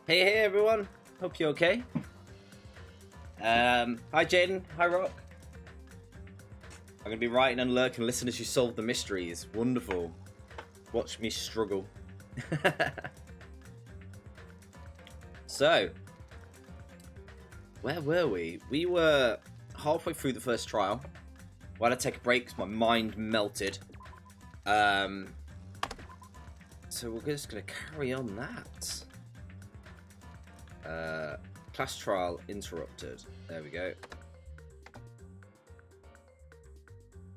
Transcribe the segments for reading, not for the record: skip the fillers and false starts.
Hey everyone, hope you're okay. Hi Jaden, hi Rock. I'm gonna be writing and lurk and listen as you solve the mysteries. Wonderful. Watch me struggle. So, where were we? We were halfway through the first trial. Why did I take a break? Because my mind melted. So we're just gonna carry on that. Class trial interrupted. There we go.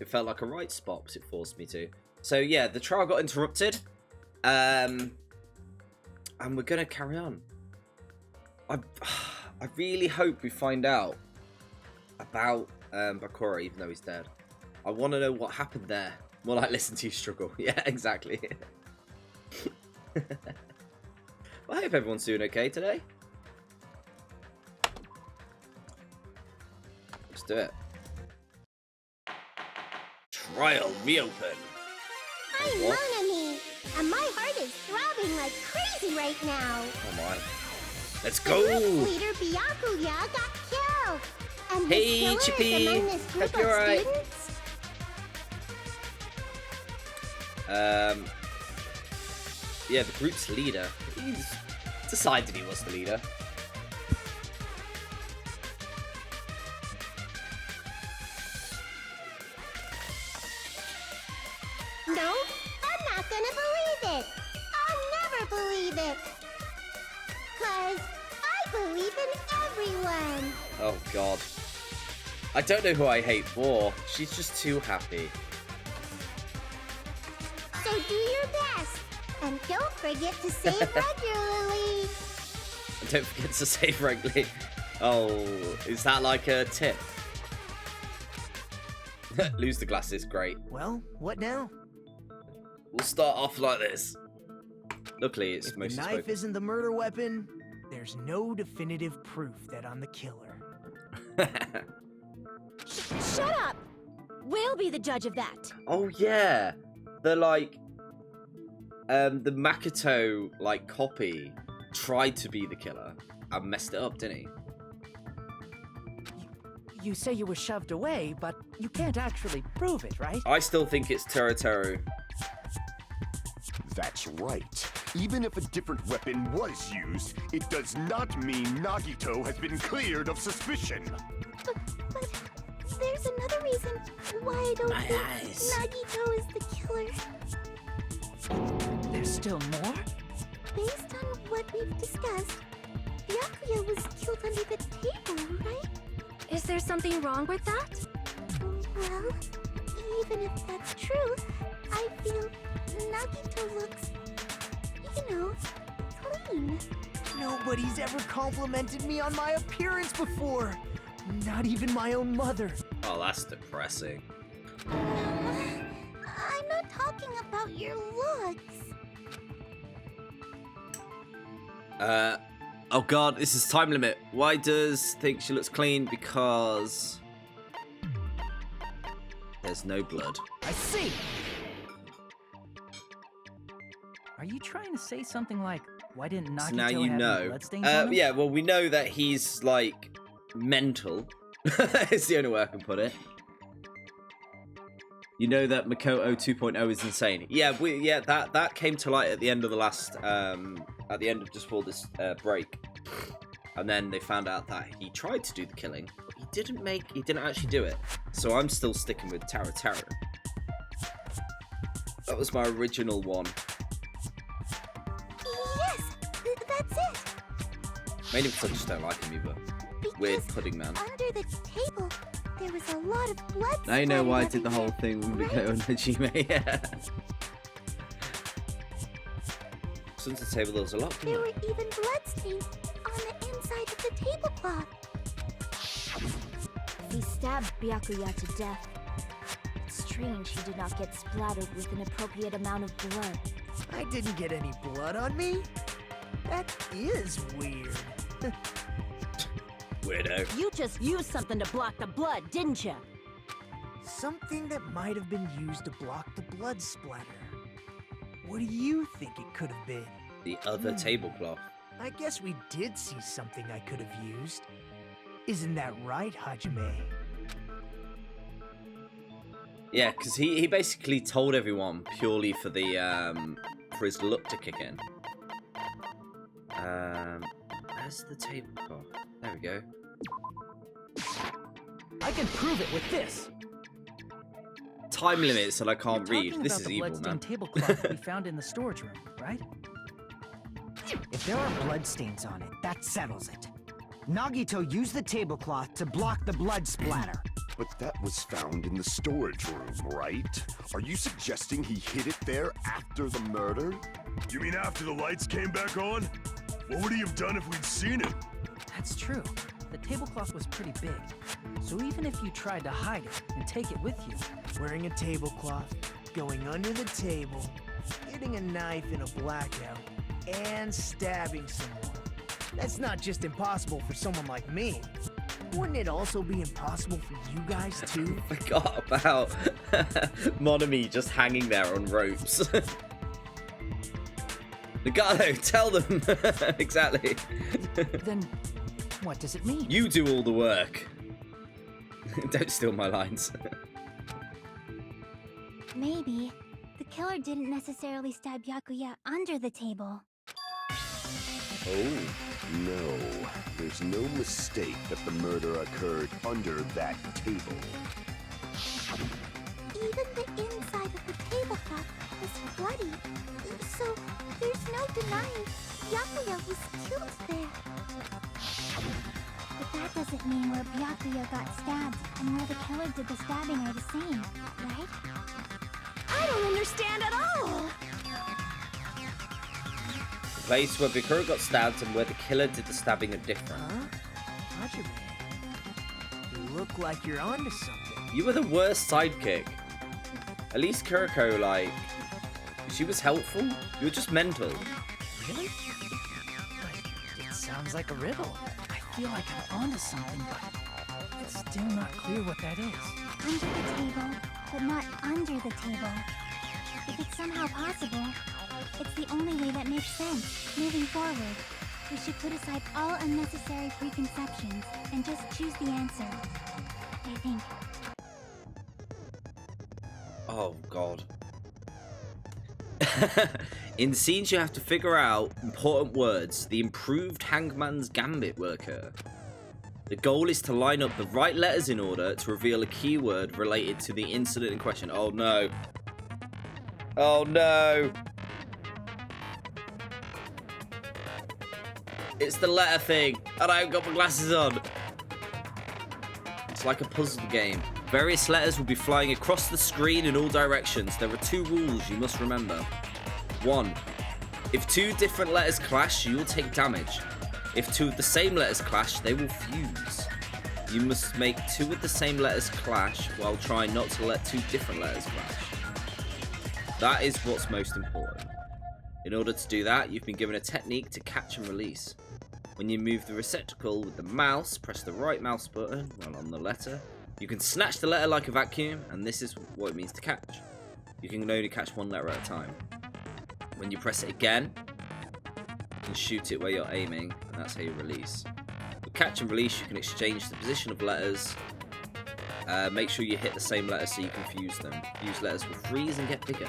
It felt like a right spot, but it forced me to. So yeah, the trial got interrupted. And we're gonna carry on. I really hope we find out about Bakura, even though he's dead. I want to know what happened there. More like listen to you struggle. Yeah, exactly. Well, I hope everyone's doing okay today. Let's do it. Trial reopen. I'm Monami, and my heart is throbbing like crazy right now. Oh my. Let's The go. group leader Byakuya got killed, and Hey, his killer Chippy. is among this group Hope you're of alright. students. Yeah, the group's leader. He's decided he was the leader. No, I'm not gonna believe it. I'll never believe it. 'Cause I believe in everyone. Oh god. I don't know who I hate more. She's just too happy. So do your best, and don't forget to save regularly. And don't forget to save regularly. Oh, is that like a tip? Lose the glasses, great. Well, what now? We'll start off like this. Luckily, it's If the mostly knife spoken. isn't the murder weapon, there's no definitive proof that I'm the killer. Shut up! We'll be the judge of that. Oh yeah, the the Makoto copy tried to be the killer and messed it up, didn't he? You say you were shoved away, but you can't actually prove it, right? I still think it's Teruteru. That's right. Even if a different weapon was used, it does not mean Nagito has been cleared of suspicion. But there's another reason why I don't My think eyes. Nagito is the killer. There's still more? Based on what we've discussed, Byakuya was killed under the table, right? Is there something wrong with that? Well, even if that's true, I feel Nagito looks, clean. Nobody's ever complimented me on my appearance before. Not even my own mother. Oh, that's depressing. I'm not talking about your looks. Oh god, this is time limit. Why does think she looks clean? Because there's no blood. I see! Are you trying to say something like, why didn't Nagito So now you have any know. bloodstains on him? Yeah, well, we know that he's, mental. It's the only way I can put it. You know that Makoto 2.0 is insane. Yeah, that came to light at the end of the last, at the end of just before this break. And then they found out that he tried to do the killing, but he didn't actually do it. So I'm still sticking with Teruteru. That was my original one. Yes, that's it. Mainly because I just don't like him either. Because Weird pudding man. under the table, there was a lot of blood. Now you know why I splattered did the whole thing with Makoto and Hajime. Yeah. So under the table there was a lot. There were even bloodstains on the inside of the tablecloth. He stabbed Byakuya to death. It's strange he did not get splattered with an appropriate amount of blood. I didn't get any blood on me. That is weird. Weirdo. You just used something to block the blood, didn't you? Something that might have been used to block the blood splatter. What do you think it could have been? The other tablecloth. I guess we did see something I could have used. Isn't that right, Hajime? Yeah, because he basically told everyone purely for the for his luck to kick in. Where's the tablecloth? There we go. I can prove it with this. Time limits and I can't You're read. talking This about is the evil, man. bloodstained tablecloth we found in the storage room, right? If there are bloodstains on it, that settles it. Nagito used the tablecloth to block the blood splatter. But that was found in the storage room, right? Are you suggesting he hid it there after the murder? You mean after the lights came back on? What would he have done if we'd seen it? That's true. The tablecloth was pretty big. So even if you tried to hide it and take it with you, Wearing a tablecloth, going under the table, getting a knife in a blackout, and stabbing someone. That's not just impossible for someone like me. Wouldn't it also be impossible for you guys too? Forgot about Monami just hanging there on ropes. Nagato, tell them. Exactly. then what does it mean? You do all the work. Don't steal my lines. Maybe the killer didn't necessarily stab Byakuya under the table. Oh, no. There's no mistake that the murder occurred under that table. Even the inside of the tablecloth was bloody, so there's no denying Byakuya was killed there. But that doesn't mean where Byakuya got stabbed and where the killer did the stabbing are the same, right? I don't understand at all! The place where Bikura got stabbed and where the killer did the stabbing are different. Huh? Hajime, you look like you're onto something. You were the worst sidekick. At least Kuriko, like, she was helpful. You were just mental. Really? But it sounds like a riddle. I feel like I'm onto something, but it's still not clear what that is. Under the table, but not under the table. If it's somehow possible, it's the only way that makes sense. Moving forward, we should put aside all unnecessary preconceptions and just choose the answer. I think. Oh, God. In scenes, you have to figure out important words. The improved Hangman's Gambit will occur. The goal is to line up the right letters in order to reveal a keyword related to the incident in question. Oh, no. Oh, no. It's the letter thing, and I haven't got my glasses on. It's like a puzzle game. Various letters will be flying across the screen in all directions. There are 2 rules you must remember. 1. If 2 different letters clash, you will take damage. If 2 of the same letters clash, they will fuse. You must make 2 of the same letters clash while trying not to let 2 different letters clash. That is what's most important. In order to do that, you've been given a technique to catch and release. When you move the receptacle with the mouse, press the right mouse button while on the letter. You can snatch the letter like a vacuum, and this is what it means to catch. You can only catch 1 letter at a time. When you press it again, you can shoot it where you're aiming, and that's how you release. With catch and release, you can exchange the position of letters. Make sure you hit the same letters so you can fuse them. Fuse letters will freeze and get bigger.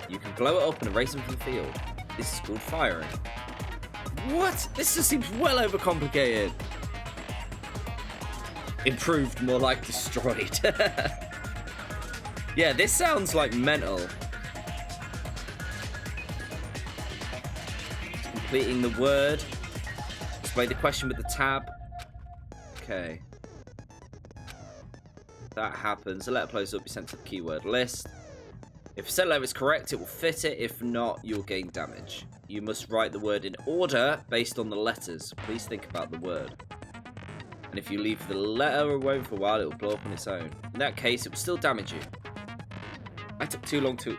You can blow it up and erase them from the field. This is called firing. What? This just seems well overcomplicated. Improved, more like destroyed. Yeah, this sounds like mental. Completing the word. Display the question with the tab. Okay. That happens. The letter blows up, be sent to the keyword list. If a set letter is correct, it will fit it. If not, you'll gain damage. You must write the word in order based on the letters. Please think about the word. And if you leave the letter alone for a while, it will blow up on its own. In that case, it will still damage you. I took too long to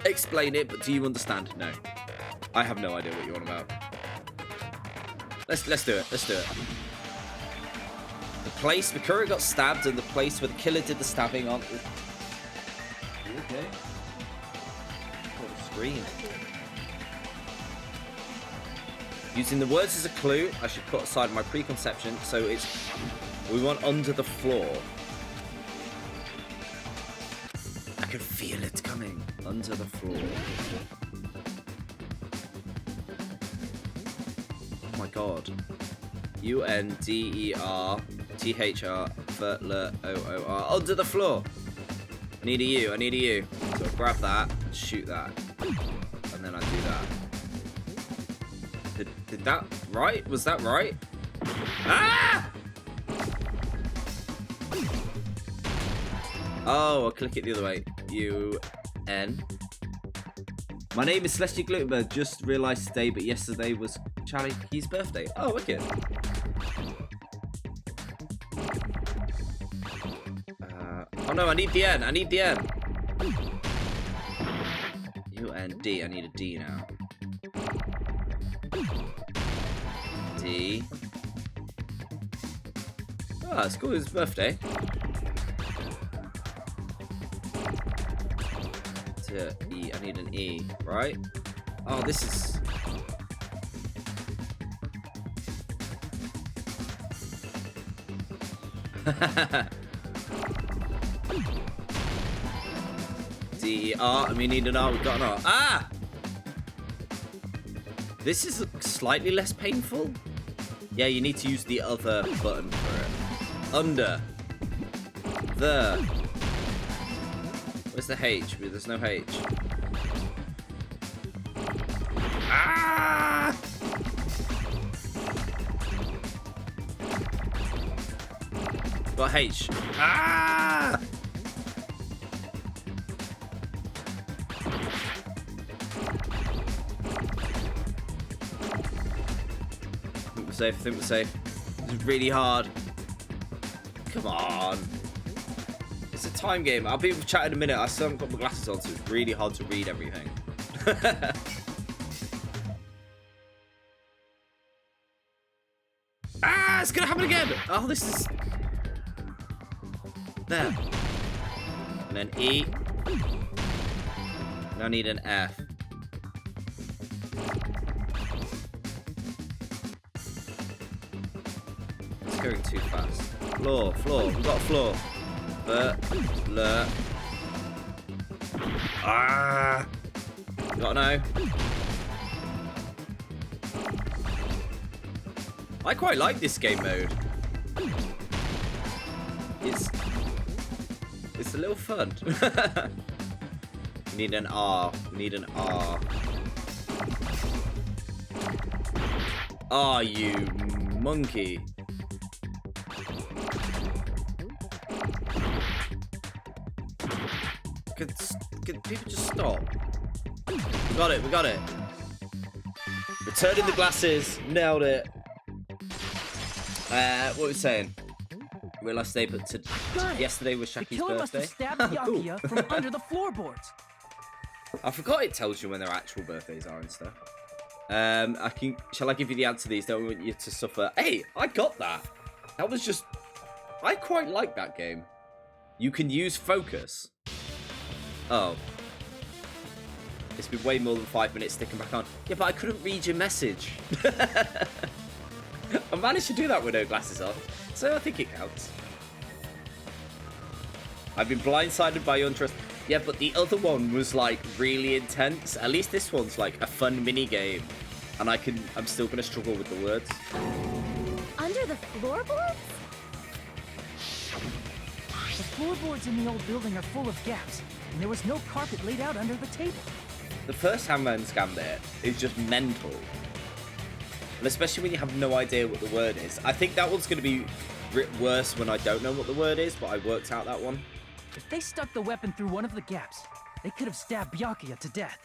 explain it, but do you understand? No. I have no idea what you're on about. Let's do it. Let's do it. The place Mikura got stabbed and the place where the killer did the stabbing on. Okay. What a scream. Using the words as a clue, I should put aside my preconception. So it's... We want under the floor. I can feel it coming. Under the floor. Oh my god. UNDERTHR under the floor. I need a U. I need a U. So I'll grab that, shoot that, and then I do that. Did that right? Was that right? Ah! Oh, I'll click it the other way. UN. My name is Celestia Gluttenberg. Just realised today, but yesterday was Charlie Key's birthday. Oh, wicked. Oh no, I need the N. I need the N. UND. I need a D now. D. Oh, it's cool. It's his birthday. To E. I need an E, right? Oh, this is... D-E-R, and we need an R, we've got an R. Ah! This is slightly less painful. Yeah, you need to use the other button for it. Under. The. Where's the H? There's no H. Ah! Got H. Ah! I think we're safe. This is really hard. Come on. It's a time game. I'll be able to chat in a minute. I still haven't got my glasses on, so it's really hard to read everything. Ah, it's gonna happen again. Oh, this is... There. And then E. Now I need an F. Going too fast. Floor, floor. We've got a floor. Blur. Ah! Got no. I quite like this game mode. It's a little fun. We need an R. We need an R. Ah, you monkey. Could people just stop? We got it, we got it. Returning the glasses, nailed it. What were we saying? Realised today, but yesterday was Shaki's killer birthday. must have stabbed Byakuya from under the floorboards. I forgot it tells you when their actual birthdays are and stuff. Shall I give you the answer to these? Don't want you to suffer. Hey, I got that. That was just... I quite like that game. You can use focus. Oh. It's been way more than 5 minutes sticking back on. Yeah, but I couldn't read your message. I managed to do that with no glasses on, so I think it counts. I've been blindsided by your interest. Yeah, but the other one was like really intense. At least this one's like a fun mini game, and I'm still gonna struggle with the words. Under the floorboards? The floorboards in the old building are full of gaps, and there was no carpet laid out under the table. The first Handman's Gambit is just mental. And especially when you have no idea what the word is. I think that one's going to be worse when I don't know what the word is, but I worked out that one. If they stuck the weapon through one of the gaps, they could have stabbed Byakuya to death.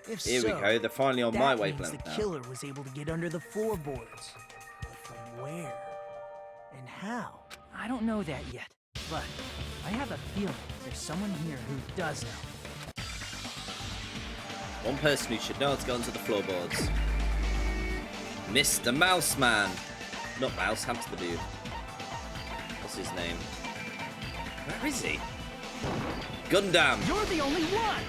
If Here we so, go, they're finally on my that means wavelength the now. killer was able to get under the floorboards. But from where? And how? I don't know that yet, but I have a feeling there's someone here who does know. One person who should know how to go onto the floorboards. Mr. Mouseman. Not Mouse, hamster dude. What's his name? Where is he? Gundam. You're the only one!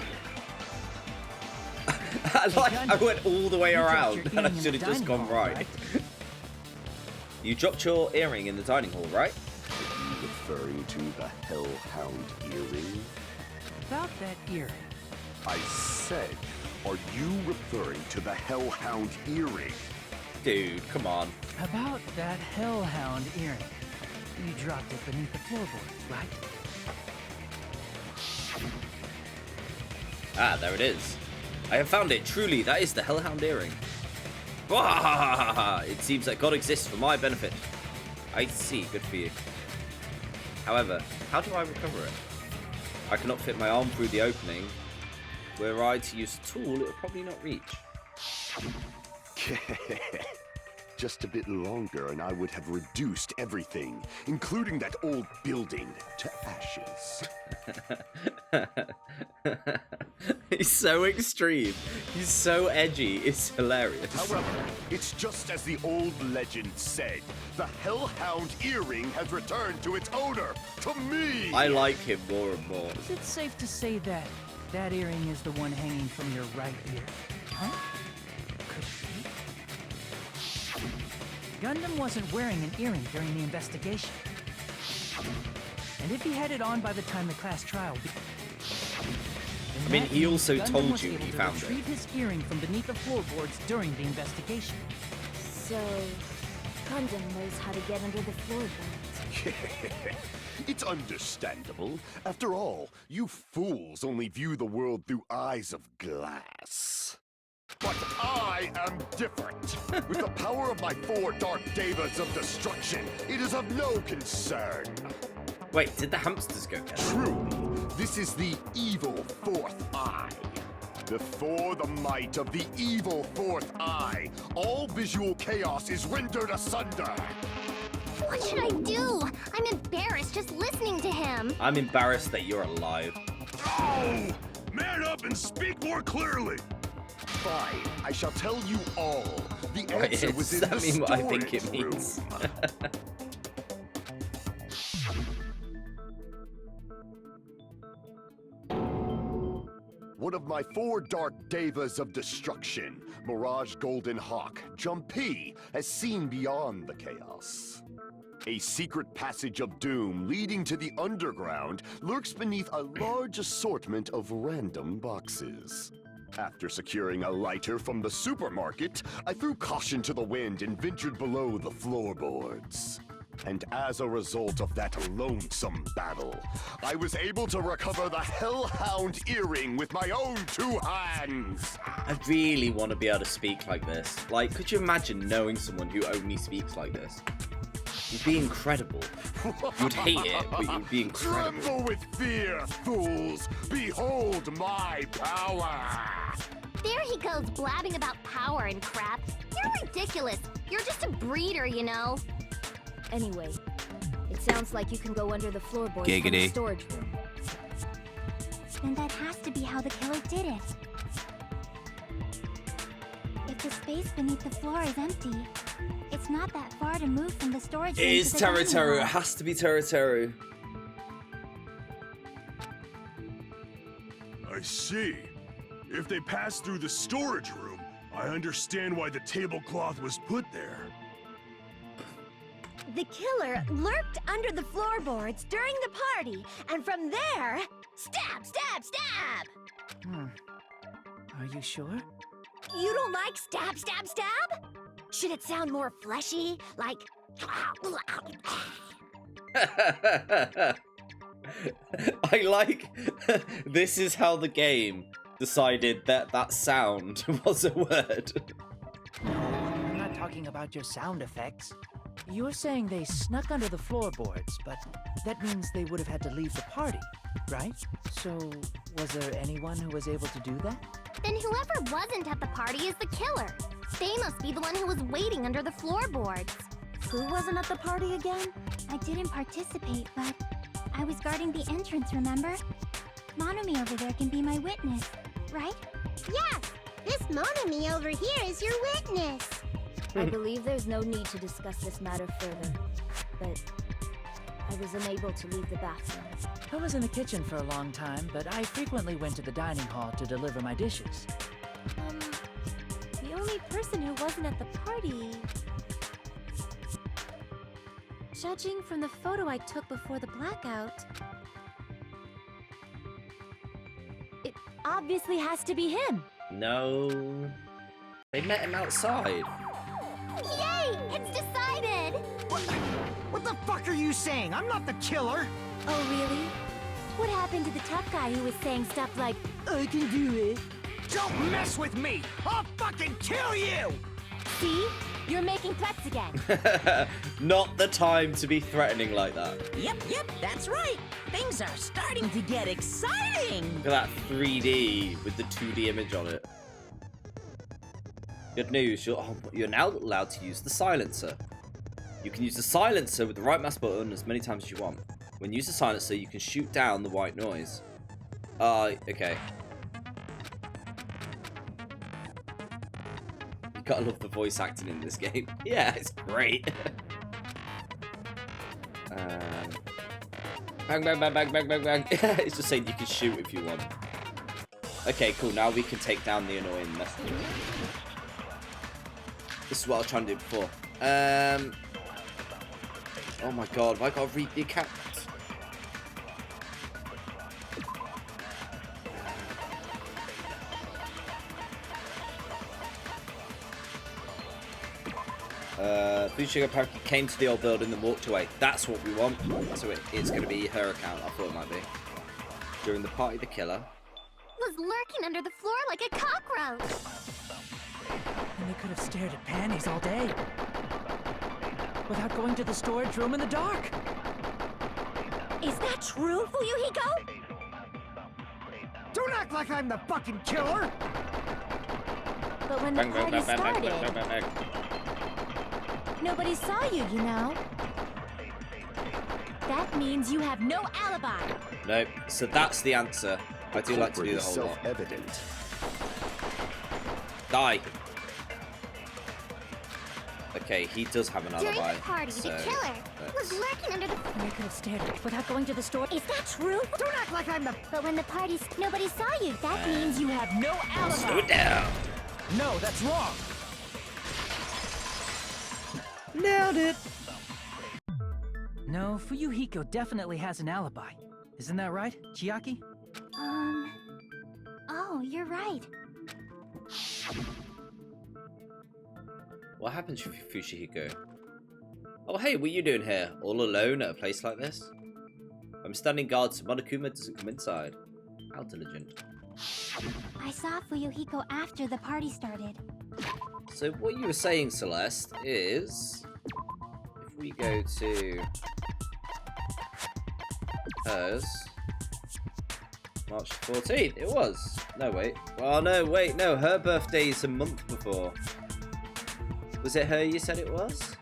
I went all the way You dropped around your and I earring in should the have just dining gone hall, right. You dropped your earring in the dining hall, right? Are you referring to the Hellhound earring? About that earring. I said, are you referring to the Hellhound earring? Dude, come on. About that hellhound earring. You dropped it beneath the floorboard, right? Ah, there it is. I have found it. Truly, that is the Hellhound earring. Wahahaha! It seems that God exists for my benefit. I see. Good for you. However, how do I recover it? I cannot fit my arm through the opening. Were I to use a tool, it would probably not reach. Just a bit longer and I would have reduced everything, including that old building, to ashes. He's so extreme. He's so edgy. It's hilarious. However, it's just as the old legend said. The Hellhound earring has returned to its owner, to me! I like him more and more. Is it safe to say that that earring is the one hanging from your right ear? Huh? Could it be? Gundam wasn't wearing an earring during the investigation. And if he had it on by the time the class trial I mean, he also Gundam told was you able he to found it. retrieve his earring from beneath the floorboards during the investigation. So, Gundam knows how to get under the floorboards. It's understandable. After all, you fools only view the world through eyes of glass. But I am different. With the power of my 4 Dark Devas of Destruction, it is of no concern. Wait, did the hamsters go down? Truly, this is the evil 4th eye. Before the might of the evil 4th eye, all visual chaos is rendered asunder. What should I do? I'm embarrassed just listening to him. I'm embarrassed that you're alive. Oh! Man up and speak more clearly! Fine, I shall tell you all. The Right, answer was in does the that mean what I think it storage means? room. One of my 4 Dark Devas of Destruction, Mirage Golden Hawk, Jumpy, has seen beyond the chaos. A secret passage of doom leading to the underground lurks beneath a large assortment of random boxes. After securing a lighter from the supermarket, I threw caution to the wind and ventured below the floorboards. And as a result of that lonesome battle, I was able to recover the Hellhound earring with my own 2 hands. I really want to be able to speak like this. Like, could you imagine knowing someone who only speaks like this? It'd be incredible. You'd hate it, but you'd be incredible. Tremble with fear, fools! Behold my power! There he goes blabbing about power and crap. You're ridiculous. You're just a breeder, you know. Anyway, it sounds like you can go under the floorboards from the Giggity. storage room. Then that has to be how the killer did it. If the space beneath the floor is empty, it's not that far to move from the storage room It is to the dining Teru. It hall. has to be Teru. I see. If they passed through the storage room, I understand why the tablecloth was put there. The killer lurked under the floorboards during the party, and from there, stab, stab, stab! Are you sure? You don't like stab, stab, stab? Should it sound more fleshy, like... I like this is how the game decided that that sound was a word. No, I'm not talking about your sound effects. You're saying they snuck under the floorboards, but that means they would have had to leave the party, right? So, was there anyone who was able to do that? Then whoever wasn't at the party is the killer. They must be the one who was waiting under the floorboards. Who wasn't at the party again? I didn't participate, but I was guarding the entrance, remember? Monomi over there can be my witness, right? Yes! This Monomi over here is your witness! I believe there's no need to discuss this matter further, but I was unable to leave the bathroom. I was in the kitchen for a long time, but I frequently went to the dining hall to deliver my dishes. only person who wasn't at the party... Judging from the photo I took before the blackout... It obviously has to be him. No. They met him outside. Yay! It's decided! What the fuck are you saying? I'm not the killer! Oh, really? What happened to the tough guy who was saying stuff like, I can do it? Don't mess with me! I'll fucking kill you! See? You're making threats again. Not the time to be threatening like that. Yep, that's right. Things are starting to get exciting. Look at that 3D with the 2D image on it. Good news, you're now allowed to use the silencer. You can use the silencer with the right mouse button as many times as you want. When you use the silencer, you can shoot down the white noise. Okay. You gotta love the voice acting in this game. Yeah, it's great. Bang, bang, bang, bang, bang, bang, bang. It's just saying you can shoot if you want. Okay, cool. Now we can take down the annoying messenger. This is what I was trying to do before. Oh my god, have I got to read the account? Fushigi apparently came to the old building and walked away. That's what we want. So it's going to be her account. I thought it might be. During the party, the killer Was lurking under the floor like a cockroach. And they could have stared at panties all day. Without going to the storage room in the dark. Is that true, Fuyuhiko? Don't act like I'm the fucking killer! But when the party started, nobody saw you, you know. That means you have no alibi. Nope. So that's the answer. I do like to do the whole lot. Self-evident. Die. Okay, he does have an alibi. During the party, the killer was lurking under the... And they could have stared without going to the store. Is that true? Don't act like I'm the... But when the party's... Nobody saw you. That means You have no Slow alibi. down. No, that's wrong! Nailed it. No, Fuyuhiko definitely has an alibi. Isn't that right, Chiaki? Oh, you're right. What happened to Fushihiko? Oh, hey, what are you doing here? All alone at a place like this? I'm standing guard so Monokuma doesn't come inside. How diligent. I saw Fuyuhiko after the party started. So what you were saying, Celeste, is... If we go to... hers... March 14th, it was. No, wait. Well, no, wait, no, her birthday's a month before. Was it her you said it was?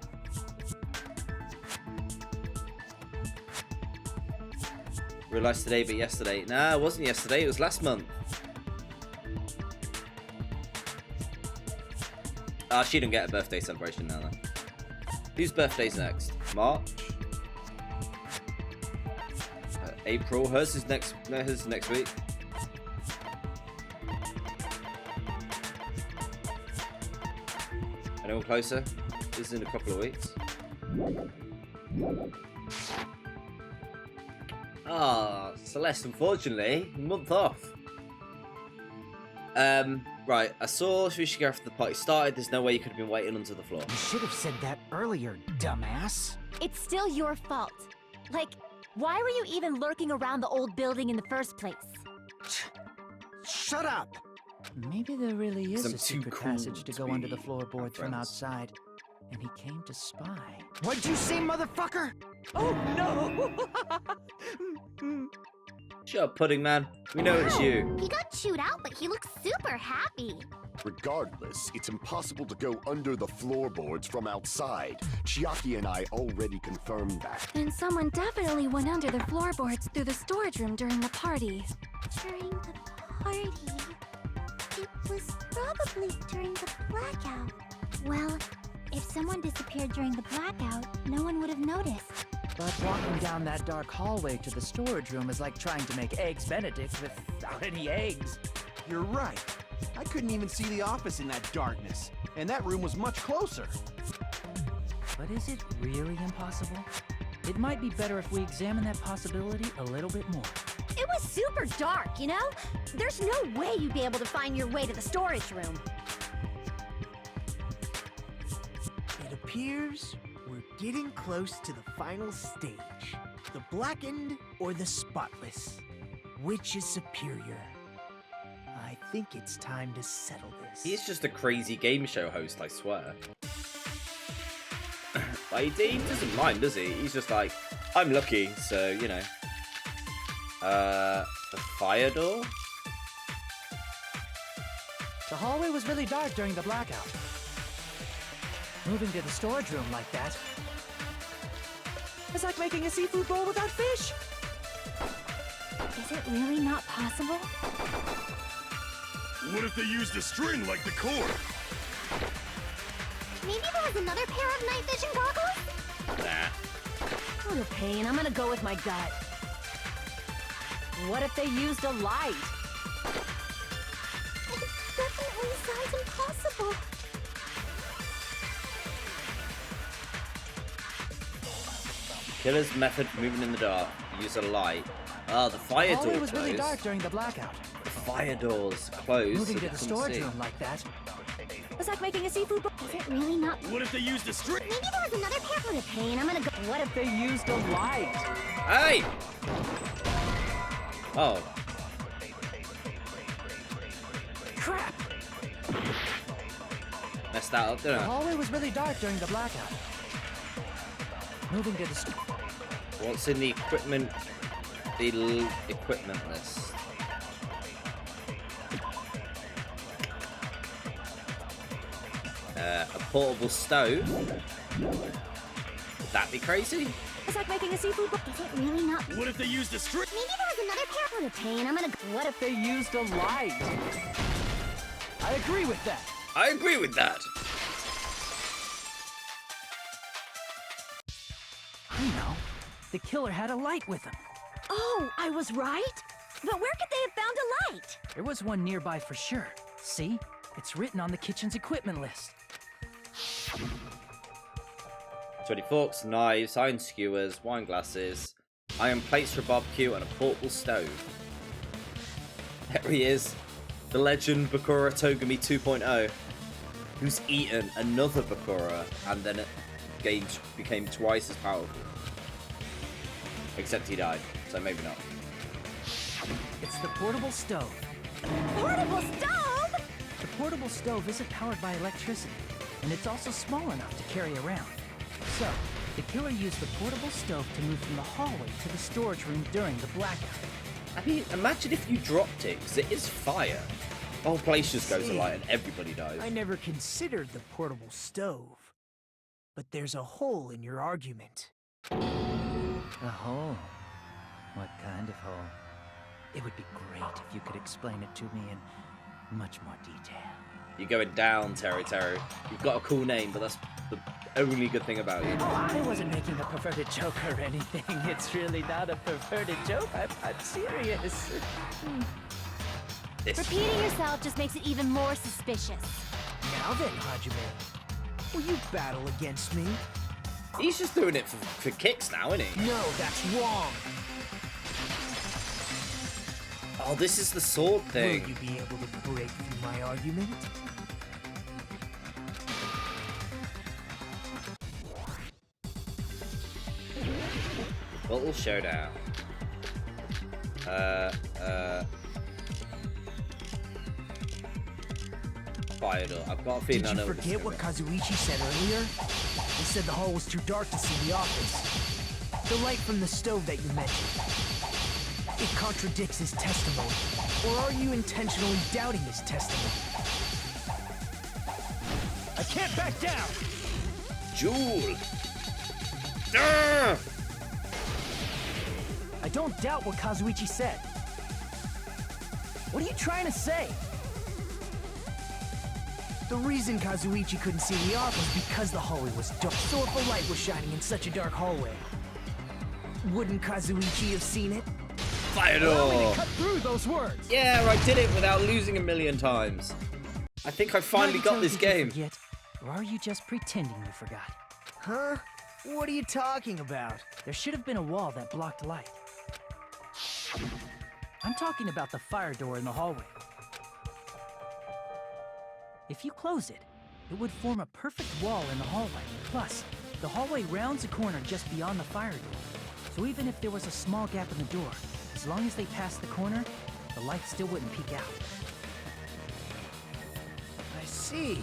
Realised today, but yesterday. Nah, it wasn't yesterday, it was last month. She didn't get a birthday celebration now then. Whose birthday's next? March? April? Hers is next. No, hers is next week. Anyone closer? This is in a couple of weeks. Celeste, unfortunately, a month off. Right, I saw Fushigi after the party started. There's no way you could have been waiting under the floor. You should have said that earlier, dumbass. It's still your fault. Like, why were you even lurking around the old building in the first place? Shut up! Maybe there really is I'm a too secret cool passage to to go under the be floorboards from friends. outside. And he came to spy. What'd you say, motherfucker? Oh no! Shut up, Pudding Man. We know it's you. He got chewed out, but he looks super happy. Regardless, it's impossible to go under the floorboards from outside. Chiaki and I already confirmed that. Then someone definitely went under the floorboards through the storage room during the party. During the party... It was probably during the blackout. Well, if someone disappeared during the blackout, no one would have noticed. But walking down that dark hallway to the storage room is like trying to make Eggs Benedict without any eggs. You're right. I couldn't even see the office in that darkness. and that room was much closer. But is it really impossible? It might be better if we examine that possibility a little bit more. It was super dark, you know? There's no way you'd be able to find your way to the storage room. It appears we're getting close to the final stage. The blackened or the spotless? Which is superior? I think it's time to settle this. He's just a crazy game show host, I swear. Like, he doesn't mind, does he? He's just like, I'm lucky, so, you know. The fire door? The hallway was really dark during the blackout. Moving to the storage room like that, it's like making a seafood bowl without fish. Is it really not possible? What if they used a string like the cord? Maybe there was another pair of night vision goggles? Nah. What a pain. I'm gonna go with my gut. What if they used a light? It definitely sounds impossible. Killer's method for moving in the dark. Use a light. Oh, the fire The door hallway was closed. really dark during the blackout. The fire door's closed. Moving so to we the couldn't storage see. room like that, it's like making a seafood bowl. Is it really not? What if they used a string? Maybe there was another pair. What a pain. I'm gonna go. What if they used a light? Hey! Oh. Crap! Messed that up, The didn't I? hallway was really dark during the blackout. Moving to the What's in the equipment? The equipment list. A portable stove. Would that be crazy? It's like making a seafood bowl. Is it really not? What if they used a string? Maybe there was another pair. What a pain. I'm gonna go. What if they used a light? I agree with that. I agree with that. I know. The killer had a light with him. Oh, I was right? But where could they have found a light? There was one nearby for sure. See? It's written on the kitchen's equipment list. 20 forks, knives, iron skewers, wine glasses, iron plates for barbecue, and a portable stove. There he is. The legend Bakura Togami 2.0, who's eaten another Bakura and then it became twice as powerful. Except he died, so maybe not. It's the portable stove. Portable stove? The portable stove isn't powered by electricity, and it's also small enough to carry around. So, the killer used the portable stove to move from the hallway to the storage room during the blackout. I mean, imagine if you dropped it, because it is fire. The whole place just goes See, alight and everybody dies. I never considered the portable stove. But there's a hole in your argument. A hole? What kind of hole? It would be great if you could explain it to me in much more detail. You're going down, Terry. You've got a cool name, but that's the only good thing about you. Oh, I wasn't making a perverted joke or anything. It's really not a perverted joke. I'm serious. This. Repeating yourself just makes it even more suspicious. Now then, Hajime, will you battle against me? He's just doing it for kicks now, isn't he? No, that's wrong. Oh, this is the sword thing. Will you be able to break through my argument? Bottle showdown. Fire door. I've got a feeling I Did know you what this is forget what gonna Kazuichi said earlier? He said the hall was too dark to see the office. The light from the stove that you mentioned. It contradicts his testimony. Or are you intentionally doubting his testimony? I can't back down! be. Jewel. Ah! I don't doubt what Kazuichi said. What are you trying to say? The reason Kazuichi couldn't see the office was because the hallway was dark. So if a light was shining in such a dark hallway, wouldn't Kazuichi have seen it? Fire Allow me door. to cut through those words. Yeah, I did it without losing a million times. I think I finally got this Did you game. forget? Or are you just pretending you forgot? Huh? What are you talking about? There should have been a wall that blocked light. I'm talking about the fire door in the hallway. If you close it, it would form a perfect wall in the hallway. Plus, the hallway rounds a corner just beyond the fire door. So even if there was a small gap in the door, as long as they passed the corner, the light still wouldn't peek out. I see.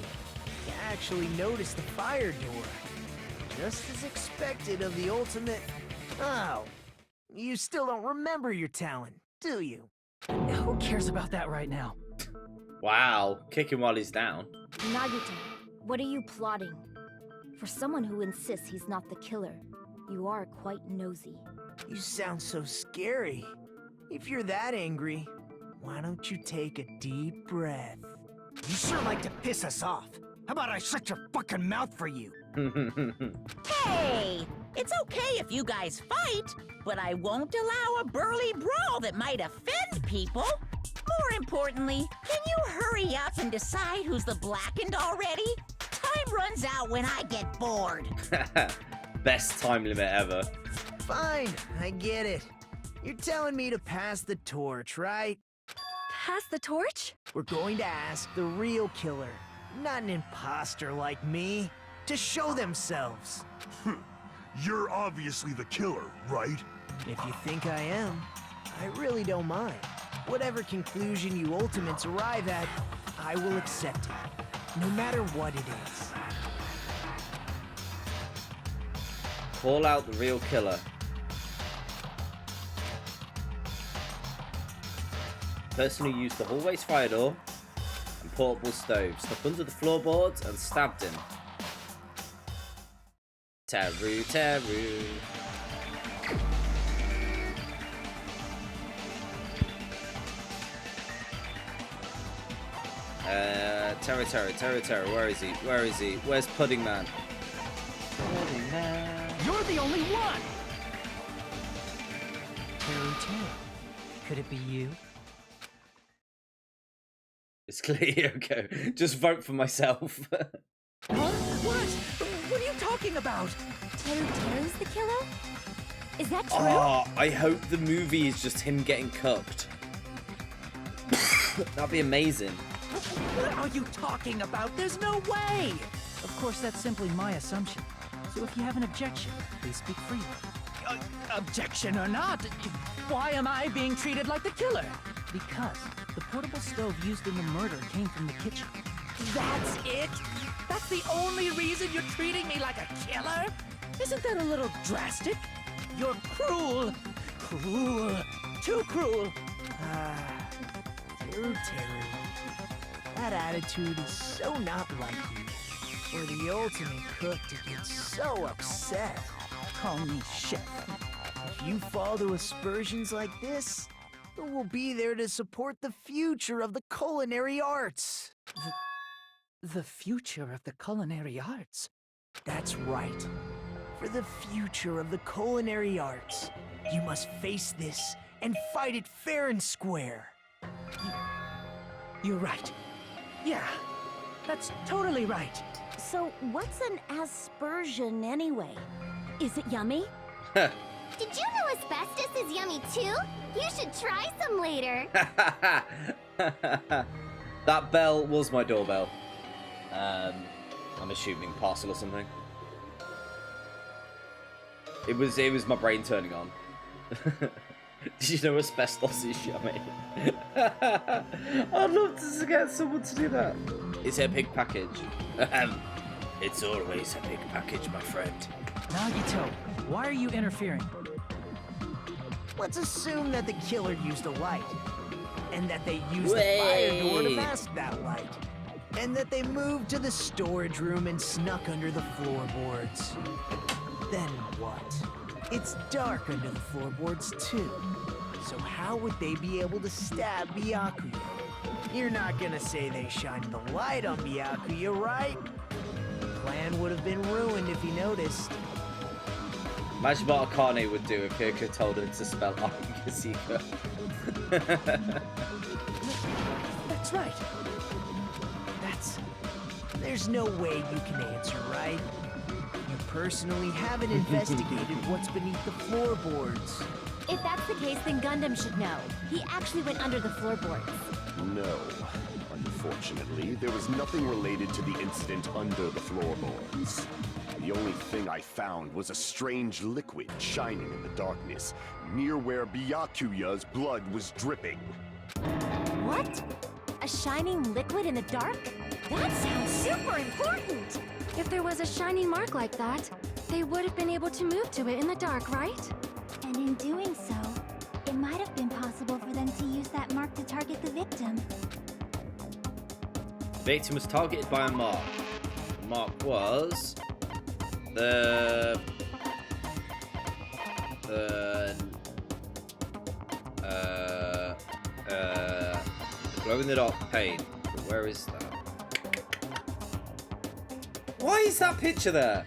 You actually noticed the fire door. Just as expected of the ultimate... Oh. You still don't remember your talent, do you? Who cares about that right now? Wow, kick him while he's down. Nagito, what are you plotting? For someone who insists he's not the killer, you are quite nosy. You sound so scary. If you're that angry, why don't you take a deep breath? You sure like to piss us off. How about I shut your fucking mouth for you? Hey! It's okay if you guys fight, but I won't allow a burly brawl that might offend people. More importantly, can you hurry up and decide who's the blackened already? Time runs out when I get bored. Best time limit ever. Fine, I get it. You're telling me to pass the torch, right? Pass the torch? We're going to ask the real killer, not an imposter like me, to show themselves. You're obviously the killer, right? If you think I am, I really don't mind. Whatever conclusion you ultimates arrive at, I will accept it, no matter what it is. Call out the real killer. Person who used the hallway's fire door and portable stove, stuck under the floorboards and stabbed him. Teru, Teru. Teru, where is he? Where is he? Where's Pudding Man? Pudding Man. You're the only one! Teru. Could it be you? It's clear, okay. Just vote for myself. Huh? What? What are you talking about? Teru's the killer? Is that true? Oh, I hope the movie is just him getting cooked. That'd be amazing. What are you talking about? There's no way! Of course, that's simply my assumption. So if you have an objection, please speak freely. Objection or not, why am I being treated like the killer? Because the portable stove used in the murder came from the kitchen. That's it? That's the only reason you're treating me like a killer? Isn't that a little drastic? You're cruel. Cruel. Too cruel. Teru. That attitude is so not like you. For the ultimate cook to get so upset. Call me chef. If you fall to aspersions like this, who will be there to support the future of the culinary arts? The future of the culinary arts? That's right. For the future of the culinary arts, you must face this and fight it fair and square. You're right. Yeah, that's totally right. So, what's an aspersion anyway? Is it yummy? Did you know asbestos is yummy too? You should try some later. That bell was my doorbell. I'm assuming parcel or something. It was my brain turning on. Did you know asbestos is yummy? I'd love to get someone to do that. It's a big package. It's always a big package, my friend. Nagito, why are you interfering? Let's assume that the killer used a light, and that they used the fire door to mask that light, and that they moved to the storage room and snuck under the floorboards. Then what? It's dark under the floorboards too. So how would they be able to stab Byakuya? You're not gonna say they shined the light on Byakuya, right? The plan would have been ruined if he noticed. Imagine what Akane would do if Hirko told her to spell Akasika. That's right. There's no way you can answer, right? You personally haven't investigated what's beneath the floorboards. If that's the case, then Gundam should know. He actually went under the floorboards. No. Unfortunately, there was nothing related to the incident under the floorboards. The only thing I found was a strange liquid shining in the darkness, near where Byakuya's blood was dripping. What? A shining liquid in the dark? That sounds super important! If there was a shining mark like that, they would have been able to move to it in the dark, right? And in doing so, it might have been possible for them to use that mark to target the victim. The victim was targeted by a mark. The mark was the glow in the dark paint. Where is that? Why is that picture there?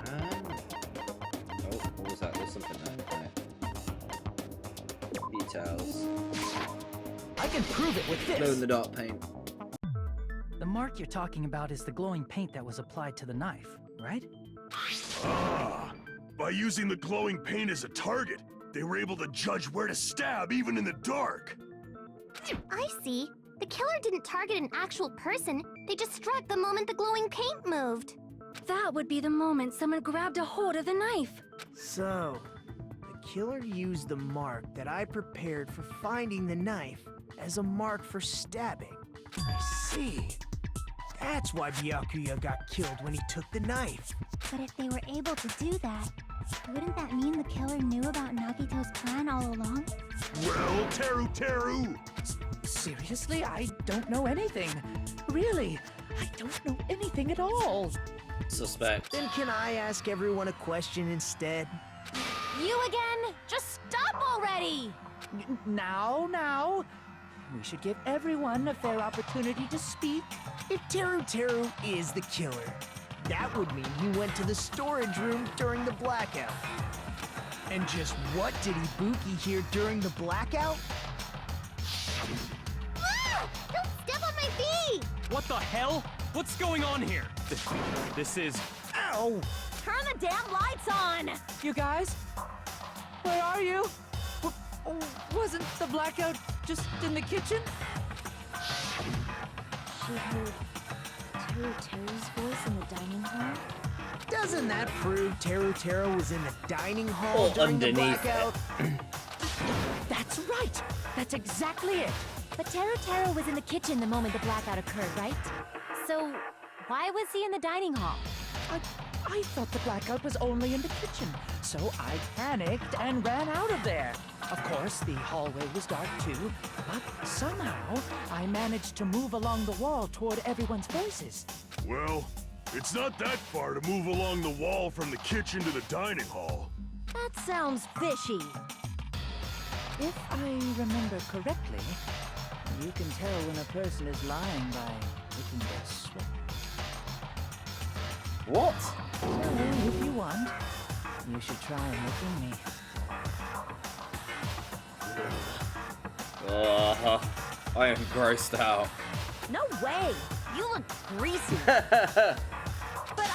Oh, what was that? There's something there. Details. I can prove it with Glow in this. the dark paint. The mark you're talking about is the glowing paint that was applied to the knife, right? Ah, by using the glowing paint as a target, they were able to judge where to stab even in the dark. I see. The killer didn't target an actual person. They just struck the moment the glowing paint moved. That would be the moment someone grabbed a hold of the knife. So, the killer used the mark that I prepared for finding the knife as a mark for stabbing. I see. That's why Byakuya got killed when he took the knife. But if they were able to do that, wouldn't that mean the killer knew about Nagito's plan all along? Well, Teru! Seriously? I don't know anything. Really, I don't know anything at all. Suspect. Then can I ask everyone a question instead? You again? Just stop already! Now. We should give everyone a fair opportunity to speak. If Teru is the killer, that would mean he went to the storage room during the blackout. And just what did Ibuki hear during the blackout? Ah! Don't step on my feet! What the hell? What's going on here? This is... Ow! Turn the damn lights on! You guys? Where are you? Wasn't the blackout just in the kitchen? She heard Teru's voice in the dining hall. Doesn't that prove Teru was in the dining hall Or during the underneath blackout? That's right. That's exactly it. But Teru was in the kitchen the moment the blackout occurred, right? So, why was he in the dining hall? I thought the blackout was only in the kitchen, so I panicked and ran out of there. Of course, the hallway was dark too, but somehow I managed to move along the wall toward everyone's voices. Well, it's not that far to move along the wall from the kitchen to the dining hall. That sounds fishy. If I remember correctly, you can tell when a person is lying by looking their sweat. What? So, if you want, you should try licking me. I am grossed out. No way! You look greasy. But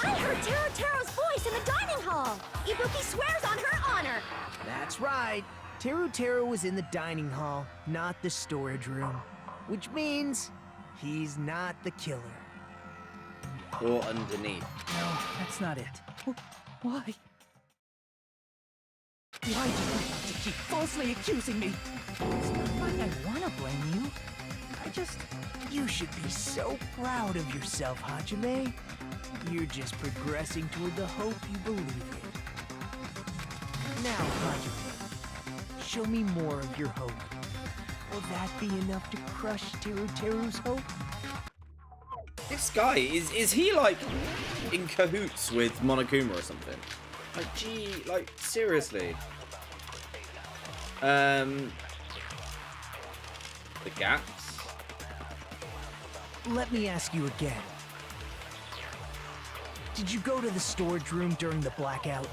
I heard Teru's voice in the dining hall. Ibuki swears on her honor. That's right. Teru was in the dining hall, not the storage room. Which means he's not the killer. Or underneath. No, that's not it. Why? Why do you want to keep falsely accusing me? It's not like I want to blame you. You should be so proud of yourself, Hajime. You're just progressing toward the hope you believe in. Now, Hajime, show me more of your hope. Will that be enough to crush Teru's hope? This guy, is he like in cahoots with Monokuma or something? Like, gee, like, seriously. The gaps? Let me ask you again. Did you go to the storage room during the blackout?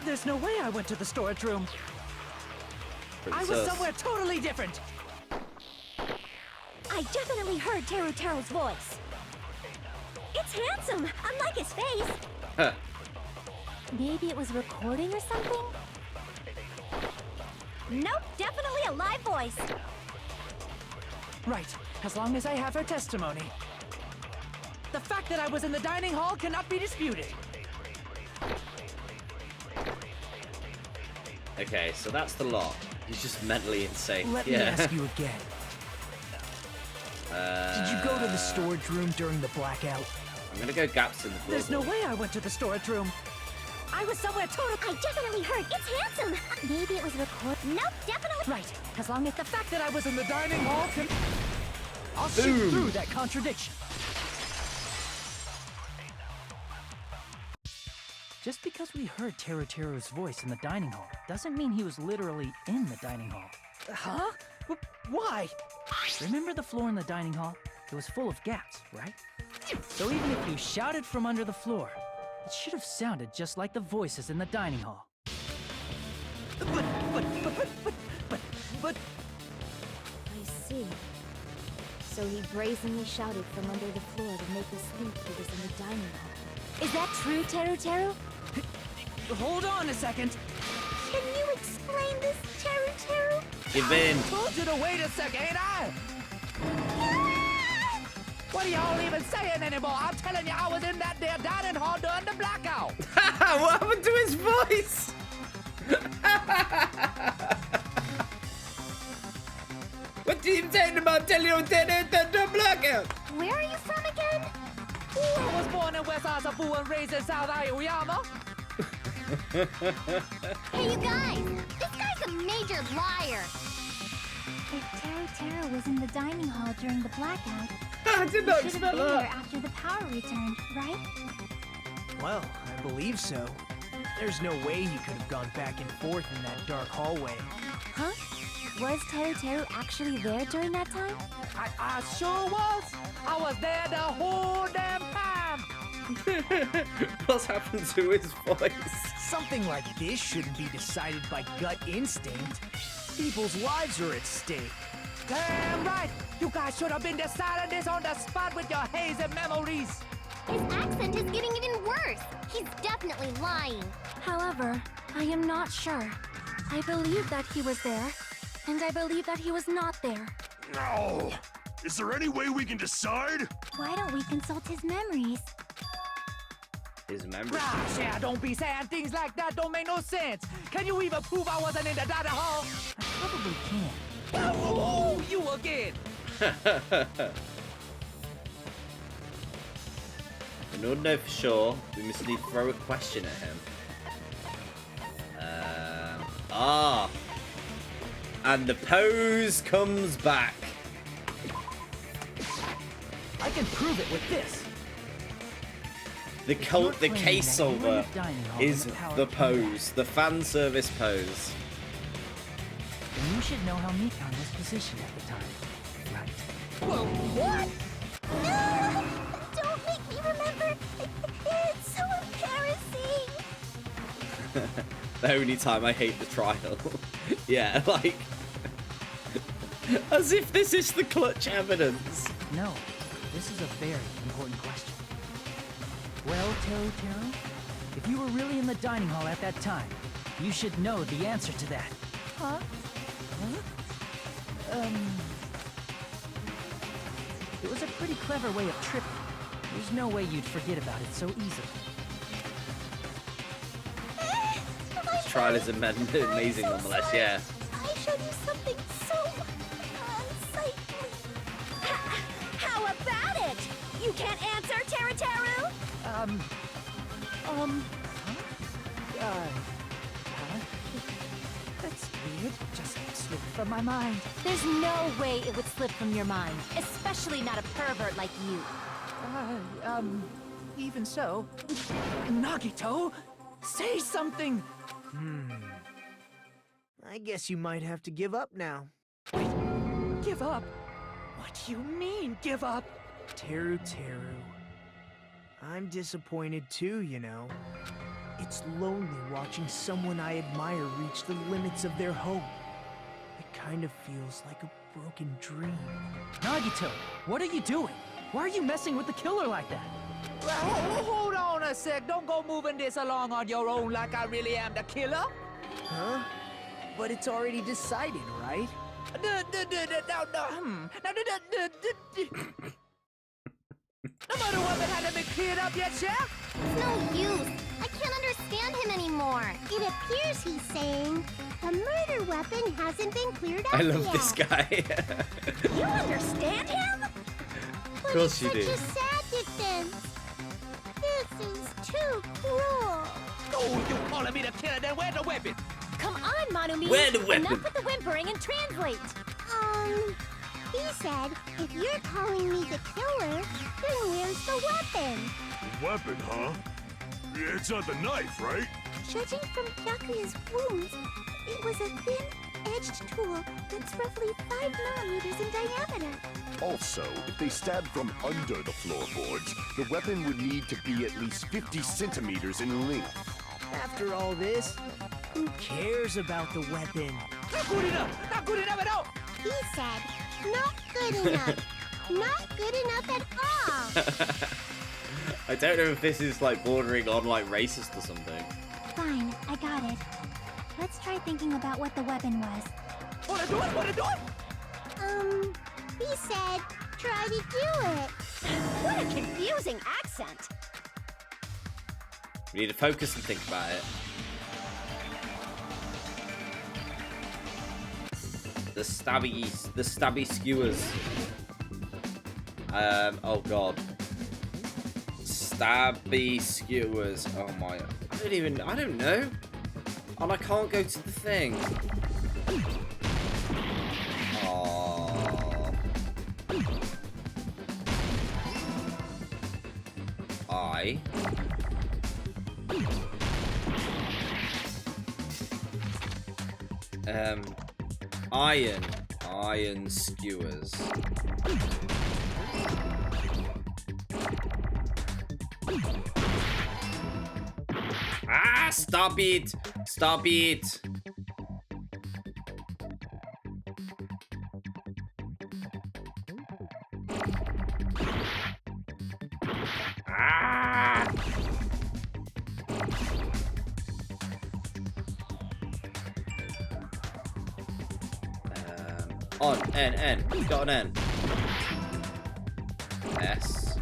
There's no way I went to the storage room. I was somewhere totally different. I definitely heard Teru's voice. It's handsome, unlike his face. Huh. Maybe it was recording or something? Nope, definitely a live voice. Right, as long as I have her testimony. The fact that I was in the dining hall cannot be disputed. Okay, so that's the lot. He's just mentally insane. Let me ask you again. Did you go to the storage room during the blackout? I'm gonna go gaps in the floor. There's no way I went to the storage room. I was somewhere totally... I definitely heard. It's handsome. Maybe it was recorded. Nope, definitely. Right, as long as the fact that I was in the dining hall can... I'll shoot through that contradiction. Just because we heard Teru's voice in the dining hall doesn't mean he was literally in the dining hall. Huh? Why? Remember the floor in the dining hall? It was full of gaps, right? So even if you shouted from under the floor, it should have sounded just like the voices in the dining hall. But... I see. So he brazenly shouted from under the floor to make us think he was in the dining hall. Is that true, Teru? Hold on a second. Can you explain this, Teru? Give in. I told you to wait a second, ain't I? What are y'all even saying anymore? I'm telling you, I was in that there dining hall during the blackout. What happened to his voice? What are you saying about telling you the blackout? Where are you from again? I was born in West Asafu and raised in South Aoyama. Hey, you guys! This guy's a major liar! If Teru was in the dining hall during the blackout, I did he not should have expect been there that. after the power returned, right? Well, I believe so. There's no way he could have gone back and forth in that dark hallway. Huh? Was Teru actually there during that time? I sure was. I was there the whole damn time. What's happened to his voice? Something like this shouldn't be decided by gut instinct. People's lives are at stake. Damn right. You guys should have been deciding this on the spot with your hazy memories. His accent is getting even worse. He's definitely lying. However, I am not sure. I believe that he was there, and I believe that he was not there. No! Is there any way we can decide? Why don't we consult his memories? His memory. Gosh, yeah, don't be saying things like that. Don't make no sense. Can you even prove I wasn't in the dining hall? I probably can. Oh, you again. In order to know for sure, we must need to throw a question at him. And the pose comes back. I can prove it with this. The case solver is the pose, the fan service pose. And you should know how Mikan was positioned at the time, right? Whoa, what? No! Don't make me remember! It's so embarrassing! The only time I hate the trial. Yeah, like... as if this is the clutch evidence. No, this is a very important question. Well, Teru, if you were really in the dining hall at that time, you should know the answer to that. Huh? It was a pretty clever way of tripping. There's no way you'd forget about it so easily. This trial is amazing nonetheless, yeah. I showed you something so unsightly. How about it? You can't answer, Teru? That's weird. Just slipped from my mind. There's no way it would slip from your mind, especially not a pervert like you. Even so... Nagito, say something! I guess you might have to give up now. Wait, give up? What do you mean, give up? Teru. I'm disappointed too, you know. It's lonely watching someone I admire reach the limits of their hope. kind of feels like a broken dream. Nagito, what are you doing? Why are you messing with the killer like that? Hold on a sec. Don't go moving this along on your own like I really am the killer. Huh? But it's already decided, right? The murder weapon hasn't been cleared up yet, Chef? It's no use. I can't understand him anymore. It appears he's saying the murder weapon hasn't been cleared up I love yet. this guy. You understand him? But course you it's do. such a sad defense. This is too cruel. Oh, you calling me the killer? Then where's the weapon? Come on, Manumi. Where the weapon? Enough with the whimpering and translate. He said, if you're calling me the killer, then where's the weapon? Weapon, huh? It's not the knife, right? Judging from Byakuya's wounds, it was a thin-edged tool that's roughly 5 millimeters in diameter. Also, if they stabbed from under the floorboards, the weapon would need to be at least 50 centimeters in length. After all this, who cares about the weapon? Not good enough! Not good enough at all! He said, not good enough. Not good enough at all. I don't know if this is like bordering on like racist or something. Fine, I got it. Let's try thinking about what the weapon was. Wanna do it? Wanna do it? He said, try to do it. What a confusing accent. We need to focus and think about it. The stabby skewers. Oh god. Stabby skewers. Oh my. I don't know. And I can't go to the thing. Aww. Iron skewers. Ah, stop it! Stop it! Ah! On, N. Got an N. S.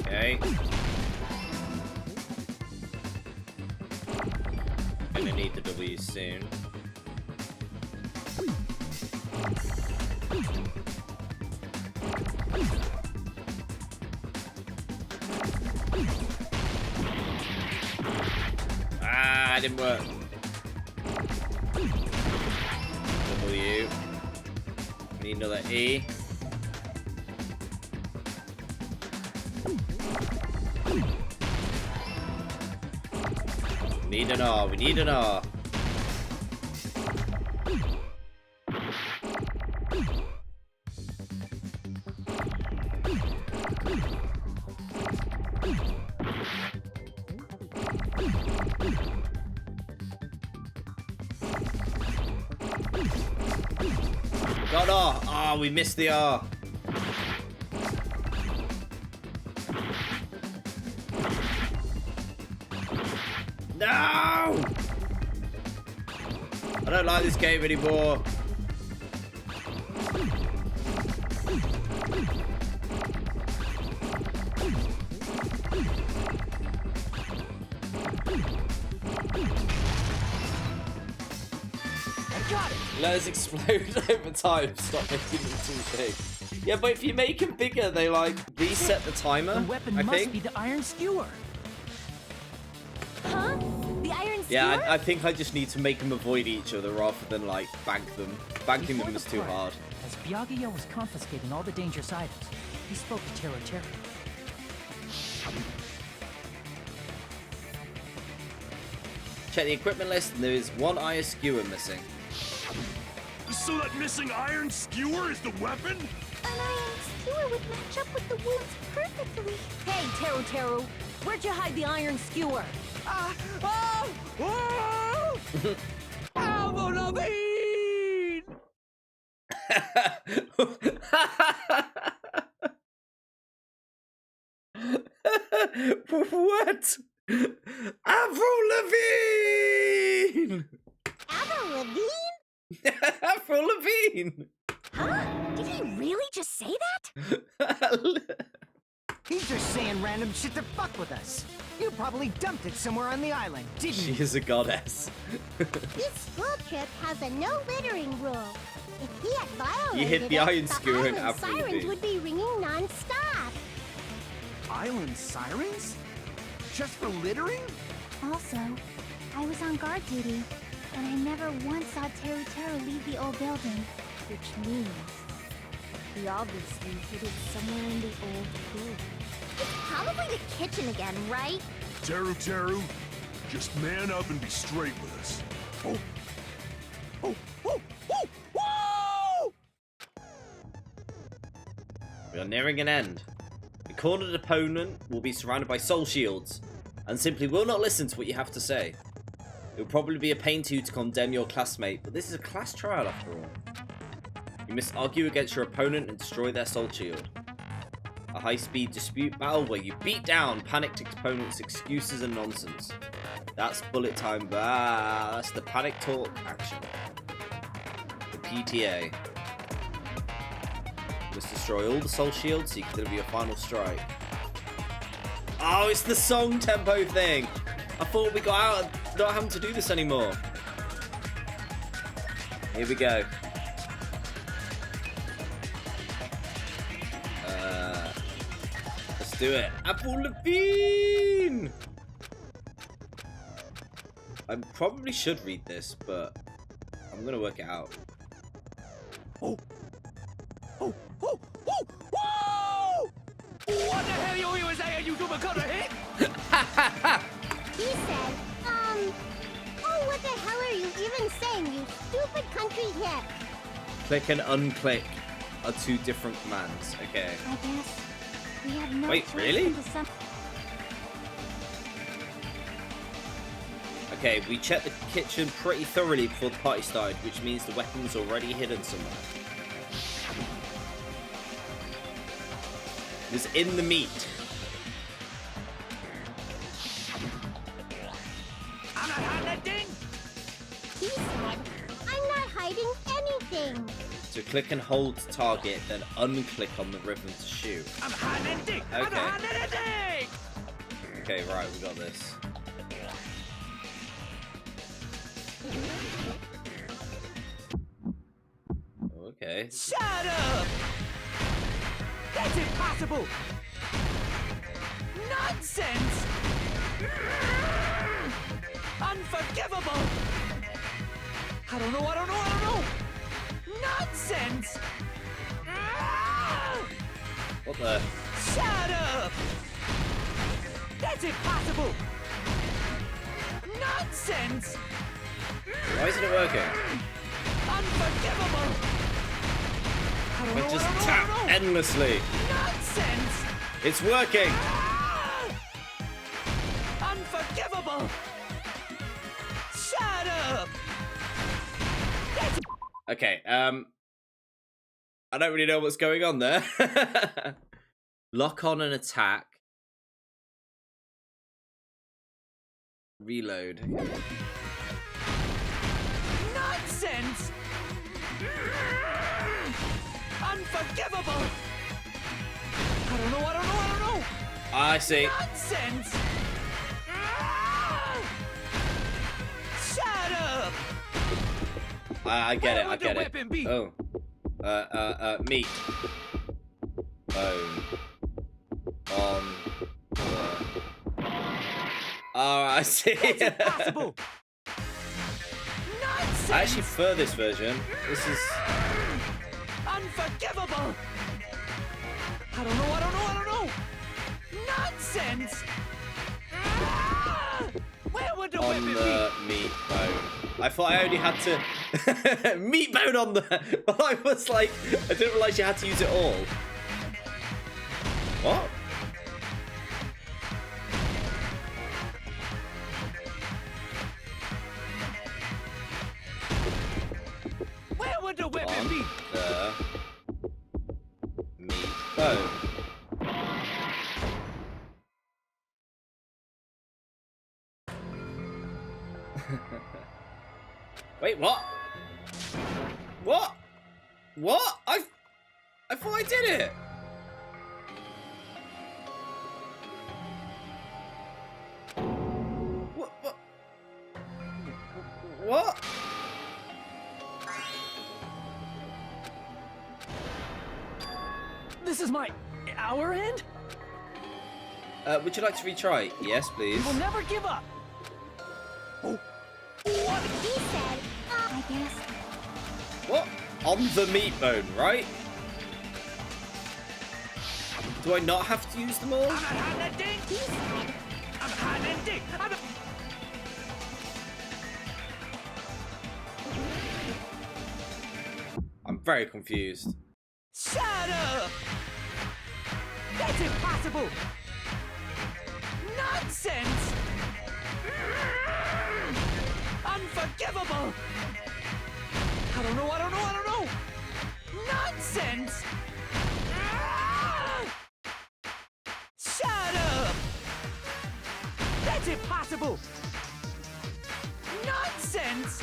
Okay. Gonna need the W soon. Ah, didn't work. W. Need another E. Need an R. We need an R. Got R. Ah, we missed the R. No! I don't like this game anymore. Let us explode over time. Stop making them too big. Yeah, but if you make them bigger, they like reset the timer. The weapon I must think. be the iron skewer. Huh? The iron Yeah, skewer? I think I just need to make them avoid each other rather than like bank them. Banking Before them the is too party, hard. As Byakuya was confiscating all the dangerous items, he spoke to Tero. Check the equipment list, and there is one iron skewer missing. So that missing iron skewer is the weapon? An iron skewer would match up with the wounds perfectly. Hey, Teru, where'd you hide the iron skewer? Avril Lavigne! What? Avril Lavigne! Avril Lavigne? Avril Lavigne! Huh? Did he really just say that? He's just saying random shit to fuck with us. You probably dumped it somewhere on the island, didn't She you? is a goddess. This school trip has a no littering rule. If he had violated You hit the iron skewer and island Avril sirens Lavigne. would be ringing non-stop. Island sirens? Just for littering? Also, I was on guard duty, and I never once saw Teru leave the old building. Which means he obviously hid it somewhere in the old building. It's probably the kitchen again, right? Teru, just man up and be straight with us. Whoa! We are nearing an end. The cornered opponent will be surrounded by soul shields, and simply will not listen to what you have to say. It will probably be a pain to you to condemn your classmate, but this is a class trial after all. You must argue against your opponent and destroy their soul shield. A high-speed dispute battle where you beat down panicked opponents' excuses and nonsense. That's bullet time, that's the panic talk action. The PTA. You must destroy all the soul shields so you can deliver your final strike. Oh, it's the song tempo thing! I thought we got out of not having to do this anymore. Here we go. Let's do it. Avril Lavigne! I probably should read this, but I'm gonna work it out. Whoa! What the hell you even saying, you super cutter hit? He said, oh, what the hell are you even saying, you stupid country hip? Click and unclick are two different commands. Okay. I guess we have no Wait, choice really? but to some- Okay, we checked the kitchen pretty thoroughly before the party started, which means the weapon was already hidden somewhere. It was in the meat. I'm not hiding that thing! He said, I'm not hiding anything. So click and hold to target, then unclick on the ribbon to shoot. I'm not hiding anything! I'm Okay. not hiding anything! Okay, right, we got this. Okay. Shut up! That's impossible! Nonsense! Unforgivable! I don't know! Nonsense! What the? Shut up! That's impossible! Nonsense! Why isn't it working? Unforgivable! I don't I know, just I don't know, tap I don't know. endlessly. Nonsense! It's working. Unforgivable! Shut up! Okay, I don't really know what's going on there. Lock on an attack. Reload. Nonsense! Unforgivable! I don't know. I see. Nonsense! Shut up! I get it. Where I would the get it. weapon be? Oh. Meat. Bone. On. Oh, I see. That's impossible! Nonsense! I actually prefer this version. This is. Unforgivable! I don't know. Nonsense! Where would on the meat bone. I thought I only had to meat bone on the. I was like, I didn't realize you had to use it all. What? Where would the weapon On be? the meat bone. Wait, what? What? What? I thought I did it. What? What? This is our end? Would you like to retry? Yes, please. We'll never give up. He said, I guess. What? On the meat bone, right? Do I not have to use them all? He said, I'm very confused. Shut up! That's impossible! Nonsense! Unforgivable! I don't know! Nonsense! Shut up! That's impossible! Nonsense!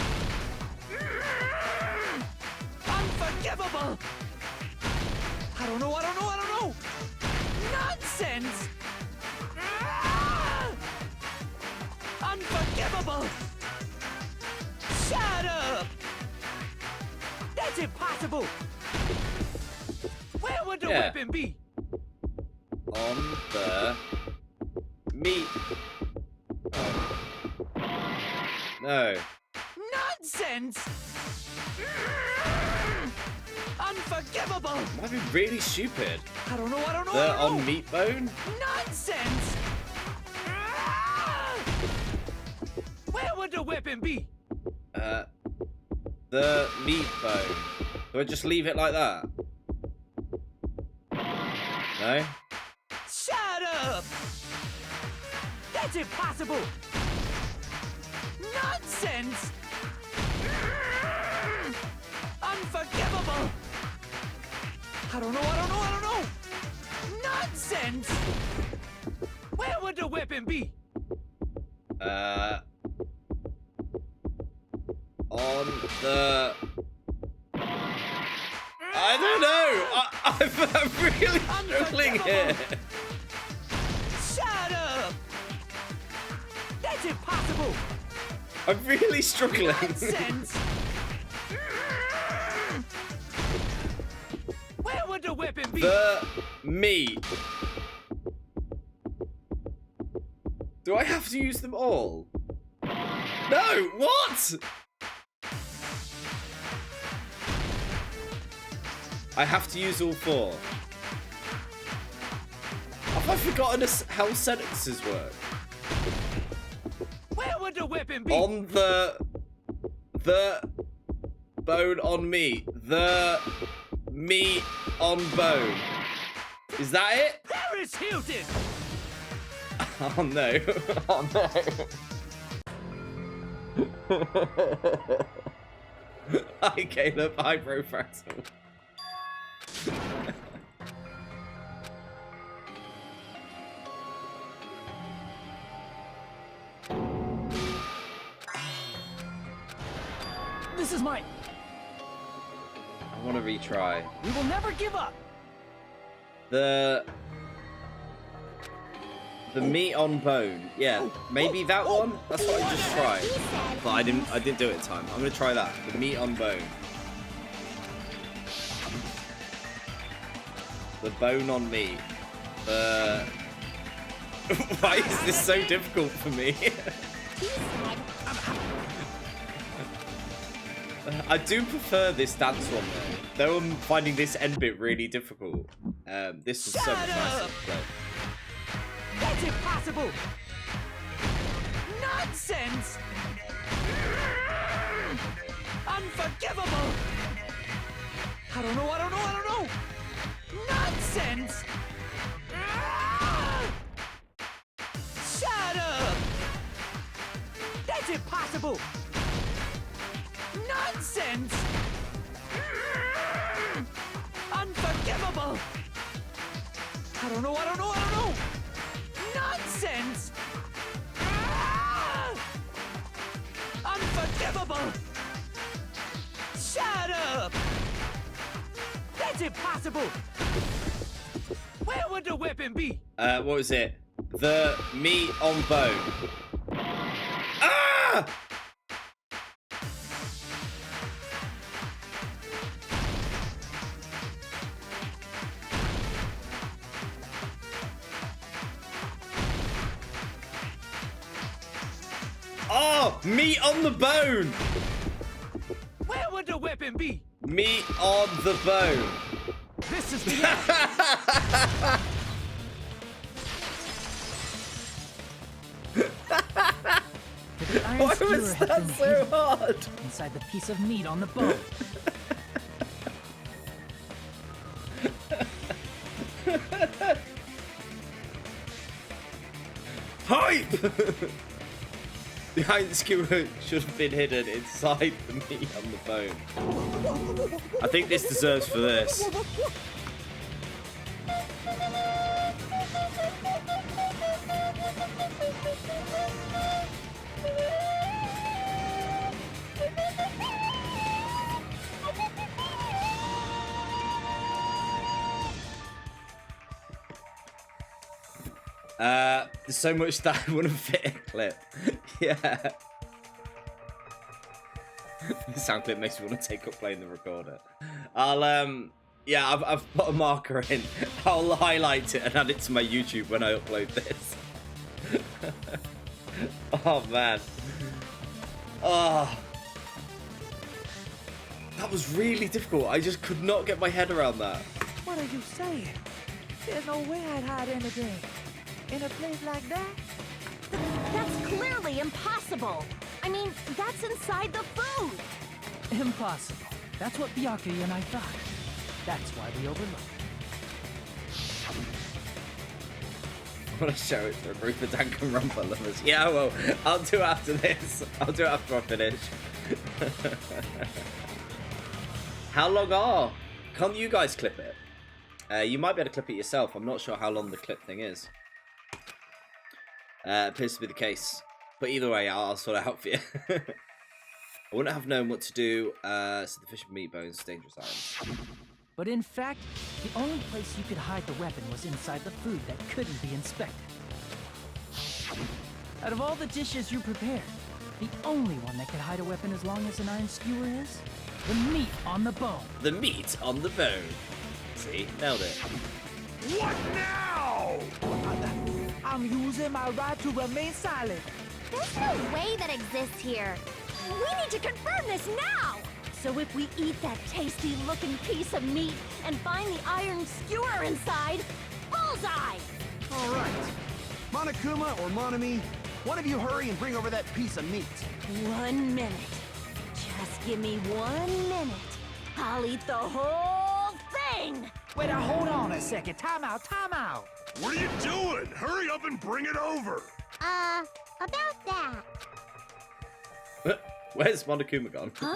Unforgivable! I don't know! Nonsense! Unforgivable! Shut up! That's impossible! Where would the weapon be? On the meat. Oh. No. Nonsense! Unforgivable! Might be really stupid. I don't know. The on meat bone? Nonsense! Where would the weapon be? The meat bone. Do I just leave it like that? No? Shut up! That's impossible! Nonsense! Unforgivable! I don't know. Nonsense! Where would the weapon be? On the... I don't know! I'm really struggling here! Shut up! That's impossible! I'm really struggling! Nonsense! Where would the weapon be? The meat. Do I have to use them all? No! What? I have to use all four. Have I forgotten how sentences work? Where would the weapon be? On the bone on meat. The meat on bone. Is that it? Paris Hilton! Oh no. Oh no. Hi Caleb, hi Brofractal. This is I want to retry. We will never give up. The meat on bone. Yeah, maybe that one. That's what I just tried. But I didn't do it in time. I'm gonna try that. The meat on bone. The bone on meat. Why is this so difficult for me? I do prefer this dance one though. Though I'm finding this end bit really difficult. This was so much nicer to play. That's impossible! Nonsense! Unforgivable! I don't know! Nonsense! Shut up! That's impossible! Nonsense! Unforgivable! I don't know! Nonsense! Unforgivable! Shut up! That's impossible! Where would the weapon be? What was it? The meat on bone. Ah! Oh, meat on the bone. Where would the weapon be? Meat on the bone. This is the end. Why was that so hard? Inside the piece of meat on the bone. Hype! The iron skewer should have been hidden inside the meat on the bone. I think this deserves for this. There's so much that wouldn't fit in a clip. Yeah. The sound clip makes me want to take up playing the recorder. Yeah, I've put a marker in. I'll highlight it and add it to my YouTube when I upload this. Oh, man. Oh. That was really difficult. I just could not get my head around that. What are you saying? There's no way I'd hide anything. In a place like that? That's clearly impossible. I mean, that's inside the food. Impossible. That's what Byakuya and I thought. That's why we overlooked. I want to show it to a group of Danganronpa lovers. Yeah, well, I'll do it after this. I'll do it after I finish. How long are? Can't you guys clip it? You might be able to clip it yourself. I'm not sure how long the clip thing is. Appears to be the case. But either way, I'll sort it out for you. I wouldn't have known what to do. So the fish and meat bones, dangerous items. But in fact, the only place you could hide the weapon was inside the food that couldn't be inspected. Out of all the dishes you prepared, the only one that could hide a weapon as long as an iron skewer is the meat on the bone. The meat on the bone. See? Nailed it. What now? I'm using my right to remain silent. There's no way that exists here. We need to confirm this now. So if we eat that tasty-looking piece of meat and find the iron skewer inside, bullseye! All right. Monokuma or Monami, one of you hurry and bring over that piece of meat. 1 minute. Just give me 1 minute. I'll eat the whole thing! Wait, hold on a second. Time out. What are you doing? Hurry up and bring it over. About that. Where's Monokuma gone? Huh?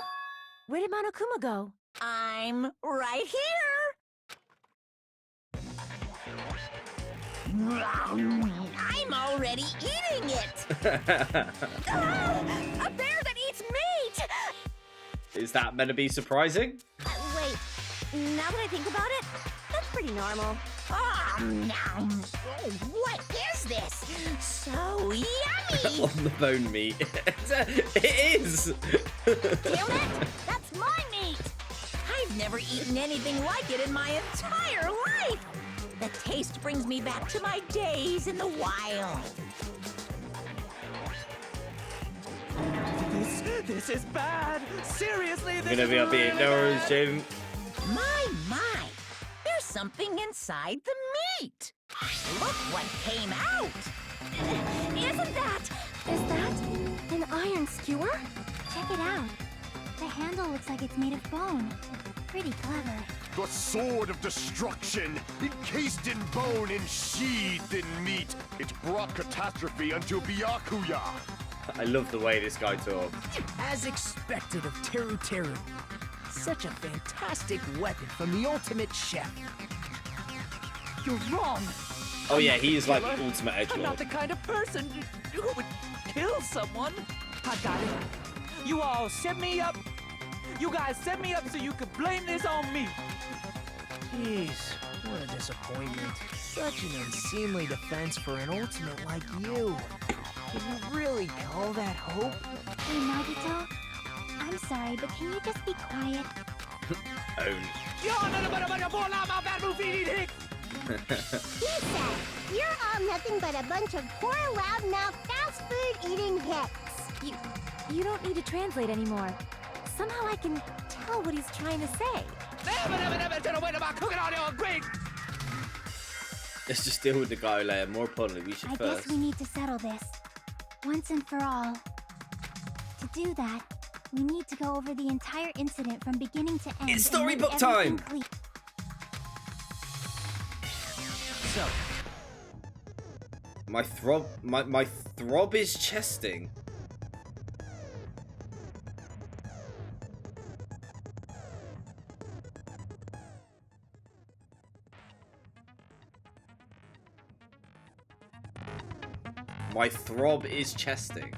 Where did Monokuma go? I'm right here! I'm already eating it! A bear that eats meat! Is that meant to be surprising? Wait, now that I think about it, that's pretty normal. What is this? So yummy! On the bone meat. It is! Damn it! That's my meat! I've never eaten anything like it in my entire life! The taste brings me back to my days in the wild. This is bad. Seriously, this Gonna is be up here. No worries, Jim. My! There's something inside the meat! Look what came out! Is that iron skewer? Check it out. The handle looks like it's made of bone. Pretty clever. The sword of destruction, encased in bone and sheathed in meat. It brought catastrophe unto Byakuya. I love the way this guy talks. As expected of Teru Teru. Such a fantastic weapon from the ultimate chef. You're wrong. Oh yeah, he is like the Killer. ultimate I'm not edgelord. the kind of person who would kill someone. I got it. You all set me up. You guys set me up so you could blame this on me. Jeez, what a disappointment. Such an unseemly defense for an ultimate like you. Can you really call that hope? Hey, Nagito. I'm sorry, but can you just be quiet? Own. He said, "You're all nothing but a bunch of poor, loudmouth, fast food eating hicks." You don't need to translate anymore. Somehow I can tell what he's trying to say. Let's just deal with the guy later. More importantly, we should I first. guess we need to settle this. Once and for all. To do that, we need to go over the entire incident from beginning to end. It's and make storybook everything time! clear. So, My throb is chesting. My throb is chesting.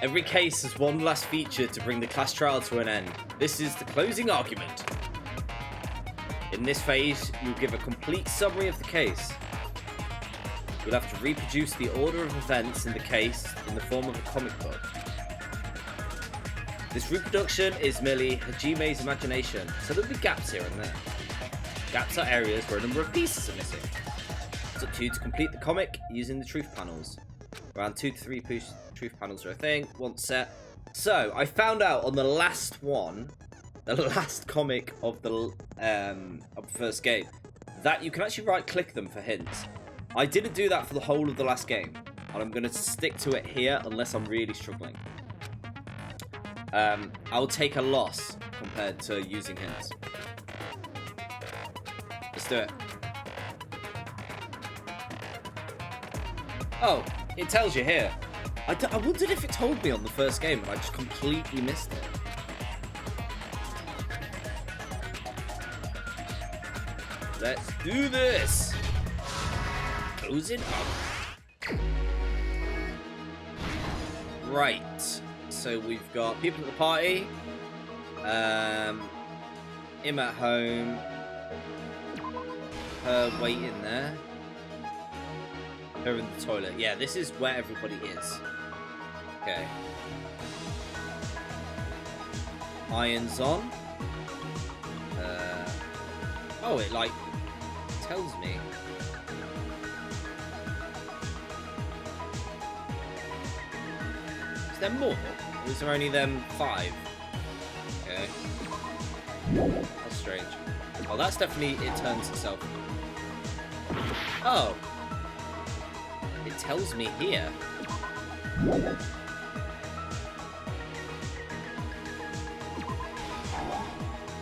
Every case has one last feature to bring the class trial to an end. This is the closing argument. In this phase, you'll give a complete summary of the case. You'll have to reproduce the order of events in the case in the form of a comic book. This reproduction is merely Hajime's imagination, so there'll be gaps here and there. Gaps are areas where a number of pieces are missing. It's up to you to complete the comic using the truth panels. Around 2 to 3 truth panels are a thing, once set. So, I found out on the last one, the last comic of the first game, that you can actually right-click them for hints. I didn't do that for the whole of the last game, and I'm going to stick to it here unless I'm really struggling. I'll take a loss compared to using hints. Let's do it. Oh, it tells you here. I wondered if it told me on the first game and I just completely missed it. Let's do this! Close it up. Right. So we've got people at the party. Him at home. Her waiting there. Her in the toilet. Yeah, this is where everybody is. Okay. Irons on. Oh, it like tells me. Is there more? Or is there only them 5? Okay. That's strange. Oh, that's definitely, it turns itself. Oh. It tells me here.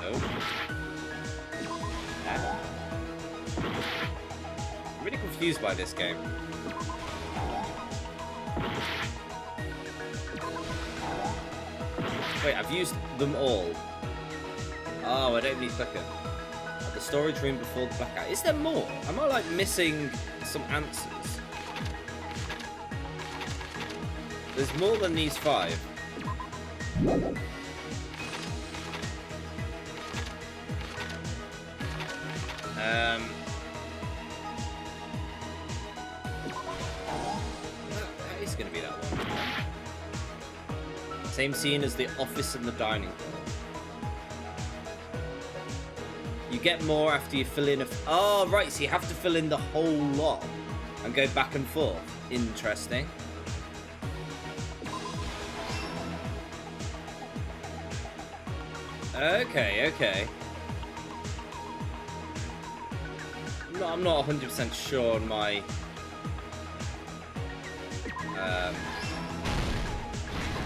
Oh. I'm really confused by this game. Wait, I've used them all. Oh, I don't need to click it. The storage room before the blackout. Is there more? Am I like missing some answers? There's more than these 5. That is going to be that one. Same scene as the office and the dining hall. You get more after you fill in a... Oh, right, so you have to fill in the whole lot and go back and forth. Interesting. Okay, okay. I'm not 100% sure on my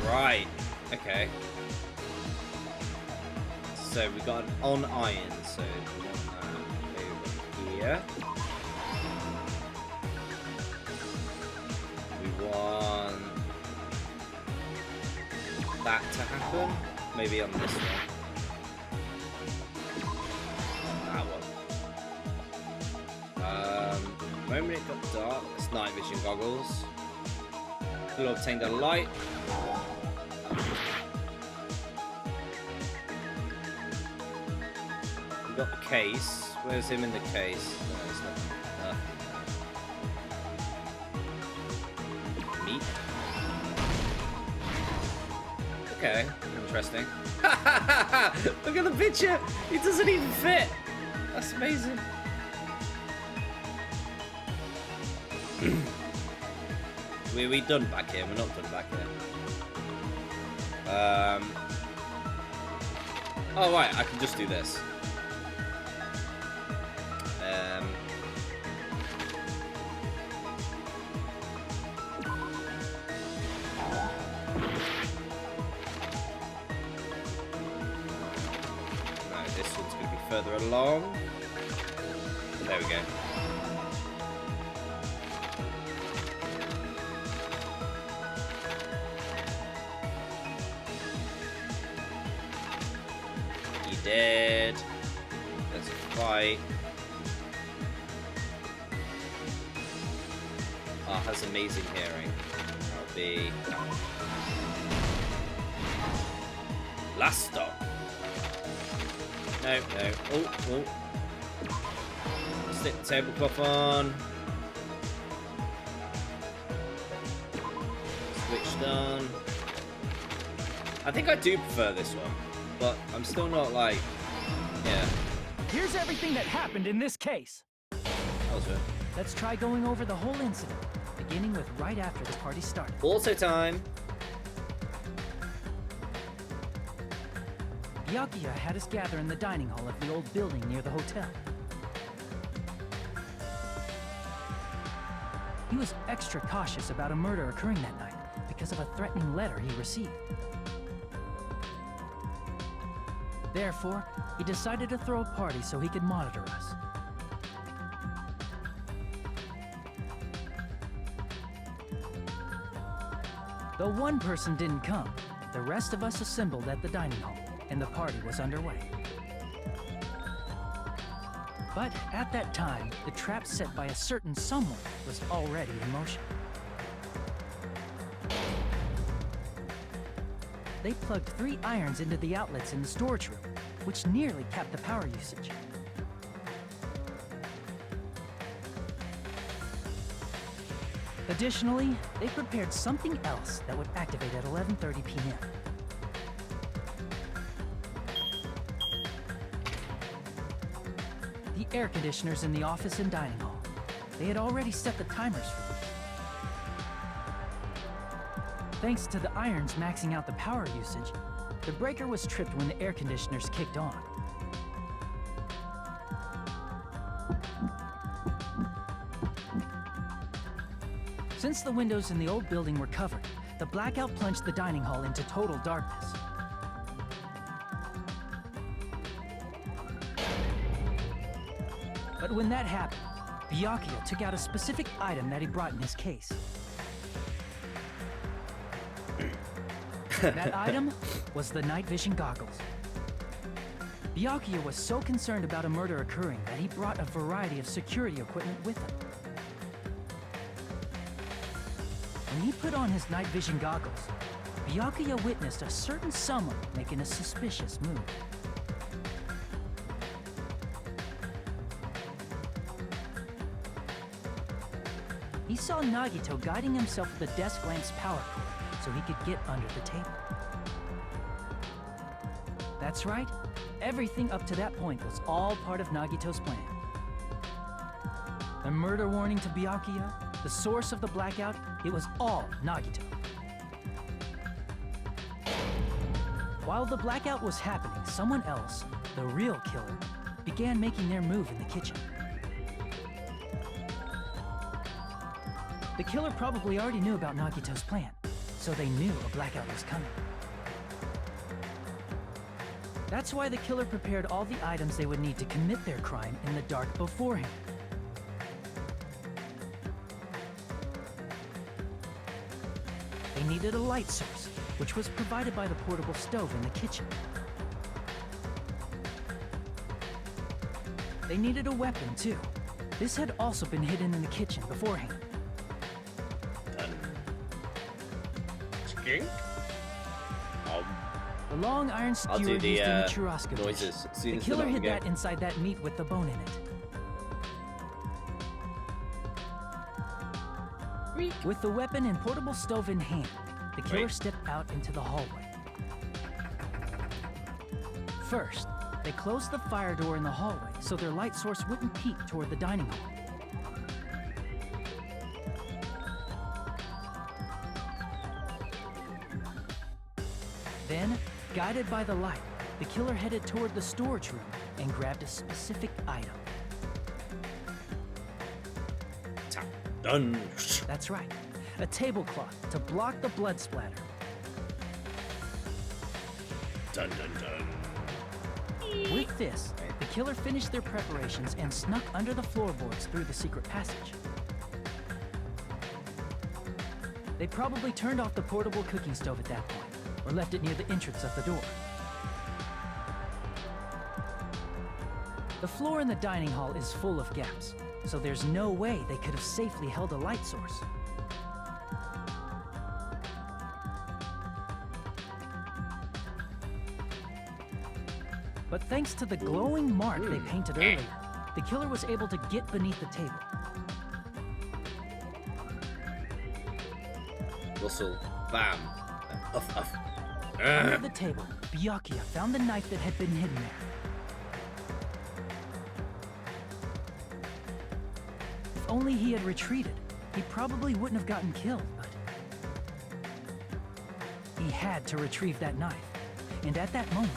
Right. Okay. So we got an on iron, so we want that over here. We want that to happen. Maybe on this one. That one. The moment it got dark, it's night vision goggles. We'll obtain the light. We got the case. Where's him in the case? No, it's not. Meat. Okay, interesting. Look at the picture. It doesn't even fit. That's amazing. We done back here. We're not done back here. Oh right, I can just do this. Right, this one's going to be further along. There we go. Dead. Let's fight. Oh, has amazing hearing. That'll be last stop. No. Oh. Stick the tablecloth on. Switched on. I think I do prefer this one. But I'm still not like, yeah. Here's everything that happened in this case. That was it. Let's try going over the whole incident, beginning with right after the party started. Also time. Byakuya had us gather in the dining hall of the old building near the hotel. He was extra cautious about a murder occurring that night because of a threatening letter he received. Therefore, he decided to throw a party so he could monitor us. Though one person didn't come, the rest of us assembled at the dining hall, and the party was underway. But at that time, the trap set by a certain someone was already in motion. They plugged 3 irons into the outlets in the storage room, which nearly capped the power usage. Additionally, they prepared something else that would activate at 11:30 p.m. The air conditioners in the office and dining hall. They had already set the timers for them. Thanks to the irons maxing out the power usage, the breaker was tripped when the air conditioners kicked on. Since the windows in the old building were covered, the blackout plunged the dining hall into total darkness. But when that happened, Byakuya took out a specific item that he brought in his case. That item was the night vision goggles. Byakuya was so concerned about a murder occurring that he brought a variety of security equipment with him. When he put on his night vision goggles, Byakuya witnessed a certain someone making a suspicious move. He saw Nagito guiding himself with the desk lamp's power cord so he could get under the table. That's right, everything up to that point was all part of Nagito's plan. The murder warning to Byakuya, the source of the blackout, it was all Nagito. While the blackout was happening, someone else, the real killer, began making their move in the kitchen. The killer probably already knew about Nagito's plan, so they knew a blackout was coming. That's why the killer prepared all the items they would need to commit their crime in the dark beforehand. They needed a light source, which was provided by the portable stove in the kitchen. They needed a weapon, too. This had also been hidden in the kitchen beforehand. Chicken? The long iron skewer do used the, in the churrasco dish. noises as soon The as killer the hid button that inside that meat with the bone in it. With the weapon and portable stove in hand, the killer stepped out into the hallway. First, they closed the fire door in the hallway so their light source wouldn't peek toward the dining hall. Then, guided by the light, the killer headed toward the storage room and grabbed a specific item. Done. That's right, a tablecloth to block the blood splatter. Dun dun dun. With this, the killer finished their preparations and snuck under the floorboards through the secret passage. They probably turned off the portable cooking stove at that point, or left it near the entrance of the door. The floor in the dining hall is full of gaps, so there's no way they could have safely held a light source. But thanks to the glowing mark they painted earlier, the killer was able to get beneath the table. Whistle. Bam. Uff, uff. Under the table, Byakuya found the knife that had been hidden there. If only he had retreated, he probably wouldn't have gotten killed, but he had to retrieve that knife. And at that moment,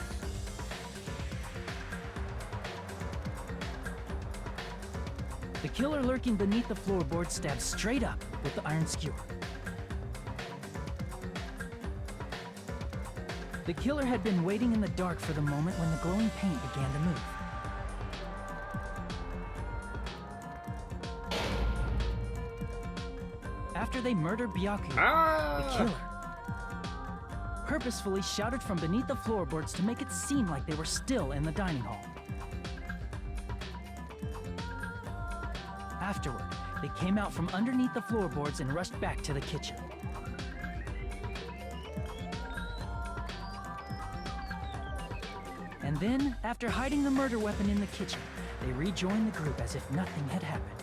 the killer lurking beneath the floorboard stabbed straight up with the iron skewer. The killer had been waiting in the dark for the moment when the glowing paint began to move. After they murdered Byakuya, the killer purposefully shouted from beneath the floorboards to make it seem like they were still in the dining hall. Afterward, they came out from underneath the floorboards and rushed back to the kitchen. And then, after hiding the murder weapon in the kitchen, they rejoined the group as if nothing had happened.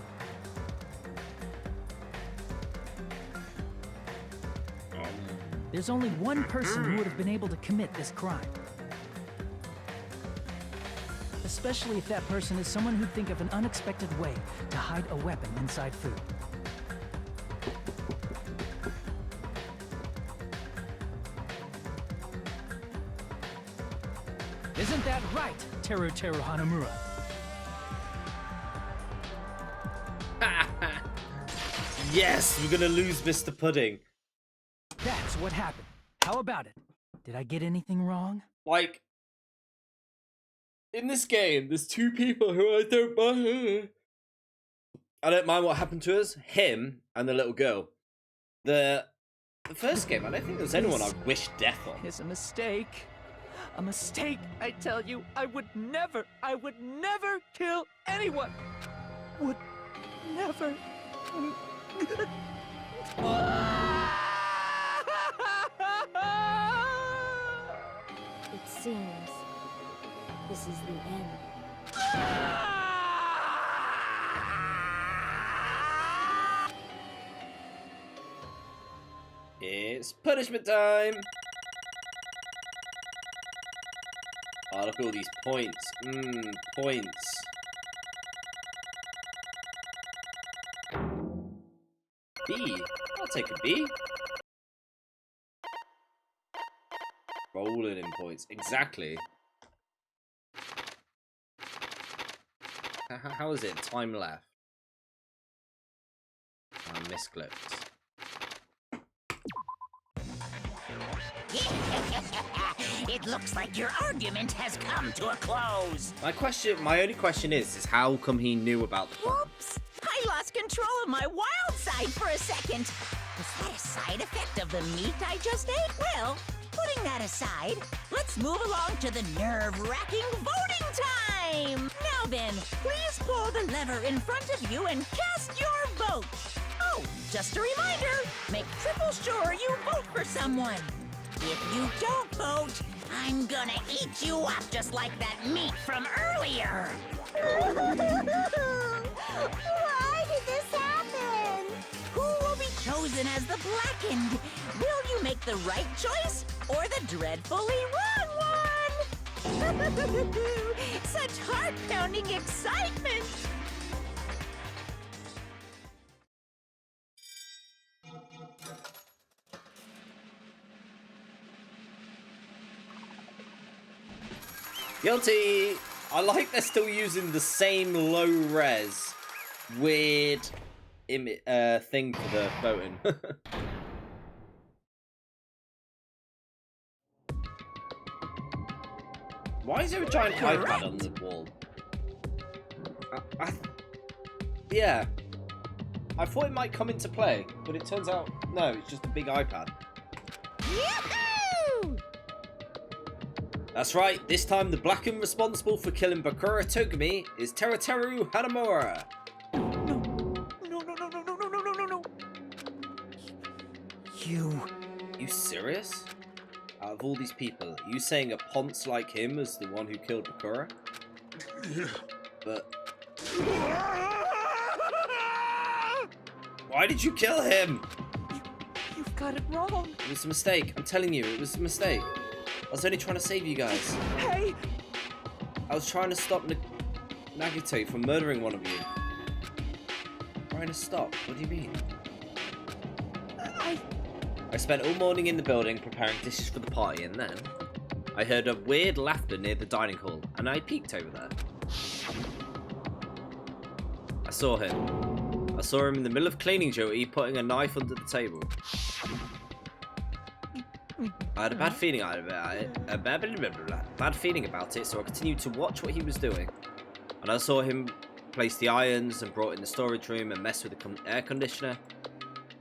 There's only one person who would have been able to commit this crime. Especially if that person is someone who'd think of an unexpected way to hide a weapon inside food. Isn't that right, Teru Hanamura? Yes, we're gonna lose Mr. Pudding. That's what happened. How about it? Did I get anything wrong? Like, in this game, there's two people who I don't mind. I don't mind what happened to us. Him and the little girl. The first game, I don't think there was anyone I wished death on. It's a mistake. A mistake, I tell you. I would never kill anyone. Would never. It seems this is the end. It's punishment time! Oh, look at all these points. Points. B. I'll take a B. Rolling in points. Exactly. How is it? Time left. I misclicked. It looks like your argument has come to a close. My only question is how come he knew about the plan? Whoops! I lost control of my wild side for a second. Was that a side effect of the meat I just ate? Well, putting that aside, let's move along to the nerve-wracking voting time! Now then, please pull the lever in front of you and cast your vote. Oh, just a reminder, make triple sure you vote for someone. If you don't vote, I'm gonna eat you up just like that meat from earlier. Why did this happen? Who will be chosen as the blackened? Will you make the right choice or the dreadfully wrong one? Such heart-pounding excitement! Guilty! I like they're still using the same low-res weird thing for the voting. Why is there a giant iPad on the wall? Yeah. I thought it might come into play, but it turns out, no, it's just a big iPad. Yahoo! That's right, this time the blackened responsible for killing Bakura Togami is Teruteru Hanamura. No. You serious? Out of all these people, are you saying a ponce like him is the one who killed Bakura? But... why did you kill him? You've got it wrong. It was a mistake. I'm telling you, it was a mistake. I was only trying to save you guys. Hey! I was trying to stop Nagito from murdering one of you. Trying to stop? What do you mean? I spent all morning in the building preparing dishes for the party, and then I heard a weird laughter near the dining hall, and I peeked over there. I saw him. I saw him in the middle of cleaning duty, putting a knife under the table. I had a bad feeling about it, so I continued to watch what he was doing. And I saw him place the irons and brought in the storage room and mess with the air conditioner.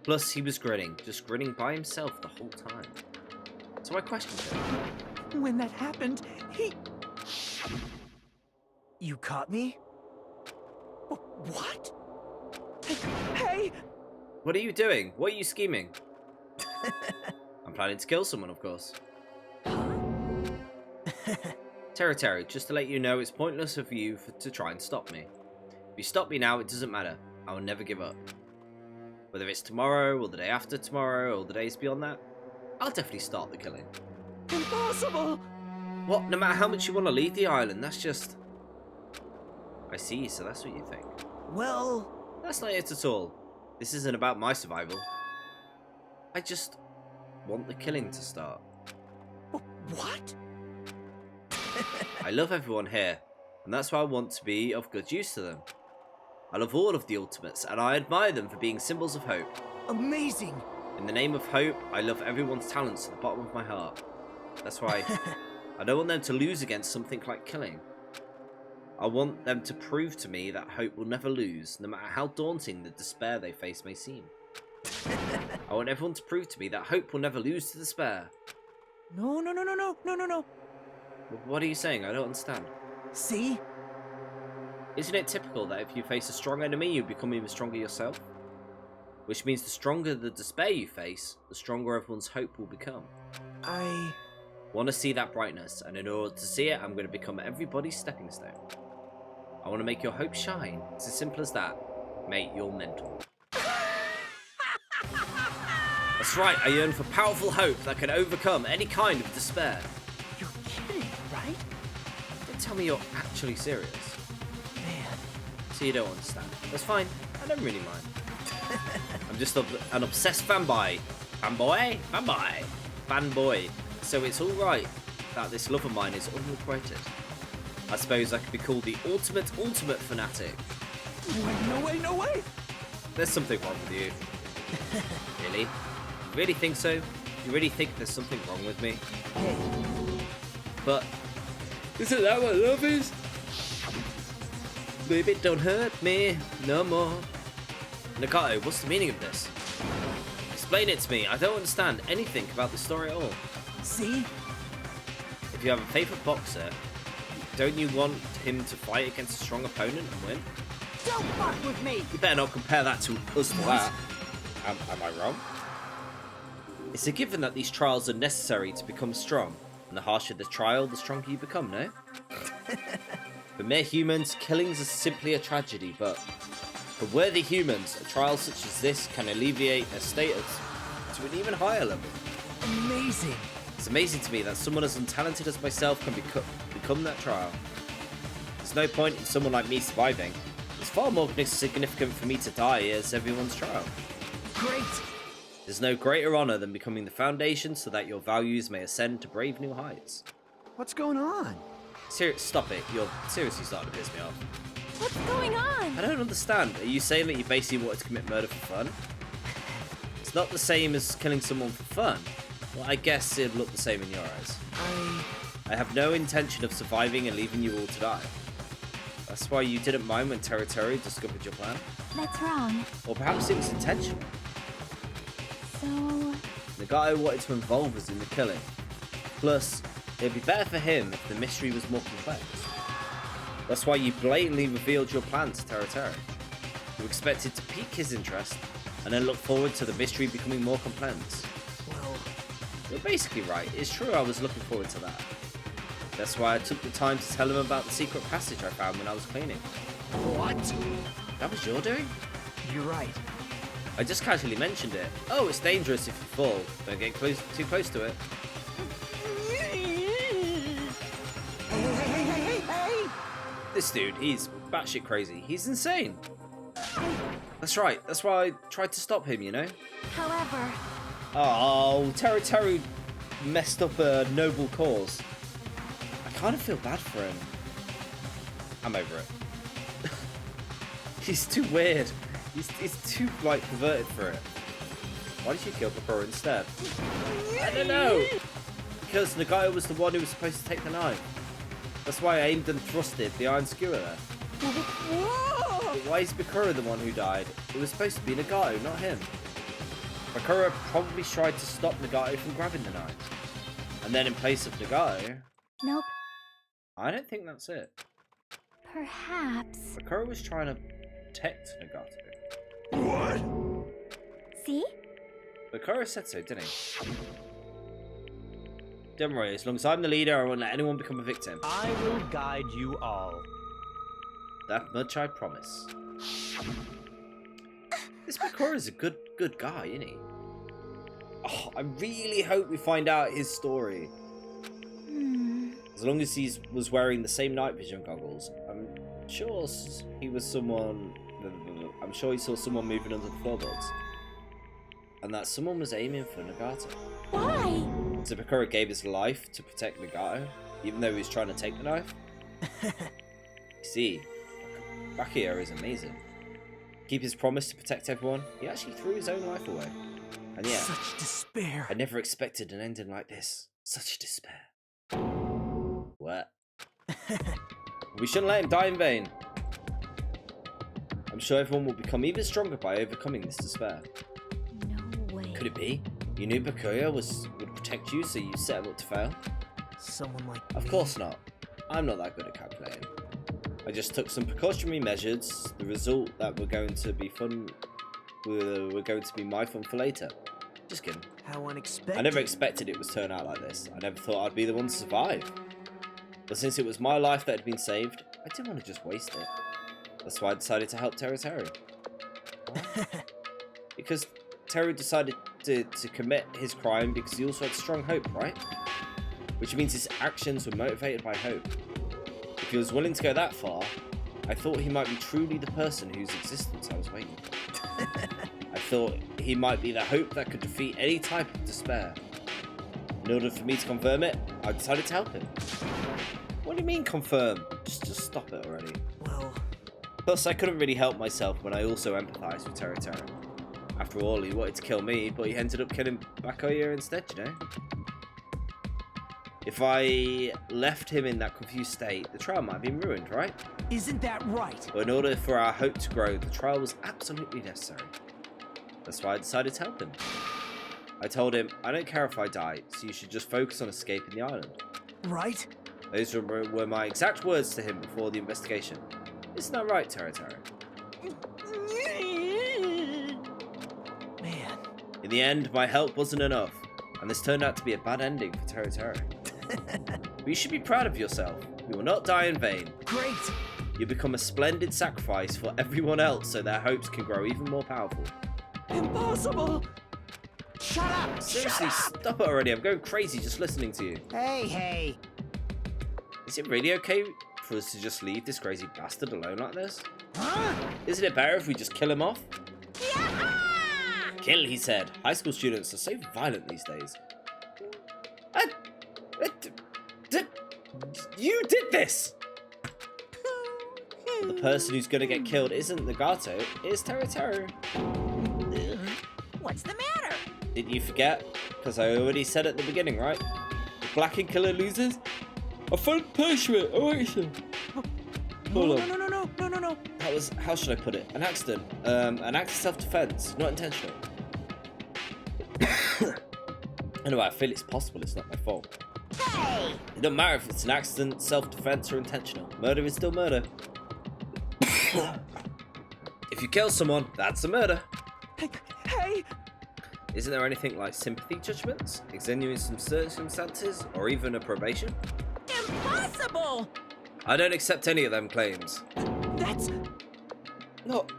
Plus, he was grinning, just grinning by himself the whole time. So I questioned him. When that happened, You caught me? What? Hey! What are you doing? What are you scheming? I'm planning to kill someone, of course. Teru, just to let you know, it's pointless of you to try and stop me. If you stop me now, it doesn't matter. I will never give up. Whether it's tomorrow, or the day after tomorrow, or the days beyond that, I'll definitely start the killing. Impossible! What? No matter how much you want to leave the island, that's just... I see, so that's what you think. Well... That's not it at all. This isn't about my survival. I just want the killing to start. What? I love everyone here, and that's why I want to be of good use to them. I love all of the Ultimates, and I admire them for being symbols of hope. Amazing! In the name of hope, I love everyone's talents to the bottom of my heart. That's why I don't want them to lose against something like killing. I want them to prove to me that hope will never lose, no matter how daunting the despair they face may seem. I want everyone to prove to me that hope will never lose to despair. No. What are you saying? I don't understand. See? Isn't it typical that if you face a strong enemy, you become even stronger yourself? Which means the stronger the despair you face, the stronger everyone's hope will become. I want to see that brightness, and in order to see it, I'm going to become everybody's stepping stone. I want to make your hope shine. It's as simple as that. Mate, you're mental. That's right, I yearn for powerful hope that can overcome any kind of despair. You're kidding, right? Don't tell me you're actually serious. Man. So you don't understand. That's fine. I don't really mind. I'm just an obsessed fanboy. Fanboy. So it's alright that this love of mine is unrequited. I suppose I could be called the ultimate fanatic. No way! there's something wrong with you. Really? You really think so? You really think there's something wrong with me? Hey, But isn't that what love is? Baby, don't hurt me no more. Nagato, what's the meaning of this? Explain it to me. I don't understand anything about the story at all. see? If you have a favorite boxer, don't you want him to fight against a strong opponent and win? Don't fuck with me! You better not compare that to us to that. Am I wrong? It's a given that these trials are necessary to become strong, and the harsher the trial, the stronger you become, no? For mere humans, killings are simply a tragedy, but for worthy humans, a trial such as this can alleviate their status to an even higher level. Amazing. It's amazing to me that someone as untalented as myself can become that trial. There's no point in someone like me surviving. It's far more significant for me to die as everyone's trial. Great. There's no greater honor than becoming the foundation so that your values may ascend to brave new heights. What's going on? Stop it. You're seriously starting to piss me off. What's going on? I don't understand. Are you saying that you basically wanted to commit murder for fun? It's not the same as killing someone for fun. Well, I guess it'd look the same in your eyes. I have no intention of surviving and leaving you all to die. That's why you didn't mind when Teru discovered your plan? That's wrong. Or perhaps it was intentional. So... Nagato wanted to involve us in the killing. Plus, it'd be better for him if the mystery was more complex. That's why you blatantly revealed your plan to Teru. You expected to pique his interest, and then look forward to the mystery becoming more complex. Well, You're basically right. It's true I was looking forward to that. That's why I took the time to tell him about the secret passage I found when I was cleaning. what? That was your doing? You're right. I just casually mentioned it. Oh, it's dangerous if you fall. Don't get too close to it. Hey! This dude, he's batshit crazy. He's insane. That's right. That's why I tried to stop him, you know? However... Oh, Teru messed up a noble cause. I kind of feel bad for him. I'm over it. He's too weird. He's too, like, perverted for it. Why did you kill Bakura instead? I don't know. Because Nagato was the one who was supposed to take the knife. That's why I aimed and thrusted the iron skewer there. But why is Bakura the one who died? It was supposed to be Nagato, not him. Bakura probably tried to stop Nagato from grabbing the knife. And then in place of Nagato... Nope. I don't think that's it. Perhaps... Bakura was trying to protect Nagato. What? See? Bakura said so, didn't he? Don't worry, as long as I'm the leader, I won't let anyone become a victim. I will guide you all. That much I promise. This Bakura's a good guy, isn't he? Oh, I really hope we find out his story. As long as he was wearing the same night vision goggles, I'm sure he was someone... I'm sure he saw someone moving under the floorboards. And that someone was aiming for Nagato. Why? So Bakura gave his life to protect Nagato, even though he was trying to take the knife. You see, Bakio is amazing. Keep his promise to protect everyone, he actually threw his own life away. And yeah, Such despair. I never expected an ending like this. Such despair. What? We shouldn't let him die in vain. I'm sure everyone will become even stronger by overcoming this despair. No way. Could it be? You knew Bakuya would protect you, so you set him up to fail? Someone like Of me. course not. I'm not that good at calculating. I just took some precautionary measures. The result that were going to be fun... were going to be my fun for later. Just kidding. How unexpected. I never expected it would turn out like this. I never thought I'd be the one to survive. But since it was my life that had been saved, I didn't want to just waste it. That's why I decided to help Teru. Because Teru decided to commit his crime because he also had strong hope, right? Which means his actions were motivated by hope. If he was willing to go that far, I thought he might be truly the person whose existence I was waiting for. I thought he might be the hope that could defeat any type of despair. In order for me to confirm it, I decided to help him. What do you mean confirm? Just stop it already. Well, Plus, I couldn't really help myself when I also empathised with Teru. After all, he wanted to kill me, but he ended up killing Bankai instead, you know? If I left him in that confused state, the trial might have been ruined, right? Isn't that right? But in order for our hope to grow, the trial was absolutely necessary. That's why I decided to help him. I told him, I don't care if I die, so you should just focus on escaping the island. Right? Those were my exact words to him before the investigation. Isn't that right, Teru? Man. In the end, my help wasn't enough, and this turned out to be a bad ending for Teru. But you should be proud of yourself. You will not die in vain. Great! You become a splendid sacrifice for everyone else so their hopes can grow even more powerful. Impossible! Shut up! Seriously, stop it already. I'm going crazy just listening to you. Hey! Is it really okay for us to just leave this crazy bastard alone like this? Huh? Isn't it better if we just kill him off? Yeah! Kill, he said. High school students are so violent these days. You did this! But the person who's gonna get killed isn't Nagato, it's Teru. What's the matter? Didn't you forget? Because I already said at the beginning, right? The Black and Killer loses? A fun punishment, sir. Hold on. No. That was, how should I put it? An accident. An act of self-defense, not intentional. Anyway, I feel it's possible it's not my fault. Hey! It doesn't matter if it's an accident, self-defense, or intentional. Murder is still murder. If you kill someone, that's a murder. Hey! Isn't there anything like sympathy judgments, extenuating circumstances, or even a probation? Impossible! I don't accept any of them claims. That's... Look,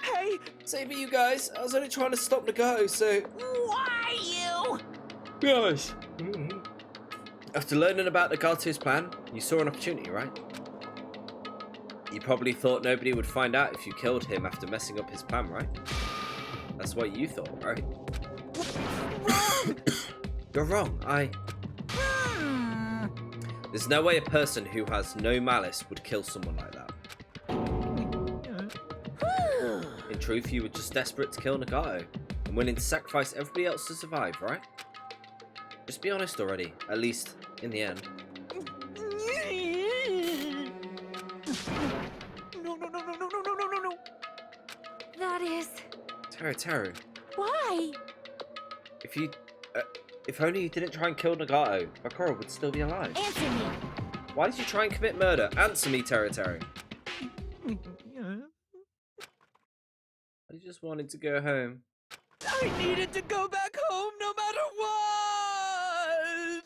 Hey! save me, you guys. I was only trying to stop Nagato, so... Why you? Gosh. After learning about Nagato's plan, you saw an opportunity, right? You probably thought nobody would find out if you killed him after messing up his plan, right? That's what you thought, right? Wrong! You're wrong. There's no way a person who has no malice would kill someone like that. In truth, you were just desperate to kill Nagato and willing to sacrifice everybody else to survive, right? Just be honest already, at least in the end. No. That is... Teru. Why? If only you didn't try and kill Nagato, Bakura would still be alive. Answer me. Why did you try and commit murder? Answer me, Teru. I just wanted to go home. I needed to go back home no matter what!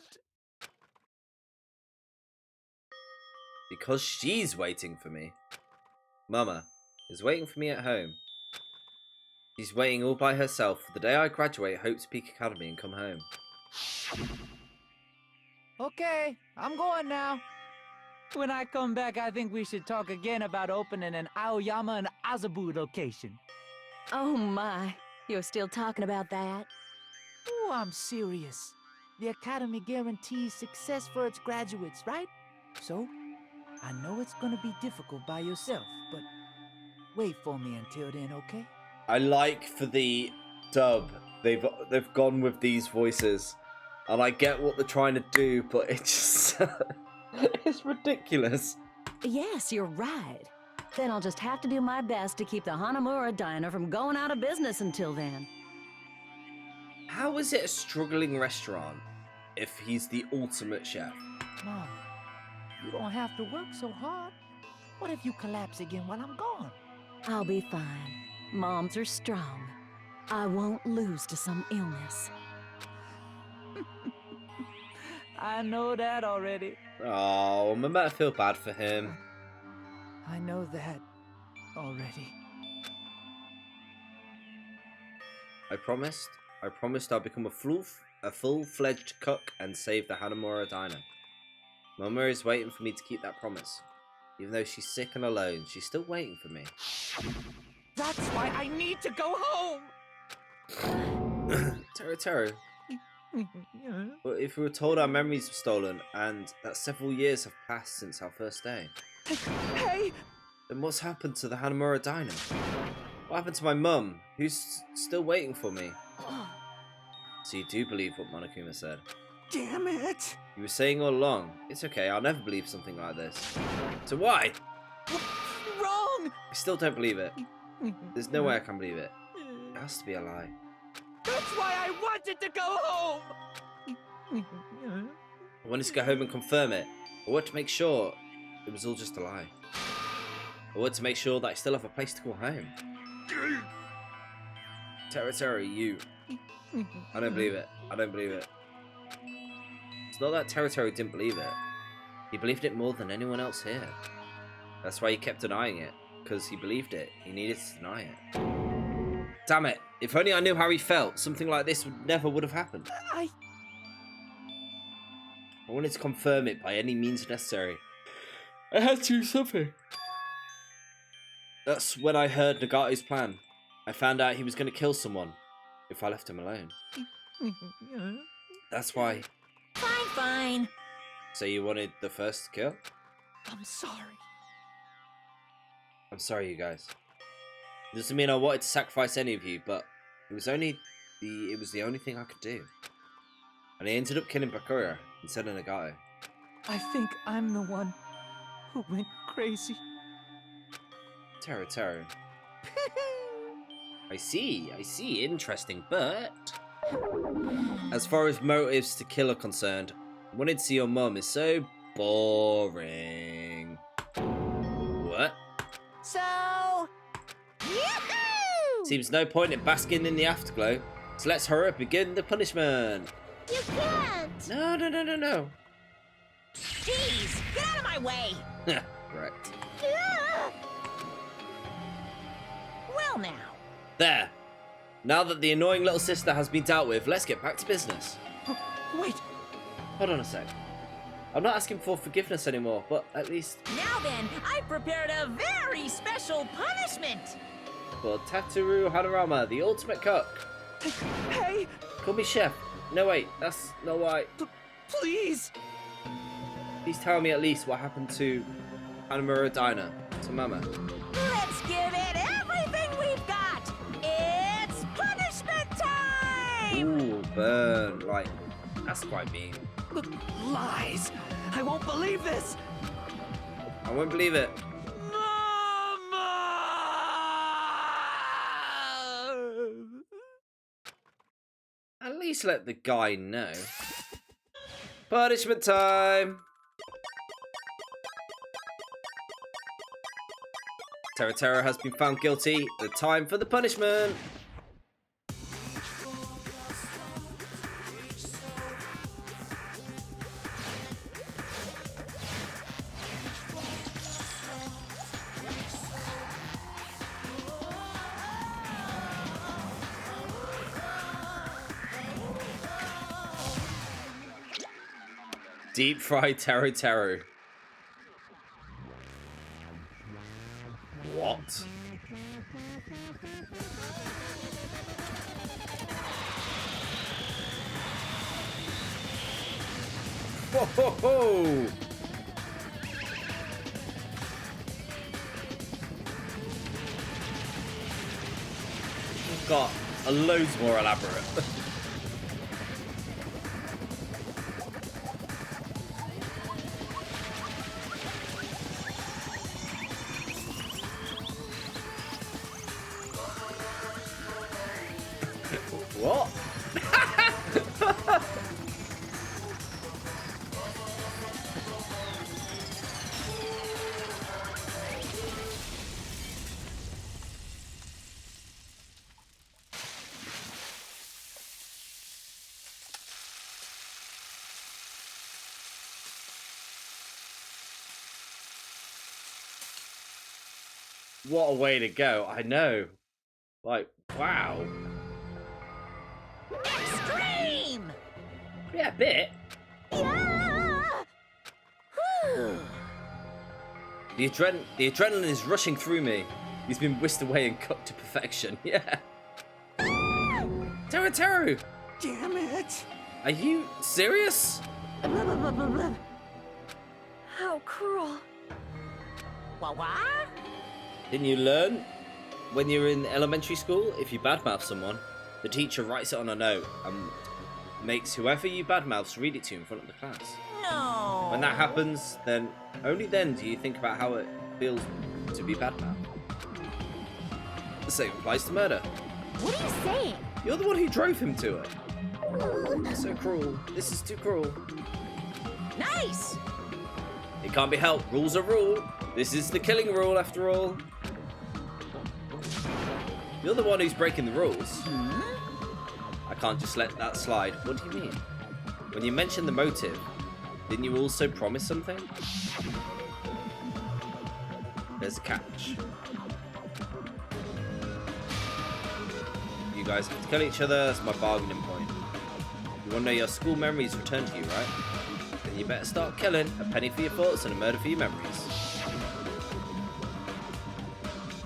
Because she's waiting for me. Mama is waiting for me at home. She's waiting all by herself for the day I graduate Hope's Peak Academy and come home. Okay, I'm going now. When I come back, I think we should talk again about opening an Aoyama and Azabu location. Oh my, you're still talking about that? Oh, I'm serious. The Academy guarantees success for its graduates, right? So, I know it's gonna be difficult by yourself, but wait for me until then, okay? I like for the dub, they've gone with these voices. And I get what they're trying to do, but it's just... it's ridiculous. Yes, you're right. Then I'll just have to do my best to keep the Hanamura Diner from going out of business until then. How is it a struggling restaurant if he's the ultimate chef? Mom, you don't have to work so hard. What if you collapse again while I'm gone? I'll be fine. Moms are strong. I won't lose to some illness. I know that already. Oh, I better feel bad for him. I know that already. I promised I'll become a full-fledged cook and save the Hanamura Diner. Mama is waiting for me to keep that promise. Even though she's sick and alone, she's still waiting for me. That's why I need to go home! Teru. But if we were told our memories were stolen and that several years have passed since our first day. Hey! Then what's happened to the Hanamura diner? What happened to my mum, who's still waiting for me? So you do believe what Monokuma said? Damn it! You were saying all along. It's okay, I'll never believe something like this. So why? Wrong! I still don't believe it. There's no way I can believe it. It has to be a lie. That's why I wanted to go home! I wanted to go home and confirm it. I wanted to make sure it was all just a lie. I wanted to make sure that I still have a place to call home. Terry, you. I don't believe it. I don't believe it. It's not that Terry didn't believe it. He believed it more than anyone else here. That's why he kept denying it. Because he believed it. He needed to deny it. Damn it. If only I knew how he felt, something like this never would have happened. I wanted to confirm it by any means necessary. I had to do something. That's when I heard Nagato's plan. I found out he was going to kill someone if I left him alone. That's why. Fine. So you wanted the first to kill? I'm sorry. I'm sorry, you guys. Doesn't mean I wanted to sacrifice any of you, but it was the only thing I could do. And I ended up killing Bakura instead of Nagato. I think I'm the one who went crazy. Taro. I see. Interesting, but as far as motives to kill are concerned, wanting to see your mum is so boring. What? So, yahoo! Seems no point in basking in the afterglow, so let's hurry up and begin the punishment. You can't! No. Jeez, get out of my way! Right. Well now. There. Now that the annoying little sister has been dealt with, let's get back to business. Wait. Hold on a sec. I'm not asking for forgiveness anymore, but at least Now then, I've prepared a very special punishment. for Tataru Hanarama, the ultimate cook. Hey, Call me chef. No, wait, that's not why. please. Please tell me at least what happened to Hanamura Diner, to Mama. Let's give it everything we've got. It's punishment time. Ooh, burn. Like, that's quite mean. Lies. I won't believe this. I won't believe it. Mama! At least let the guy know. Punishment time! Taro has been found guilty. The time for the punishment! Deep fried Taro. What? Whoa, ho, ho. We've got a loads more elaborate. What? What a way to go. I know. Like, wow. Extreme! Yeah, a bit. Yeah! The adrenaline is rushing through me. He's been whisked away and cooked to perfection. Yeah. Taro! Damn it! Are you serious? How cruel. What? Didn't you learn when you were in elementary school? If you badmouth someone, the teacher writes it on a note and makes whoever you badmouths read it to you in front of the class. No. When that happens, then only then do you think about how it feels to be badmouthed. The same applies to murder. What are you saying? You're the one who drove him to it. So cruel. This is too cruel. Nice. It can't be helped. Rules are rule. This is the killing rule, after all. You're the one who's breaking the rules. I can't just let that slide. What do you mean? When you mentioned the motive, didn't you also promise something? There's a catch. You guys have to kill each other. That's my bargaining point. You want to know your school memories return to you, right? Then you better start killing. A penny for your thoughts and a murder for your memories.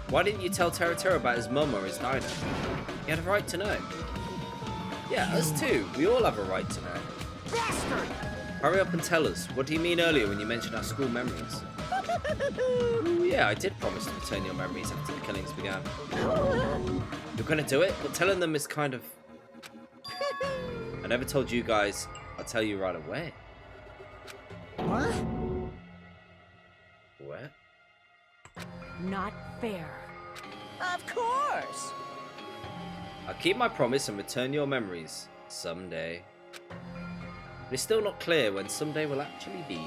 Why didn't you tell Teratera about his mum or his diner? He had a right to know. Yeah, us too. We all have a right to know. Bastard! Hurry up and tell us. What do you mean earlier when you mentioned our school memories? Yeah, I did promise to return your memories after the killings began. You're gonna do it, but telling them is kind of... I never told you guys. I'll tell you right away. What? What? Not fair. Of course. I'll keep my promise and return your memories. Someday. But it's still not clear when someday will actually be.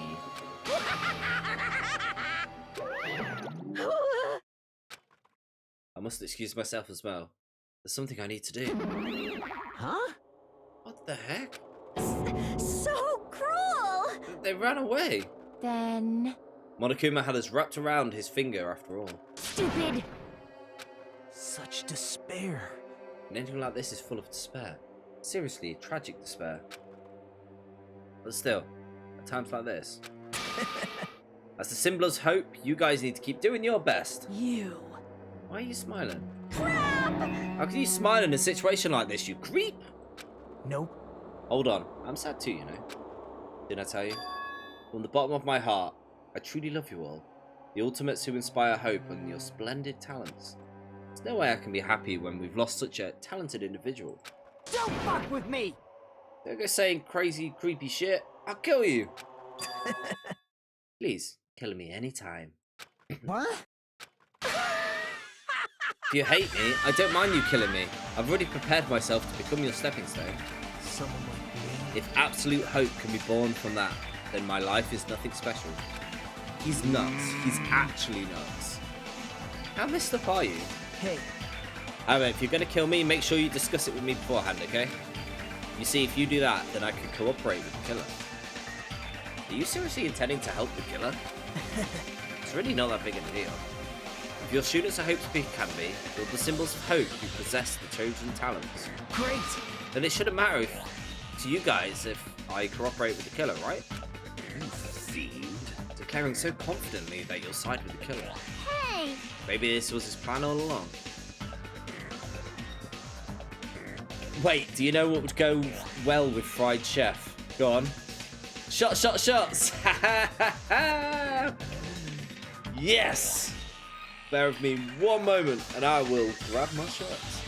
I must excuse myself as well. There's something I need to do. Huh? What the heck? So cruel! They ran away. Then... Monokuma had us wrapped around his finger after all. Stupid! Such despair. An ending like this is full of despair. Seriously, tragic despair. But still, at times like this, as the symbol of hope, you guys need to keep doing your best. You. Why are you smiling? Crap! How can you smile in a situation like this, you creep? Nope. Hold on, I'm sad too, you know. Didn't I tell you? From the bottom of my heart, I truly love you all. The ultimates who inspire hope and your splendid talents. There's no way I can be happy when we've lost such a talented individual. Don't fuck with me! Don't go saying crazy, creepy shit. I'll kill you. Please, kill me anytime. What? If you hate me, I don't mind you killing me. I've already prepared myself to become your stepping stone. Someone like me? If absolute hope can be born from that, then my life is nothing special. He's nuts. He's actually nuts. How messed up are you? Hey. Alright, if you're going to kill me, make sure you discuss it with me beforehand, okay? You see, if you do that, then I can cooperate with the killer. Are you seriously intending to help the killer? It's really not that big of a deal. If your students are hope speaker can be, build the symbols of hope who possess the chosen talents. Great! Then it shouldn't matter to you guys if I cooperate with the killer, right? You fiend. Declaring so confidently that you'll side with the killer. Hey! Maybe this was his plan all along. Wait, do you know what would go well with fried chef? Go on. Shots, shots, shots! Yes! Bear with me one moment and I will grab my shots.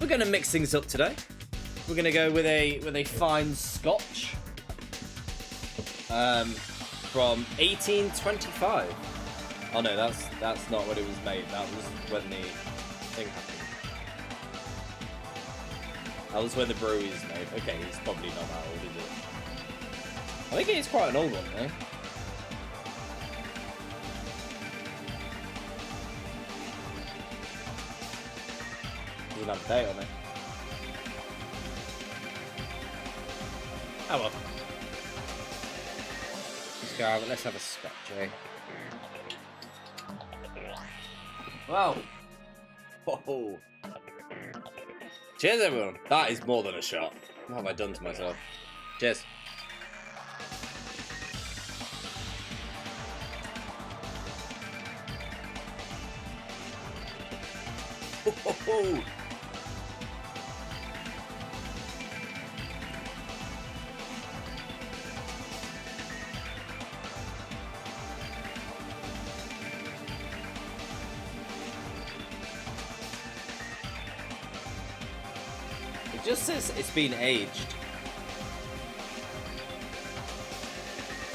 We're going to mix things up today. We're going to go with a fine Scotch from 1825. Oh no, that's not when it was made. That was when the thing happened. That was when the brewery was made. Okay, it's probably not that old, is it? I think it is quite an old one, though. Doesn't have a date on it. Oh well. Let's have a scotch, eh? Wow. Whoa. Cheers, everyone. That is more than a shot. What have I done to myself? Cheers. Ho. It just says it's been aged.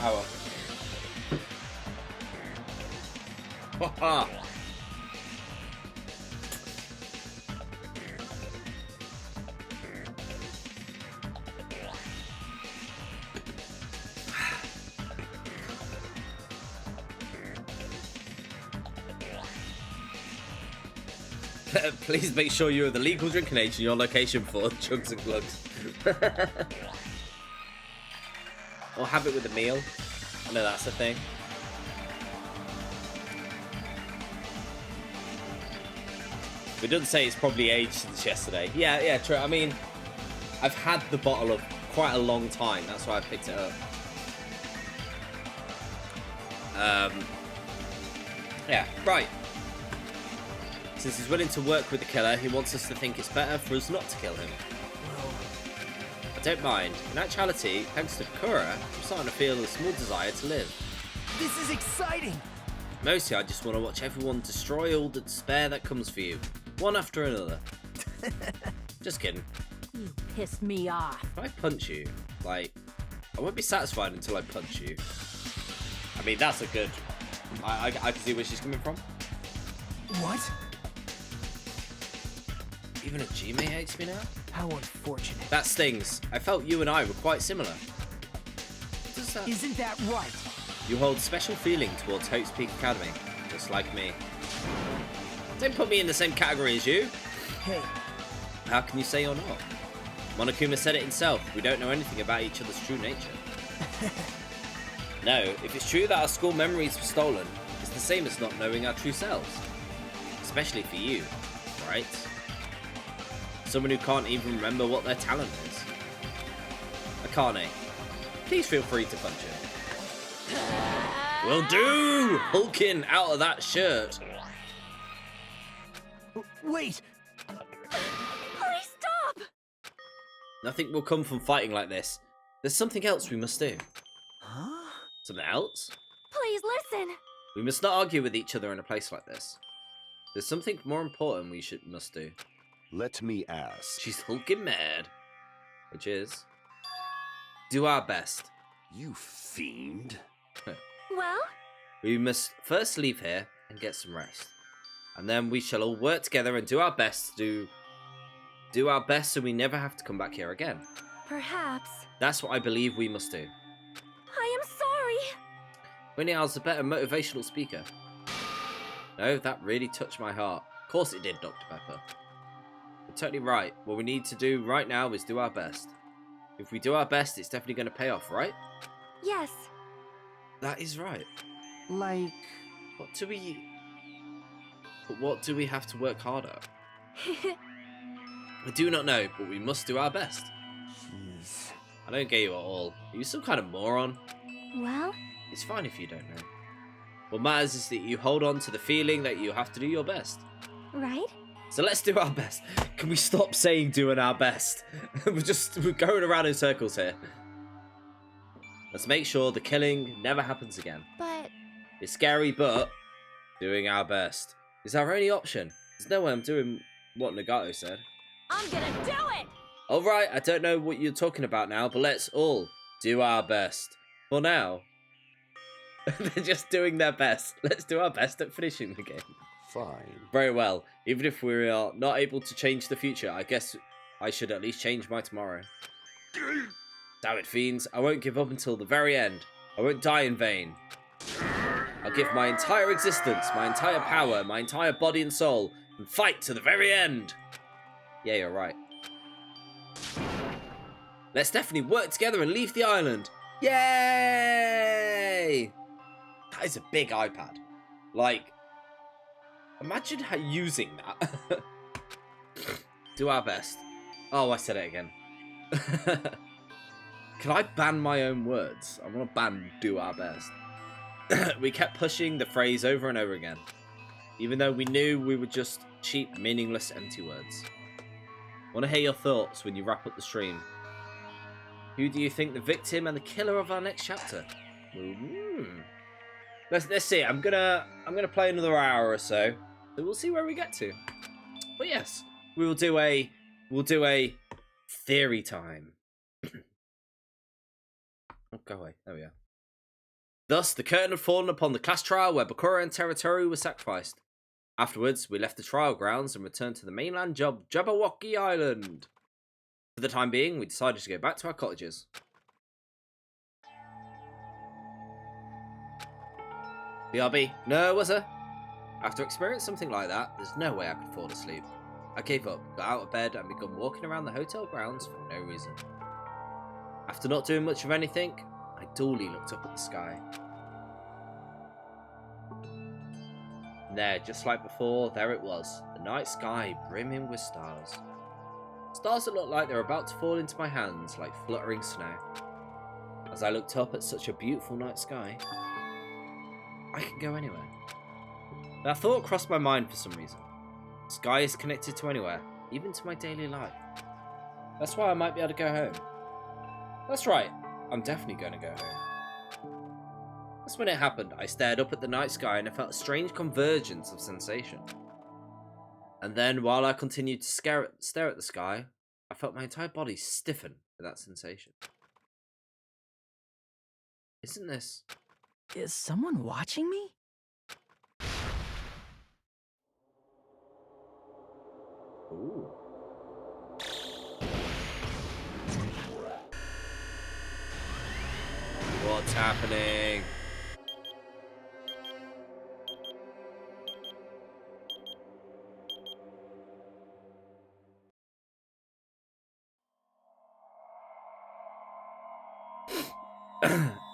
Oh well. Haha. Please make sure you are the legal drinking age in your location for chugs and glugs. Or have it with a meal. I know that's a thing. It doesn't say it's probably aged since yesterday. Yeah, true. I mean, I've had the bottle of quite a long time. That's why I picked it up. Yeah, right. Since he's willing to work with the killer, he wants us to think it's better for us not to kill him. I don't mind. In actuality, thanks to Kura, I'm starting to feel a small desire to live. This is exciting! Mostly, I just want to watch everyone destroy all the despair that comes for you, one after another. Just kidding. You pissed me off. If I punch you, like, I won't be satisfied until I punch you. I mean, that's a good... I can see where she's coming from. What? Even a G-mate hates me now? How unfortunate. That stings. I felt you and I were quite similar. Isn't that right? You hold special feeling towards Hope's Peak Academy, just like me. Don't put me in the same category as you. Hey. How can you say you're not? Monokuma said it himself. We don't know anything about each other's true nature. No, if it's true that our school memories were stolen, it's the same as not knowing our true selves. Especially for you, right? Someone who can't even remember what their talent is. Akane, please feel free to punch him. Will do! Hulking out of that shirt. Wait! Please stop! Nothing will come from fighting like this. There's something else we must do. Huh? Something else? Please listen. We must not argue with each other in a place like this. There's something more important we must do. Let me ask. She's hulking mad. Which is... do our best. You fiend. Well? We must first leave here and get some rest. And then we shall all work together and do our best to do our best so we never have to come back here again. Perhaps. That's what I believe we must do. I am sorry. Winnie Owl's a better motivational speaker. No, that really touched my heart. Of course it did, Dr. Pepper. You're totally right. What we need to do right now is do our best. If we do our best, it's definitely going to pay off, right? Yes. That is right. Like... What do we have to work harder? I do not know, but we must do our best. Jeez. I don't get you at all. Are you some kind of moron? Well? It's fine if you don't know. What matters is that you hold on to the feeling that you have to do your best. Right? So let's do our best. Can we stop saying doing our best? We're going around in circles here. Let's make sure the killing never happens again. But... It's scary, but doing our best is our only option. There's no way I'm doing what Nagato said. I'm gonna do it! Alright, I don't know what you're talking about now, but let's all do our best. For now. They're just doing their best. Let's do our best at finishing the game. Fine. Very well. Even if we are not able to change the future, I guess I should at least change my tomorrow. Damn it, fiends. I won't give up until the very end. I won't die in vain. I'll give my entire existence, my entire power, my entire body and soul, and fight to the very end. Yeah, you're right. Let's definitely work together and leave the island. Yay! That is a big iPad. Like, imagine how using that. Do our best. Oh, I said it again. Can I ban my own words? I want to ban do our best. We kept pushing the phrase over and over again, even though we knew we were just cheap, meaningless, empty words. Want to hear your thoughts when you wrap up the stream. Who do you think the victim and the killer of our next chapter? Let's see. I'm gonna play another hour or so. So we'll see where we get to. But yes, we'll do a theory time. Oh, go away. There we go. Thus, the curtain had fallen upon the class trial where Bakura and Territory were sacrificed. Afterwards, we left the trial grounds and returned to the mainland Jabberwocky Island. For the time being, we decided to go back to our cottages. BRB, no, was there? After experiencing something like that, there's no way I could fall asleep. I gave up, got out of bed, and began walking around the hotel grounds for no reason. After not doing much of anything, I dully looked up at the sky. And there, just like before, there it was, the night sky brimming with stars. Stars that looked like they were about to fall into my hands like fluttering snow. As I looked up at such a beautiful night sky, I could go anywhere. That thought crossed my mind for some reason. The sky is connected to anywhere, even to my daily life. That's why I might be able to go home. That's right, I'm definitely going to go home. That's when it happened. I stared up at the night sky and I felt a strange convergence of sensation. And then, while I continued to stare at the sky, I felt my entire body stiffen with that sensation. Isn't this... Is someone watching me? Ooh. What's happening?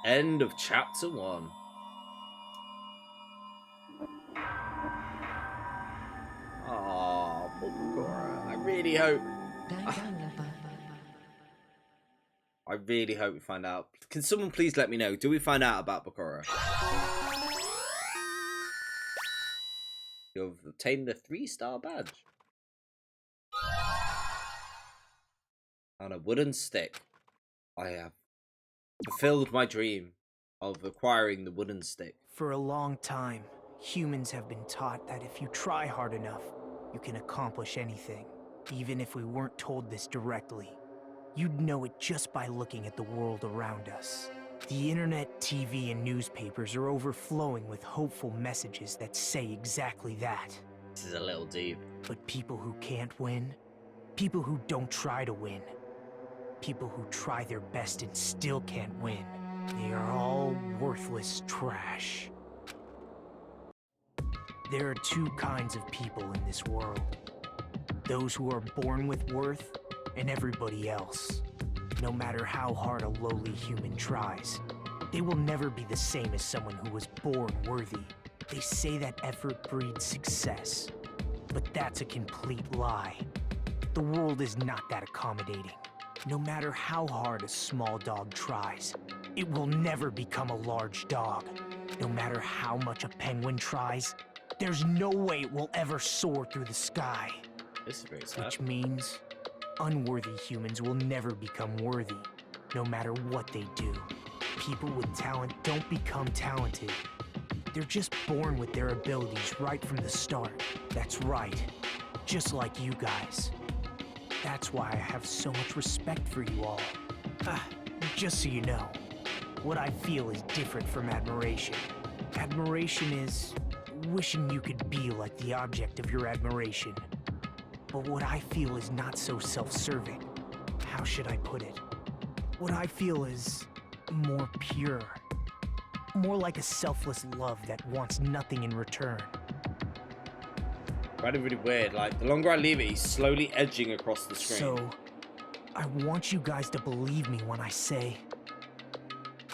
End of chapter 1. Oh, Bakura. I really hope we find out. Can someone please let me know? Do we find out about Bakura? You've obtained the 3-star badge. On a wooden stick. I have fulfilled my dream of acquiring the wooden stick. For a long time, humans have been taught that if you try hard enough, you can accomplish anything. Even if we weren't told this directly, you'd know it just by looking at the world around us. The internet, TV, and newspapers are overflowing with hopeful messages that say exactly that. This is a little deep. But people who can't win, people who don't try to win, people who try their best and still can't win, they are all worthless trash. There are two kinds of people in this world. Those who are born with worth, and everybody else. No matter how hard a lowly human tries, they will never be the same as someone who was born worthy. They say that effort breeds success, but that's a complete lie. The world is not that accommodating. No matter how hard a small dog tries, it will never become a large dog. No matter how much a penguin tries, there's no way it will ever soar through the sky. This is very sad. Which means unworthy humans will never become worthy, no matter what they do. People with talent don't become talented. They're just born with their abilities right from the start. That's right, just like you guys. That's why I have so much respect for you all. Just so you know, what I feel is different from admiration. Admiration is wishing you could be like the object of your admiration. But what I feel is not so self-serving. How should I put it? What I feel is more pure. More like a selfless love that wants nothing in return. Really weird. Like, the longer I leave it, he's slowly edging across the screen. So, I want you guys to believe me when I say,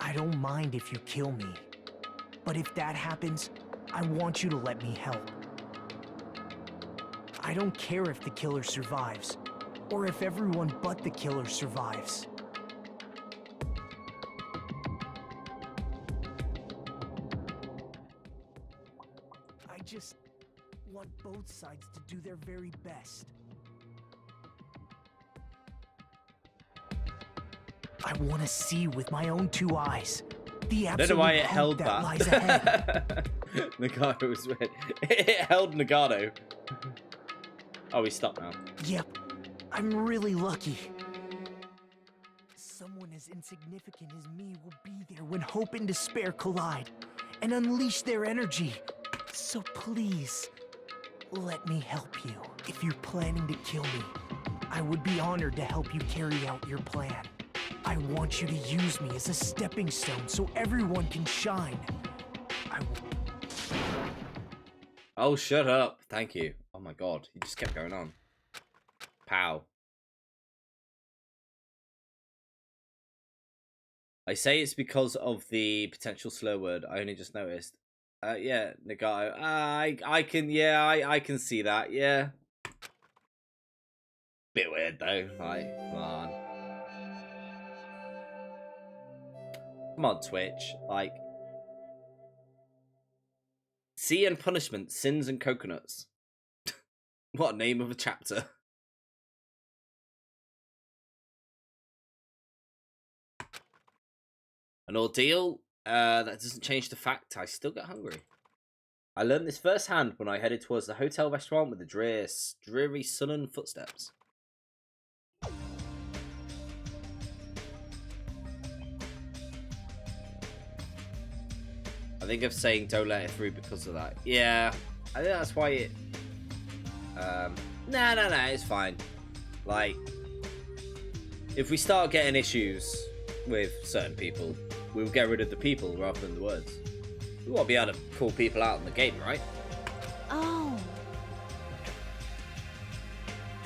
I don't mind if you kill me. But if that happens, I want you to let me help. I don't care if the killer survives, or if everyone but the killer survives. I just want both sides to do their very best. I want to see with my own two eyes the I don't know why it held that lies ahead. Nagato was weird. It held Nagato. Oh, he stopped now. Yep, I'm really lucky. Someone as insignificant as me will be there when hope and despair collide and unleash their energy. So please, let me help you. If you're planning to kill me, I would be honored to help you carry out your plan. I want you to use me as a stepping stone so everyone can shine. I will... Oh, shut up. Thank you. Oh my god. He just kept going on. Pow. I say it's because of the potential slur word. I only just noticed. Yeah, Nagato. I can see that. Yeah. Bit weird though. Like, come on. Come on, Twitch. Like, Sea and Punishment, Sins and Coconuts. What a name of a chapter. An ordeal? That doesn't change the fact I still get hungry. I learned this firsthand when I headed towards the hotel restaurant with the dreary sullen footsteps. I think of saying don't let it through because of that. Yeah, I think that's why it... No, it's fine. Like, if we start getting issues with certain people, we'll get rid of the people rather than the words. We want to be able to call people out in the game, right? Oh.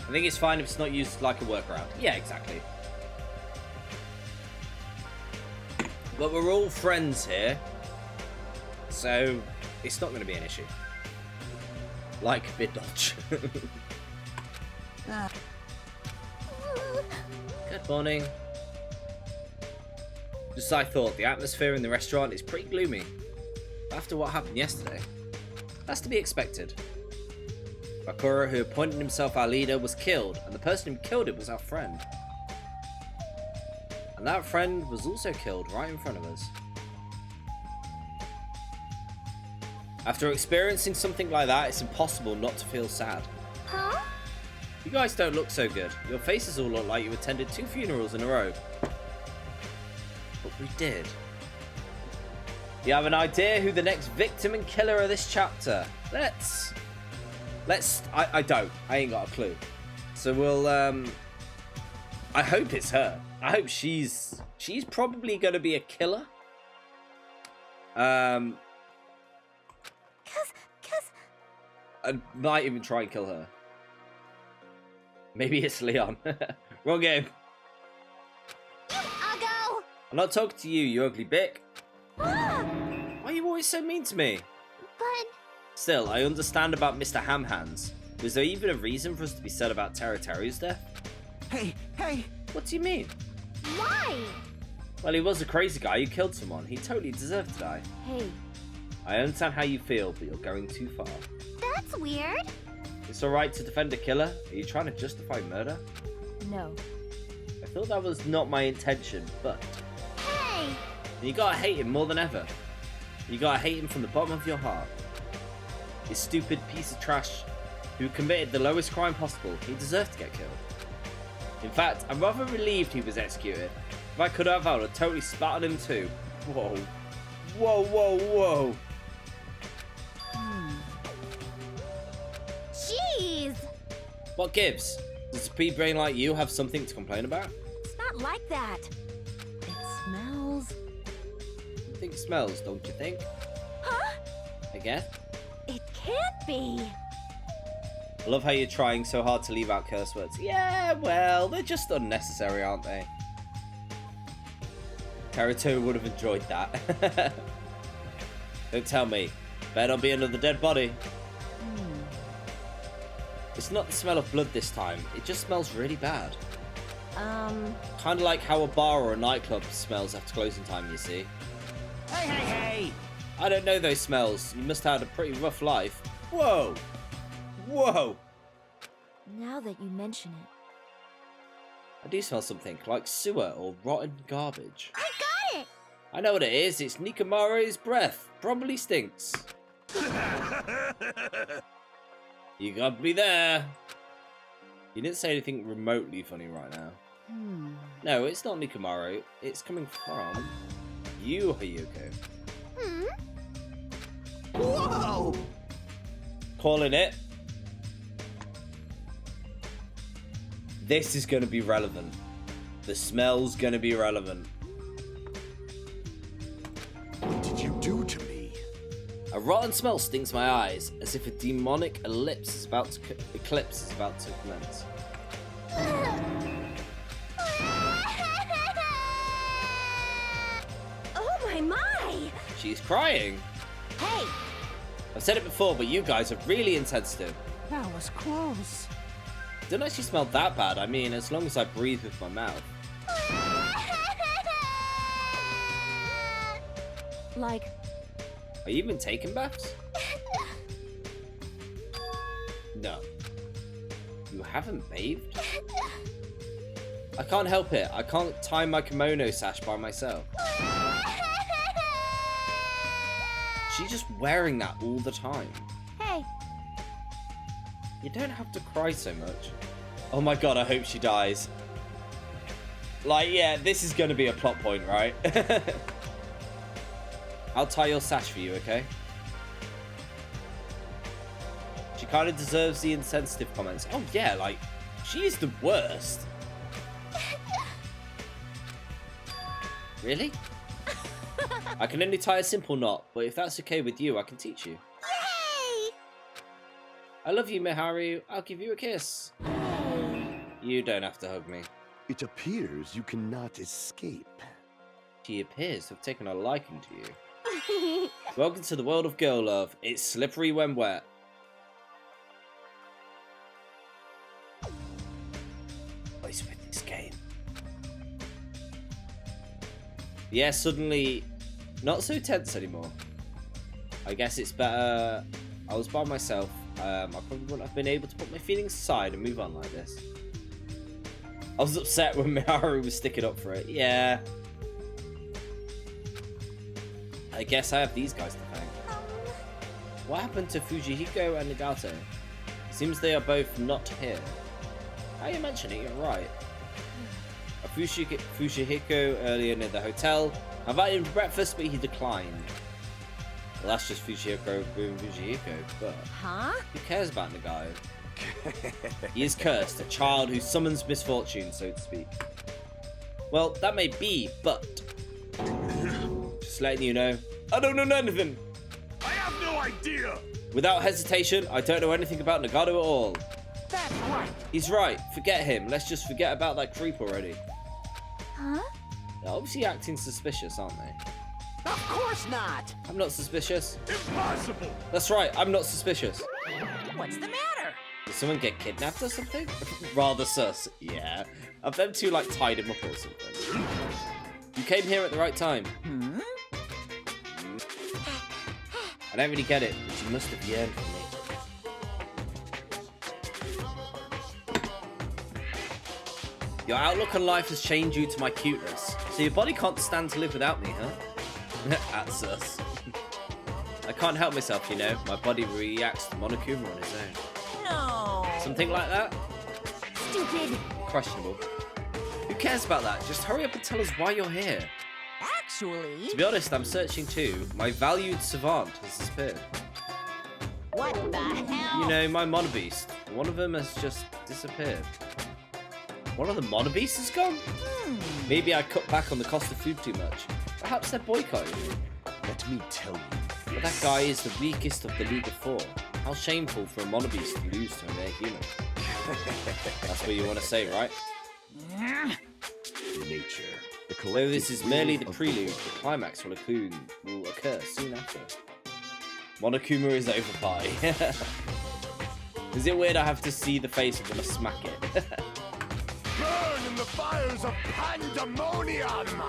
I think it's fine if it's not used like a workaround. Yeah, exactly. But we're all friends here, so it's not going to be an issue. Like mid dodge. Good morning. Just as I thought, the atmosphere in the restaurant is pretty gloomy. After what happened yesterday, that's to be expected. Bakura, who appointed himself our leader, was killed, and the person who killed him was our friend. And that friend was also killed right in front of us. After experiencing something like that, it's impossible not to feel sad. Huh? You guys don't look so good. Your faces all look like you attended 2 funerals in a row. But we did. You have an idea who the next victim and killer of this chapter? I don't. I ain't got a clue. So we'll, I hope it's her. I hope she's probably going to be a killer. I might even try and kill her. Maybe it's Leon. Wrong game. I'll go. I'm not talking to you, you ugly bick. Why are you always so mean to me? But... Still, I understand about Mr. Hamhands. Was there even a reason for us to be sad about Teruteru's death? Hey! What do you mean? Why? Well, he was a crazy guy who killed someone. He totally deserved to die. Hey. I understand how you feel, but you're going too far. That's weird. It's alright to defend a killer. Are you trying to justify murder? No. I thought that was not my intention, but... Hey! You gotta hate him more than ever. You gotta hate him from the bottom of your heart. This stupid piece of trash who committed the lowest crime possible. He deserved to get killed. In fact, I'm rather relieved he was executed. If I could have, I would have totally spat on him too. Whoa. Whoa, whoa, whoa. Jeez! What gives? Does a pea brain like you have something to complain about? It's not like that. distinct smells, don't you think? Huh? I guess. It can't be. I love how you're trying so hard to leave out curse words. Yeah, well, they're just unnecessary, aren't they? Teruto would have enjoyed that. Don't tell me. Better not be another dead body. It's not the smell of blood this time. It just smells really bad. Kind of like how a bar or a nightclub smells after closing time, you see. Hey, hey, hey! I don't know those smells. You must have had a pretty rough life. Whoa! Whoa! Now that you mention it. I do smell something, like sewer or rotten garbage. I got it! I know what it is. It's Nikamaru's breath. Probably stinks. You got me there. You didn't say anything remotely funny right now. No, it's not Nikamaru. It's coming from you, Hayuko. Whoa! Calling it. This is going to be relevant. The smell's going to be relevant. What did you do to me? A rotten smell stings my eyes, as if a demonic eclipse is about to commence. Oh my! She's crying. Hey! I've said it before, but you guys are really insensitive. That was close. Don't actually smell that bad. I mean, as long as I breathe with my mouth. Like, Are you even taking baths? No. You haven't bathed? I can't help it. I can't tie my kimono sash by myself. She's just wearing that all the time. Hey. You don't have to cry so much. Oh my god, I hope she dies. Like, yeah, this is going to be a plot point, right? I'll tie your sash for you, okay? She kind of deserves the insensitive comments. Oh yeah, like, she is the worst. Really? I can only tie a simple knot, but if that's okay with you, I can teach you. Yay! I love you, Miharu. I'll give you a kiss. You don't have to hug me. It appears you cannot escape. She appears to have taken a liking to you. Welcome to the world of girl love. It's slippery when wet. What is with this game? Yeah, suddenly not so tense anymore. I guess it's better. I was by myself. I probably wouldn't have been able to put my feelings aside and move on like this. I was upset when Miharu was sticking up for it. Yeah. I guess I have these guys to thank. What happened to Fujihiko and Nagato? Seems they are both not here. Now you mention it, you're right. Fujihiko earlier near the hotel. I invited him for breakfast, but he declined. Well, that's just Fujihiko being Fujihiko, but who cares about Nagato? He is cursed, a child who summons misfortune, so to speak. Well, that may be, but just letting you know, I don't know anything. I have no idea. Without hesitation, I don't know anything about Nagato at all. That's right. He's right. Forget him. Let's just forget about that creep already. Huh? They're obviously acting suspicious, aren't they? Of course not. I'm not suspicious. Impossible. That's right. I'm not suspicious. What's the matter? Did someone get kidnapped or something? Rather sus. Yeah. Have them two like tied him up or something? You came here at the right time. I don't really get it, but you must have yearned for me. Your outlook on life has changed due to my cuteness. So your body can't stand to live without me, huh? That's us. I can't help myself, you know. My body reacts to Monokuma on its own. No. Something like that? Stupid. Questionable. Who cares about that? Just hurry up and tell us why you're here. Actually... To be honest, I'm searching too. My valued savant has disappeared. What the hell? You know, my monobeast. One of them has just disappeared. One of the monobeasts has gone? Maybe I cut back on the cost of food too much. Perhaps they're boycotting me. Let me tell you But that guy is the weakest of the League of Four. How shameful for a monobeast to lose to a mere human. That's what you want to say, right? nature. Though this is merely the prelude, the climax will occur soon after. Monokuma is over pie. Is it weird I have to see the face of when I smack it? Burn in the fires of pandemonium!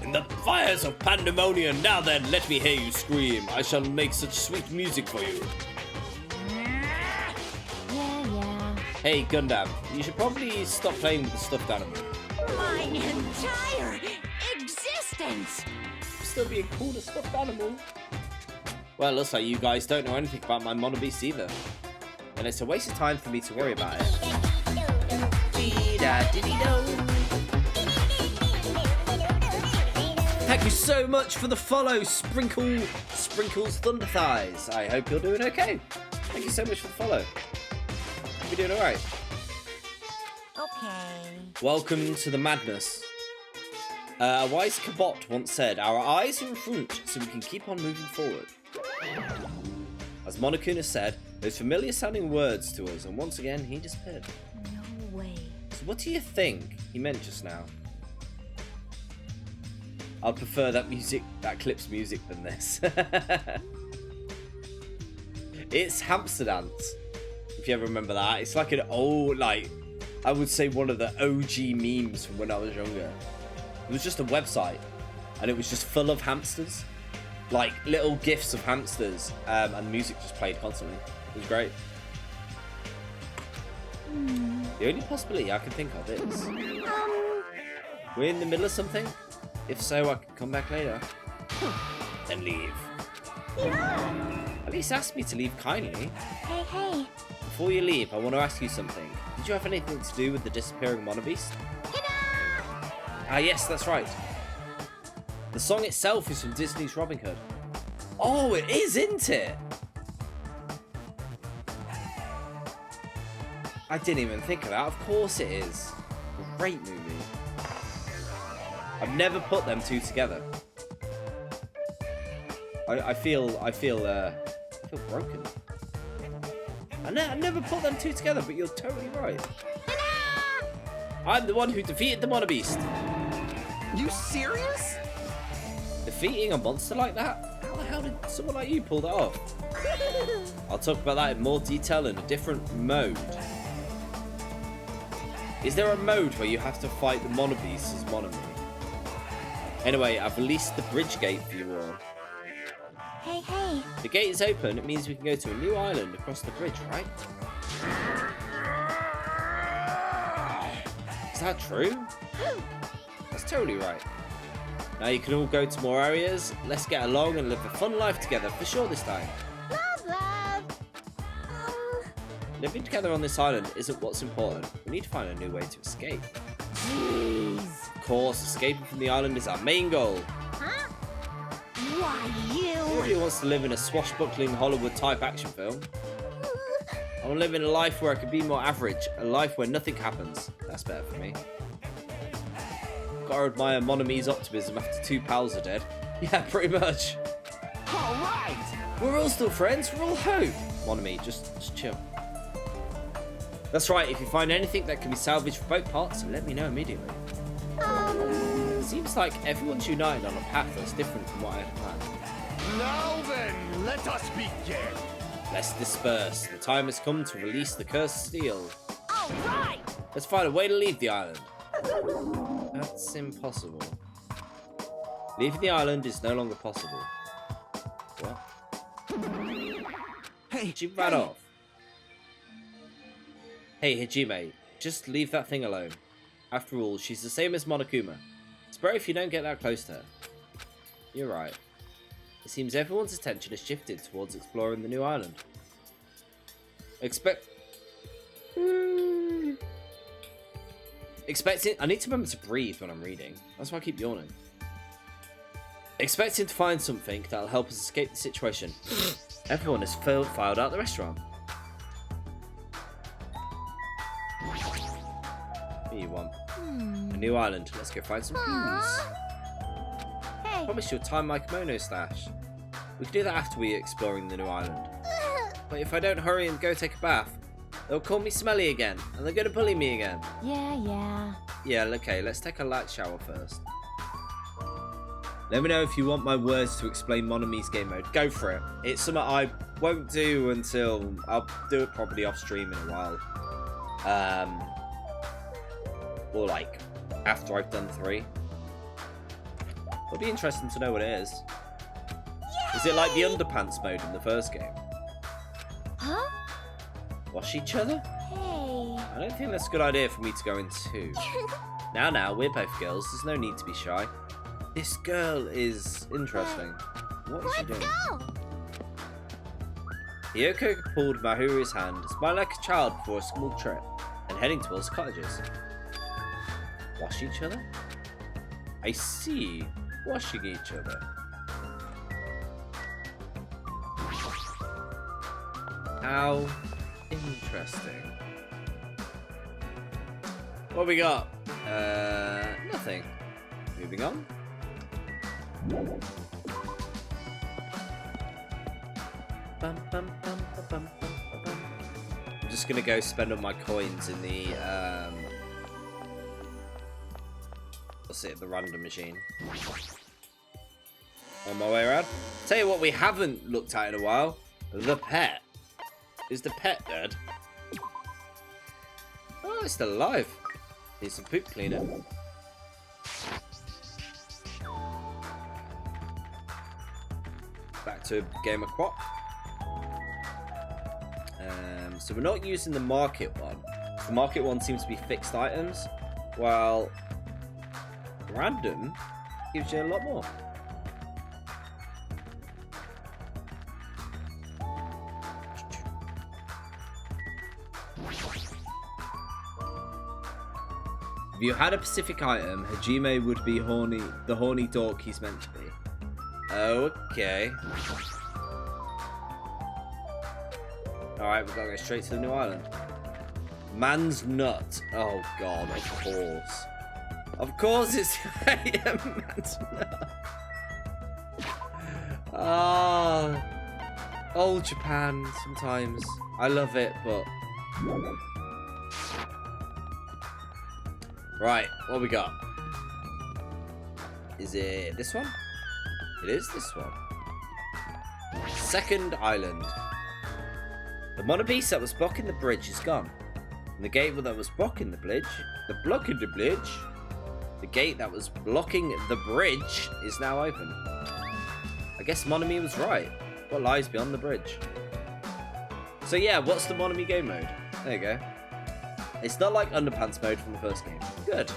In the fires of pandemonium, now then, let me hear you scream. I shall make such sweet music for you. Yeah. Hey, Gundam, you should probably stop playing with the stuffed animal. My entire existence! Still being called a stuffed animal. Well, it looks like you guys don't know anything about my monobeast either. And it's a waste of time for me to worry about it. Thank you so much for the follow, Sprinkles Thunder Thighs. I hope you're doing okay. Thank you so much for the follow. You're doing alright. Okay. Welcome to the madness. A wise Cabot once said, our eyes are in front so we can keep on moving forward. As Monokuma said, those familiar sounding words to us, and once again he disappeared. No way. So what do you think he meant just now? I'd prefer that clip's music than this. It's Hamster Dance, if you ever remember that. It's like an old, I would say one of the OG memes from when I was younger. It was just a website, and it was just full of hamsters. Like little gifs of hamsters, and music just played constantly. It was great. The only possibility I can think of is we're in the middle of something. If so, I can come back later and leave. At least ask me to leave kindly. Hey. Before you leave, I want to ask you something. Did you have anything to do with the disappearing monobeast? Ah, yes, that's right. The song itself is from Disney's Robin Hood. Oh, it is, isn't it? I didn't even think of that. Of course it is. Great movie. I've never put them two together. I feel broken. I never put them two together, but you're totally right. I'm the one who defeated the monobeast. You serious? Defeating a monster like that? How the hell did someone like you pull that off? I'll talk about that in more detail in a different mode. Is there a mode where you have to fight the monobeast as Monomi? Anyway, I've released the bridge gate for you all. Hey. The gate is open, it means we can go to a new island across the bridge, right? Is that true? That's totally right. Now you can all go to more areas, let's get along and live a fun life together, for sure this time. Love. Living together on this island isn't what's important. We need to find a new way to escape. Jeez. Of course, escaping from the island is our main goal. Huh? Why, you? Who really wants to live in a swashbuckling Hollywood-type action film? I want to live in a life where I can be more average, a life where nothing happens. That's better for me. Gotta admire Monomi's optimism after two pals are dead. Yeah, pretty much. Alright! We're all still friends, we're all hope. Monomi, just chill. That's right, if you find anything that can be salvaged for both parts, let me know immediately. Seems like everyone's united on a path that's different from what I had planned. Now then, let us begin. Let's disperse. The time has come to release the cursed steel. All right. Let's find a way to leave the island. That's impossible. Leaving the island is no longer possible. What? Hey, She ran off. Hey, Hajime, just leave that thing alone. After all, she's the same as Monokuma. It's better if you don't get that close to her. You're right. It seems everyone's attention has shifted towards exploring the new island. Expecting... I need to remember to breathe when I'm reading. That's why I keep yawning. Expecting to find something that'll help us escape the situation. Everyone has filed out the restaurant. What do you want? A new island. Let's go find some peas. Hey, I promise you'll time my kimono stash. We can do that after we're exploring the new island. But if I don't hurry and go take a bath, they'll call me smelly again, and they're gonna bully me again. Yeah. Yeah, okay, let's take a light shower first. Let me know if you want my words to explain Monami's game mode. Go for it. It's something I won't do until... I'll do it probably off stream in a while. Or like, after I've done 3. It'll be interesting to know what it is. Yay! Is it like the underpants mode in the first game? Huh? Wash each other? Hey. I don't think that's a good idea for me to go into. Now, we're both girls. There's no need to be shy. This girl is interesting. What is she doing? Let's go! Yoko pulled Mahuru's hand, smiled like a child before a small trip, and heading towards the cottages. Wash each other? I see. Washing each other. How interesting. What we got? Nothing. Moving on. I'm just gonna go spend all my coins in the what's it, the random machine. On my way around. Tell you what we haven't looked at in a while. The pet. Is the pet dead? Oh, it's still alive. Needs some poop cleaner. Back to a game of Quap. So we're not using the market one. The market one seems to be fixed items, while random gives you a lot more. If you had a specific item, Hajime would be the horny dork he's meant to be. Okay. Alright, we've got to go straight to the new island. Man's nut. Oh god, of course. Of course it's man's nut. Ah, old Japan sometimes. I love it, but... Right, what we got? Is it this one? It is this one. Second island. The monopiece that was blocking the bridge is gone. And the gate that was blocking the bridge... The gate that was blocking the bridge is now open. I guess Monami was right. What lies beyond the bridge? So yeah, what's the Monami game mode? There you go. It's not like Underpants mode from the first game. Good.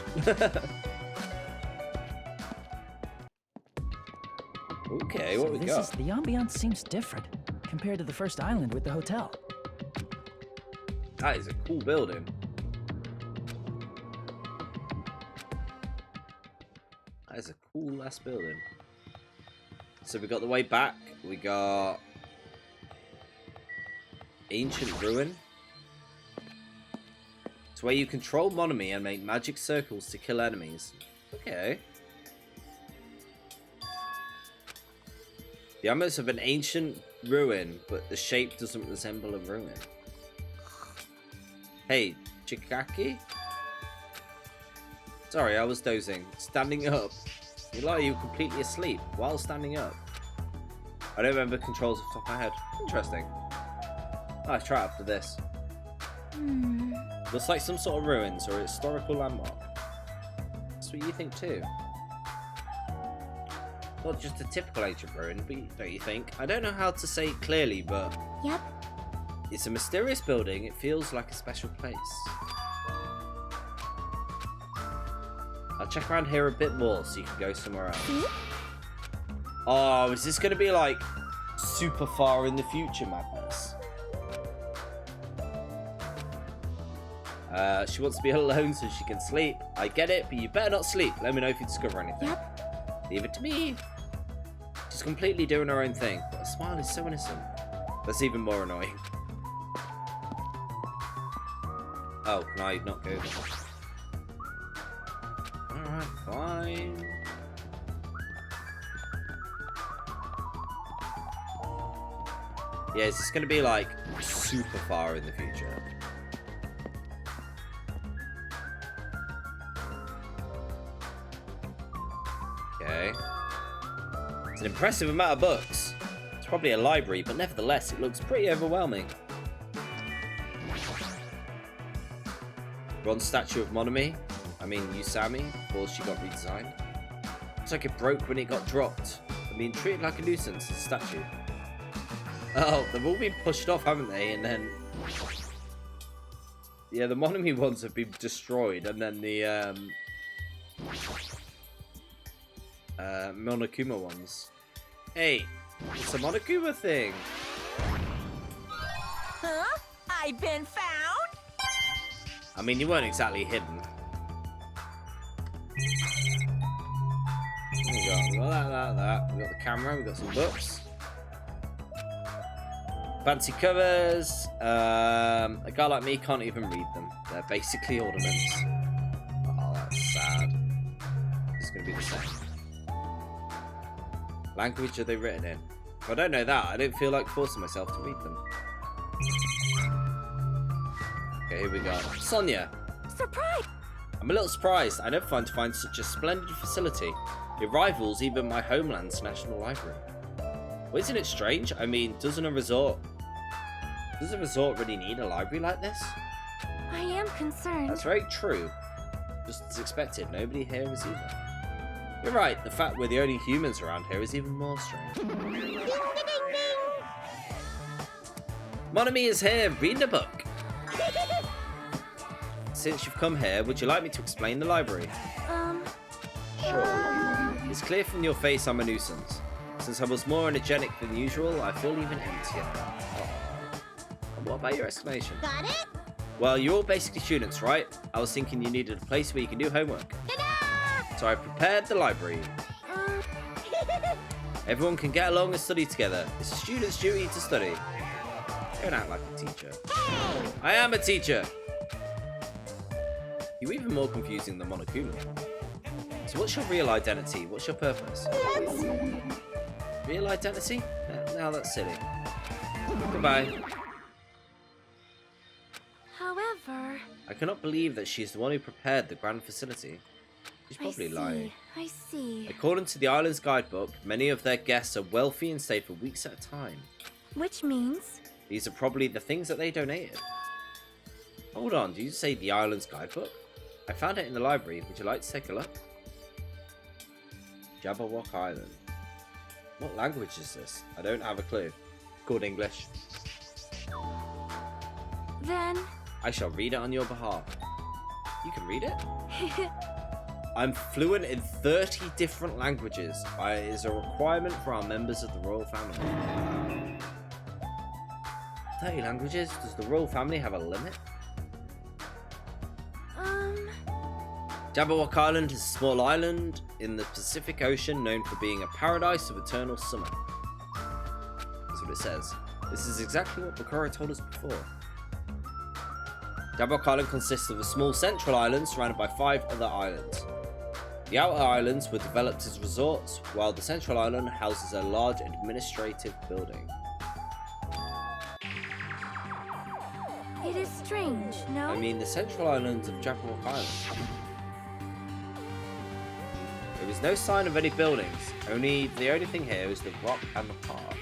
Okay, what we got? The ambiance seems different compared to the first island with the hotel. That is a cool building. That is a cool ass building. So we got the way back. We got Ancient Ruin. It's where you control Monami and make magic circles to kill enemies. Okay. The ambience of an ancient ruin, but the shape doesn't resemble a ruin. Hey, Chikaki? Sorry, I was dozing. Standing up. You lie, you were completely asleep while standing up. I don't remember controls off the top of my head. Interesting. I'll try it after this. Looks like some sort of ruins or a historical landmark. That's what you think too. Not just a typical ancient ruin, but don't you think? I don't know how to say it clearly, but... Yep. It's a mysterious building. It feels like a special place. I'll check around here a bit more so you can go somewhere else. Oh, is this going to be like super far in the future madness? She wants to be alone so she can sleep. I get it, but you better not sleep. Let me know if you discover anything. Yep. Leave it to me. She's completely doing her own thing, but her smile is so innocent. That's even more annoying. Oh, can I not go there? Alright, fine. Yeah, is this going to be like super far in the future? Okay. It's an impressive amount of books. It's probably a library, but nevertheless, it looks pretty overwhelming. Bronze statue of Usami, before she got redesigned. Looks like it broke when it got dropped. I mean, treated like a nuisance as a statue. Oh, they've all been pushed off, haven't they? And then... yeah, the Monami ones have been destroyed, and then the Monokuma ones. Hey, it's a Monokuma thing. Huh? I've been found? I mean, you weren't exactly hidden. We got that. We got the camera. We got some books. Fancy covers. A guy like me can't even read them. They're basically ornaments. Oh, that's sad. It's gonna be the same. Language are they written in? If I don't know that, I don't feel like forcing myself to read them. Okay, here we go. Sonia. Surprise! I'm a little surprised. I never find such a splendid facility. It rivals even my homeland's national library. Well, isn't it strange? I mean, does a resort really need a library like this? I am concerned. That's very true. Just as expected, nobody here is either. You're right, the fact we're the only humans around here is even more strange. Monami is here, reading a book. Since you've come here, would you like me to explain the library? Sure. It's clear from your face I'm a nuisance. Since I was more energetic than usual, I feel even emptier. Oh. And what about your explanation? Got it? Well, you're all basically students, right? I was thinking you needed a place where you can do homework. Ta-da! So I prepared the library. Everyone can get along and study together. It's a student's duty to study. Don't act like a teacher. Hey! I am a teacher! You're even more confusing than Monokuma. So what's your real identity? What's your purpose? Real identity? Now that's silly. Goodbye. However... I cannot believe that she's the one who prepared the grand facility. She's probably lying. I see. According to the island's guidebook, many of their guests are wealthy and stay for weeks at a time. Which means... These are probably the things that they donated. Hold on, did you say the island's guidebook? I found it in the library. Would you like to take a look? Jabberwock Island. What language is this? I don't have a clue. Good English. Then... I shall read it on your behalf. You can read it? I'm fluent in 30 different languages. It is a requirement for our members of the royal family. 30 languages? Does the royal family have a limit? Jabberwock Island is a small island in the Pacific Ocean known for being a paradise of eternal summer. That's what it says. This is exactly what Bakura told us before. Jabberwock Island consists of a small central island surrounded by 5 other islands. The outer islands were developed as resorts, while the central island houses a large administrative building. It is strange, no? I mean, the central islands of Jabberwock Island. There is no sign of any buildings. The only thing here is the rock and the park.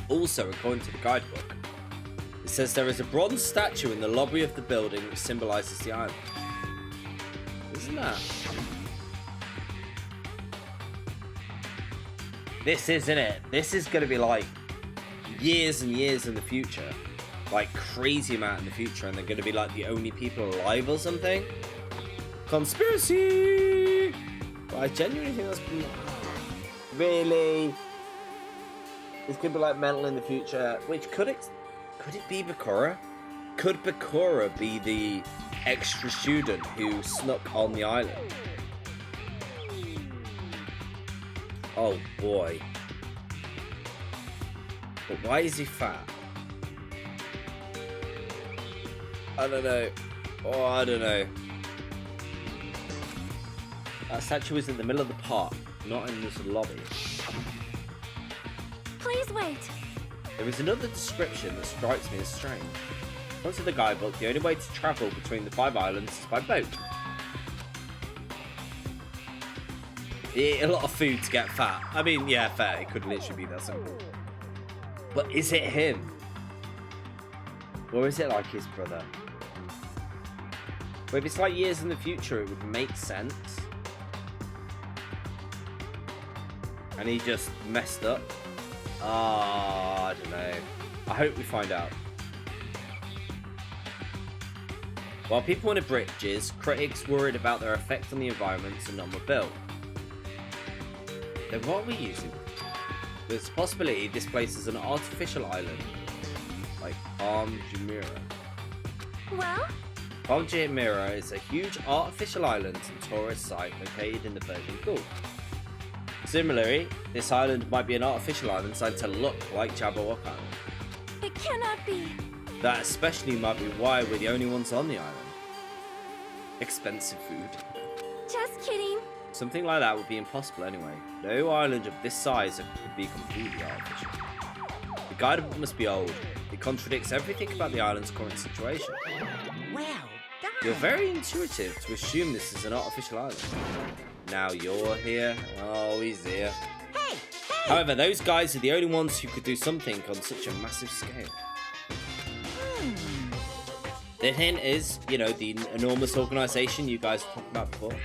Also, according to the guidebook, it says there is a bronze statue in the lobby of the building which symbolises the island. Isn't that? This isn't it. This is going to be like years and years in the future. Like crazy amount in the future, and they're going to be like the only people alive or something. Conspiracy! But I genuinely think that's really... It's going to be like mental in the future. Which could it be Bakura? Could Bakura be the extra student who snuck on the island? Oh boy. But why is he fat? I don't know. Oh, I don't know. That statue is in the middle of the park. not in this lobby. Please wait. There is another description that strikes me as strange. According to the guidebook, the only way to travel between the 5 islands is by boat. You eat a lot of food to get fat. I mean, yeah, fair. It could literally be that simple. But is it him? Or is it like his brother? But if it's like years in the future, it would make sense. And he just messed up. Ah, I don't know. I hope we find out. While people wanted bridges, critics worried about their effect on the environment and none were built. Then what are we using? There's a possibility this place is an artificial island, like Palm Jumeirah. Well? Palm Jumeirah is a huge artificial island and tourist site located in the Persian Gulf. Similarly, this island might be an artificial island designed to look like Jabberwock Island. It cannot be. That especially might be why we're the only ones on the island. Expensive food. Just kidding. Something like that would be impossible anyway. No island of this size could be completely artificial. The guidebook must be old. It contradicts everything about the island's current situation. Well done. You're very intuitive to assume this is an artificial island. Now you're here. Oh, he's here. Hey, hey! However, those guys are the only ones who could do something on such a massive scale. The hint is, you know, the enormous organisation you guys have talked about before.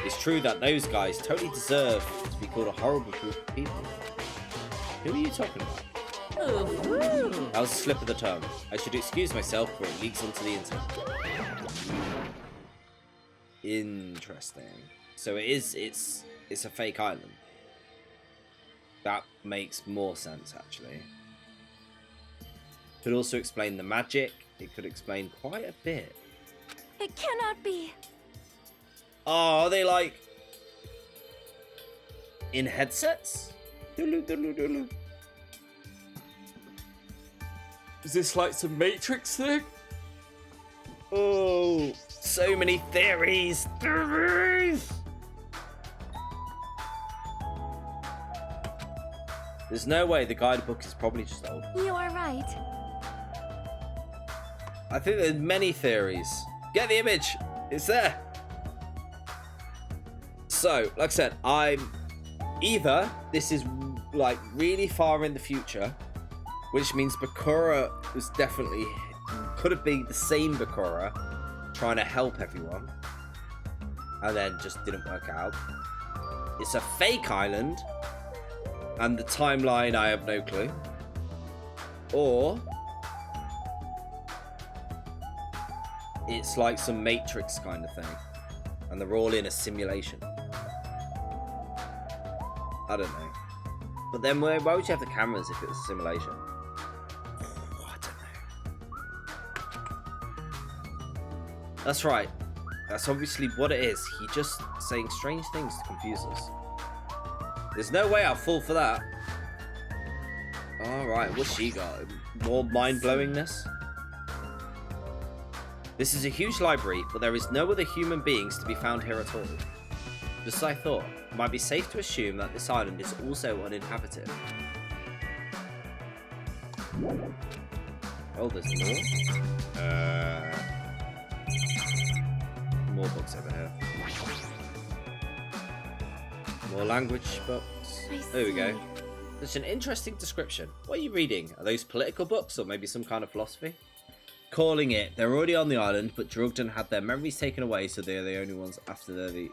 It's true that those guys totally deserve to be called a horrible group of people. Who are you talking about? That was a slip of the tongue. I should excuse myself before it leaks onto the internet. Interesting. So it's a fake island. That makes more sense, actually. Could also explain the magic. It could explain quite a bit. It cannot be. Oh, are they like in headsets? Is this like some Matrix thing? Oh, so many theories. There's no way the guidebook is probably just old. You are right. I think there's many theories. Get the image. It's there. So, like I said, I'm either this is like really far in the future, which means Bakura was definitely could have been the same Bakura trying to help everyone and then just didn't work out. It's a fake island and the timeline I have no clue. Or it's like some Matrix kind of thing and they're all in a simulation. I don't know. But then why would you have the cameras if it was a simulation? I don't know. That's right. That's obviously what it is. He's just saying strange things to confuse us. There's no way I'll fall for that. Alright, what's she got? More mind-blowingness? This is a huge library, but there is no other human beings to be found here at all. Just as I thought, it might be safe to assume that this island is also uninhabited. Oh, there's more? More books over here. More language books. There we go. Such an interesting description. What are you reading? Are those political books or maybe some kind of philosophy? Calling it. They're already on the island, but drugged and had their memories taken away, so they're the only ones after they're the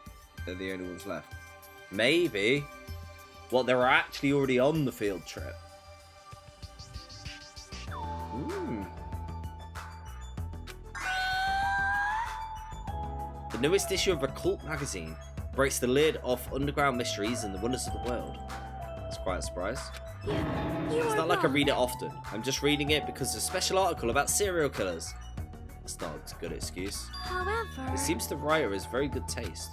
only ones left. Maybe. Well, they were actually already on the field trip. The newest issue of Occult magazine breaks the lid off underground mysteries and the wonders of the world. That's quite a surprise. It's not like I read it often. I'm just reading it because it's a special article about serial killers. That's not a good excuse. However, It seems the writer has very good taste.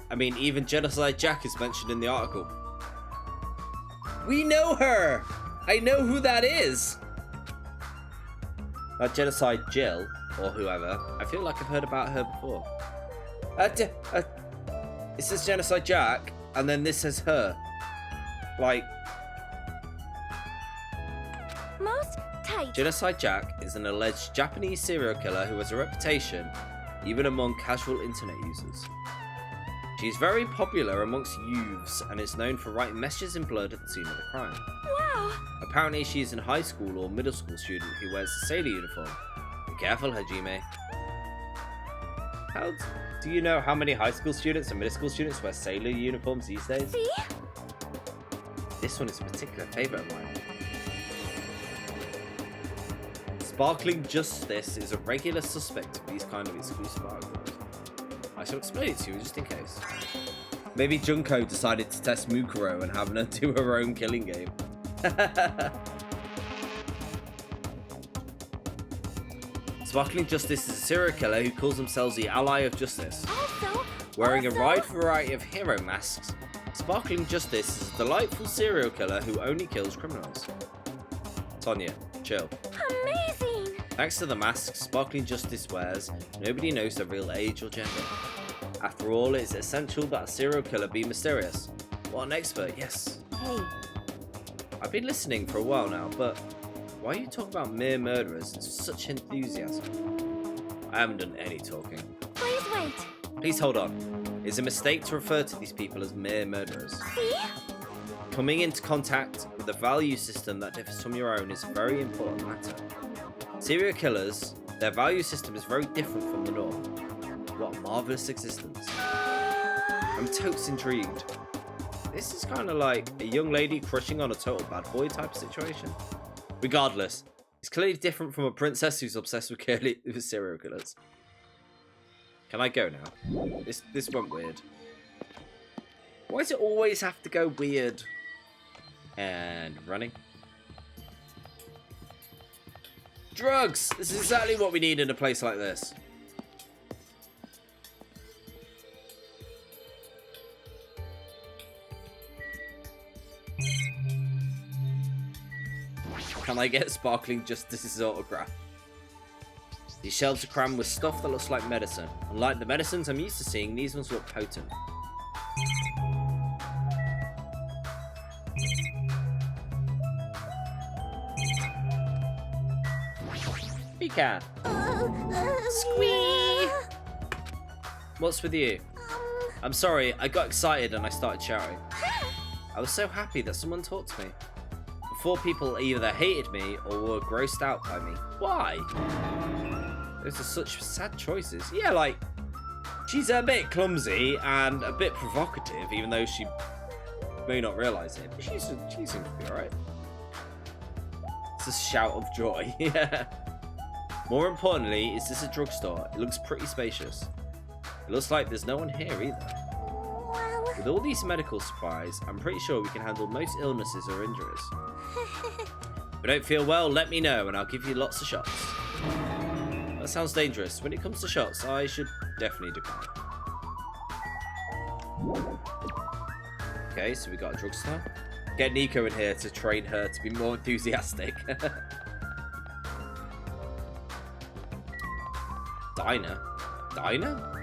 I mean, even Genocide Jack is mentioned in the article. We know her! I know who that is! Genocide Jill, or whoever. I feel like I've heard about her before. It says Genocide Jack, and then this says her. Like, Most tight. Genocide Jack is an alleged Japanese serial killer who has a reputation even among casual internet users. She is very popular amongst youths and is known for writing messages in blood at the scene of the crime. Wow. Apparently she is a high school or middle school student who wears a sailor uniform. Be careful, Hajime. How do you know how many high school students and middle school students wear sailor uniforms these days? See? This one is a particular favourite of mine. Sparkling Justice is a regular suspect of these kind of exclusive articles. I shall explain it to you just in case. Maybe Junko decided to test Mukuro and have her do her own killing game. Sparkling Justice is a serial killer who calls themselves the Ally of Justice. Wearing a wide variety of hero masks, Sparkling Justice is a delightful serial killer who only kills criminals. Tonya, chill. Amazing! Thanks to the masks Sparkling Justice wears, nobody knows their real age or gender. After all, it's essential that a serial killer be mysterious. What an expert, yes. Hey. I've been listening for a while now, but why are you talking about mere murderers with such enthusiasm? I haven't done any talking. Please wait. Please hold on. It's a mistake to refer to these people as mere murderers. See? Coming into contact with a value system that differs from your own is a very important matter. Serial killers, their value system is very different from the norm. What a marvellous existence. I'm totes intrigued. This is kind of like a young lady crushing on a total bad boy type of situation. Regardless, it's clearly different from a princess who's obsessed with serial killers. Can I go now? This went weird. Why does it always have to go weird? And running. Drugs! This is exactly what we need in a place like this. Can I get Sparkling Justice's autograph? These shelves are crammed with stuff that looks like medicine. Unlike the medicines I'm used to seeing, these ones look potent. Pecan. Squee! What's with you? I'm sorry, I got excited and I started shouting. I was so happy that someone talked to me. Before, people either hated me or were grossed out by me. Why? Those are such sad choices. Yeah, like, she's a bit clumsy and a bit provocative, even though she may not realise it. But she seems to be alright. It's a shout of joy. Yeah. More importantly, is this a drugstore? It looks pretty spacious. It looks like there's no one here either. With all these medical supplies, I'm pretty sure we can handle most illnesses or injuries. If I don't feel well, let me know and I'll give you lots of shots. That sounds dangerous. When it comes to shots, I should definitely decline. Okay, so we got a drugstore. Get Nico in here to train her to be more enthusiastic. Diner? Diner?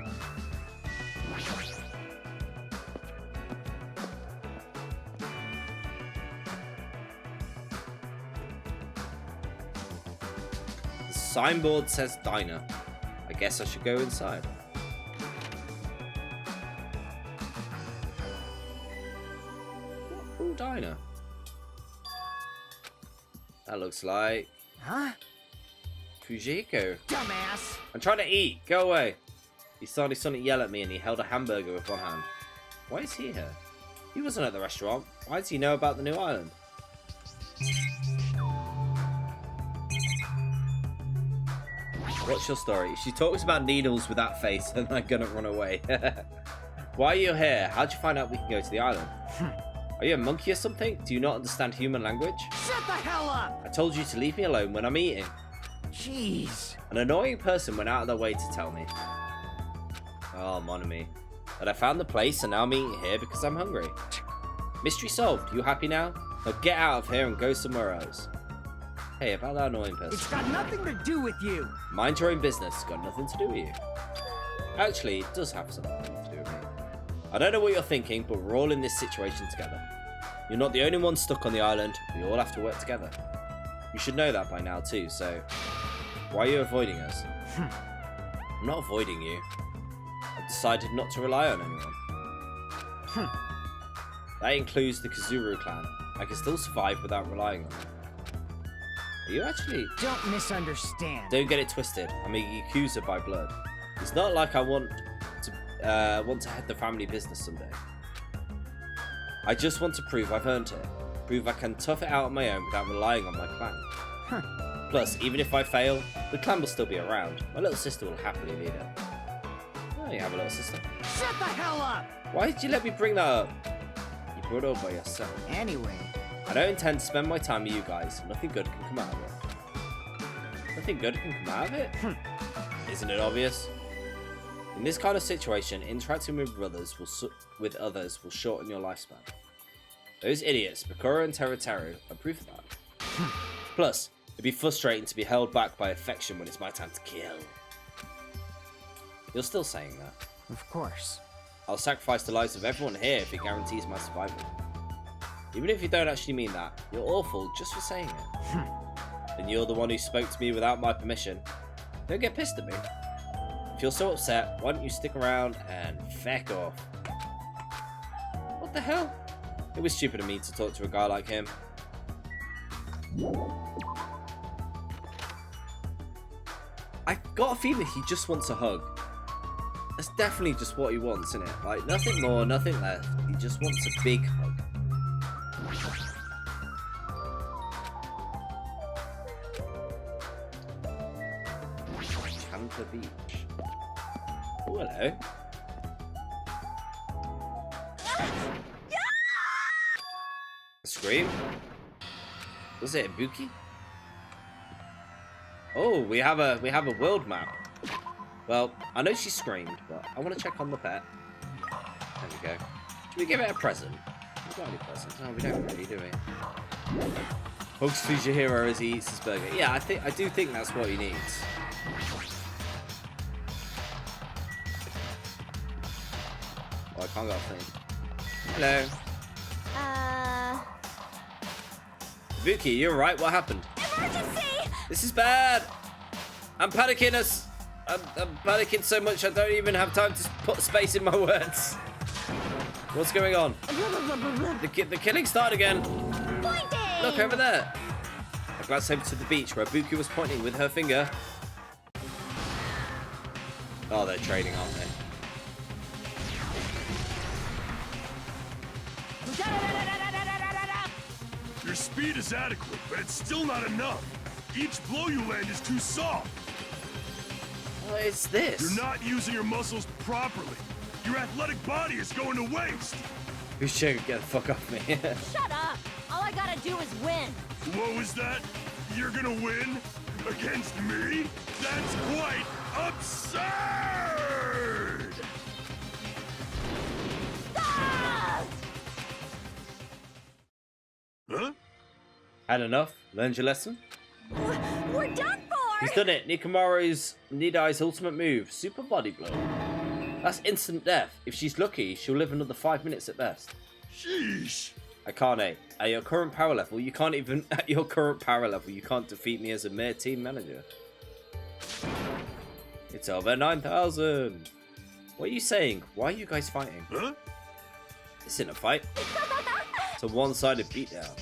The signboard says diner. I guess I should go inside. Ooh, diner. That looks like... Huh? Fujiko. Dumbass! I'm trying to eat. Go away. He started suddenly yell at me and he held a hamburger with one hand. Why is he here? He wasn't at the restaurant. Why does he know about the new island? What's your story? If she talks about needles with that face, then I'm gonna run away. Why are you here? How'd you find out we can go to the island? Are you a monkey or something? Do you not understand human language? Shut the hell up! I told you to leave me alone when I'm eating. Jeez. An annoying person went out of their way to tell me. Oh, mon ami. But I found the place and now I'm eating here because I'm hungry. Mystery solved. You happy now? Now get out of here and go somewhere else. Hey, about that annoying person. It's got nothing to do with you. Mind your own business. It's got nothing to do with you. Actually, it does have something to do with me. I don't know what you're thinking, but we're all in this situation together. You're not the only one stuck on the island. We all have to work together. You should know that by now too, so why are you avoiding us? I'm not avoiding you. I've decided not to rely on anyone. That includes the Kazuru clan. I can still survive without relying on them. Are you actually... Don't misunderstand. Don't get it twisted. I'm a Yakuza by blood. It's not like I want to head the family business someday. I just want to prove I've earned it. Prove I can tough it out on my own without relying on my clan. Plus, even if I fail, the clan will still be around. My little sister will happily lead it. Oh, you have a little sister. Shut the hell up! Why did you let me bring that up? You brought it up by yourself. Anyway. I don't intend to spend my time with you guys. Nothing good can come out of it. Nothing good can come out of it? Isn't it obvious? In this kind of situation, interacting with others will shorten your lifespan. Those idiots, Bakura and Teruteru, are proof of that. Plus, it'd be frustrating to be held back by affection when it's my time to kill. You're still saying that. Of course. I'll sacrifice the lives of everyone here if it guarantees my survival. Even if you don't actually mean that, you're awful just for saying it. And you're the one who spoke to me without my permission. Don't get pissed at me. If you're so upset, why don't you stick around and feck off? What the hell? It was stupid of me to talk to a guy like him. I got a feeling he just wants a hug. That's definitely just what he wants, isn't it? Like, nothing more, nothing less. He just wants a big hug. Tampa Beach. Oh, hello. A scream? Was it a Buki? Oh, we have a world map. Well, I know she screamed, but I want to check on the pet. There we go. Should we give it a present? We got any presents? No, we don't really, do we? Hugs feeds your hero as he eats his burger. Yeah, I do think that's what he needs. Oh, I can't get a thing. Hello. Buki, you're right. What happened? Emergency! This is bad. I'm panicking us. I'm panicking so much I don't even have time to put space in my words. What's going on? The killing started again. Pointing! Look over there. I glanced over to the beach where Buki was pointing with her finger. Oh, they're trading, aren't they? Your speed is adequate, but it's still not enough. Each blow you land is too soft. What is this? You're not using your muscles properly. Your athletic body is going to waste. Who's sure get the fuck off me? Shut up! All I gotta do is win. What was that? You're gonna win? Against me? That's quite absurd! Ah! Huh? Had enough? Learned your lesson? We're done for! He's done it. Nidai's ultimate move, super body blow. That's instant death. If she's lucky, she'll live another 5 minutes at best. Sheesh. Akane, at your current power level, you can't defeat me as a mere team manager. It's over 9,000. What are you saying? Why are you guys fighting? Huh? This isn't a fight. It's a one-sided beatdown.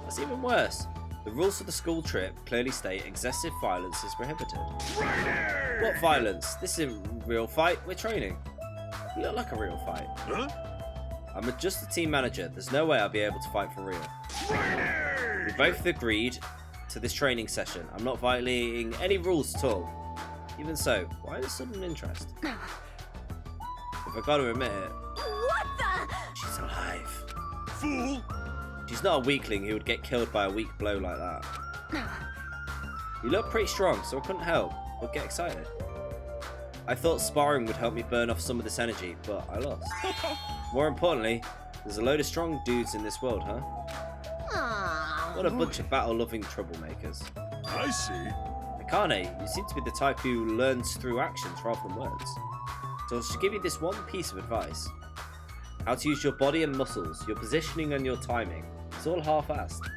That's even worse. The rules for the school trip clearly state excessive violence is prohibited. Training! What violence? This isn't a real fight. We're training. You look like a real fight. Huh? I'm just a team manager. There's no way I'll be able to fight for real. Training! We both agreed to this training session. I'm not violating any rules at all. Even so, why the sudden interest? If I gotta admit it, What the? she's alive. Fool! She's not a weakling who would get killed by a weak blow like that. You look pretty strong, so I couldn't help but get excited. I thought sparring would help me burn off some of this energy, but I lost. More importantly, there's a load of strong dudes in this world, huh? Aww. What a bunch of battle-loving troublemakers. I see. Akane, you seem to be the type who learns through actions rather than words. So I should give you this one piece of advice. How to use your body and muscles, your positioning and your timing. It's all half-assed.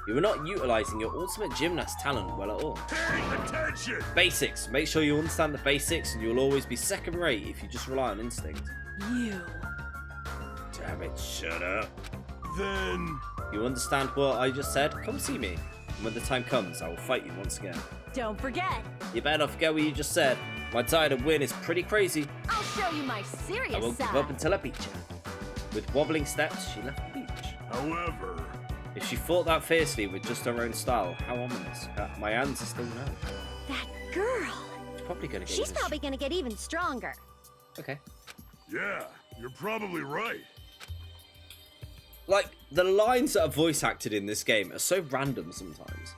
You are not utilizing your ultimate gymnast talent well at all. Hey, attention! Basics. Make sure you understand the basics and you'll always be second rate if you just rely on instinct. You. Damn it, shut up. Then... You understand what I just said? Come see me. And when the time comes, I will fight you once again. Don't forget, You better not forget what you just said. My desire to win is pretty crazy. I'll show you my serious I won't side. give up until I beat you. With wobbling steps, she left the beach. However... If she fought that fiercely with just her own style, how ominous. My hands are still numb. That girl. She's probably gonna get She's even probably gonna get even stronger. Okay. Yeah, you're probably right. Like, the lines that are voice acted in this game are so random sometimes.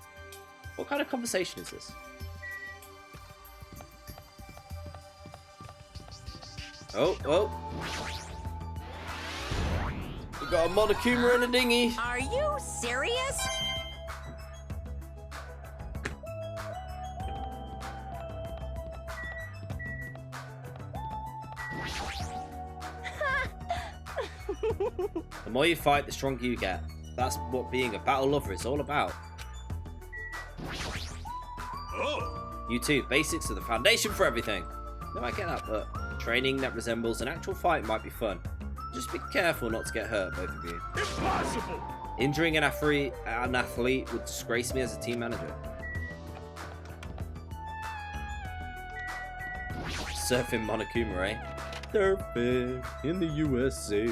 What kind of conversation is this? Oh, oh. We got a Monokuma in a dinghy. Are you serious? The more you fight, the stronger you get. That's what being a battle lover is all about. Oh! You too. Basics are the foundation for everything. No, I get that, but training that resembles an actual fight might be fun. Just be careful not to get hurt, both of you. Impossible! Injuring an athlete would disgrace me as a team manager. Surfing Monokuma, eh? Surfing in the USA.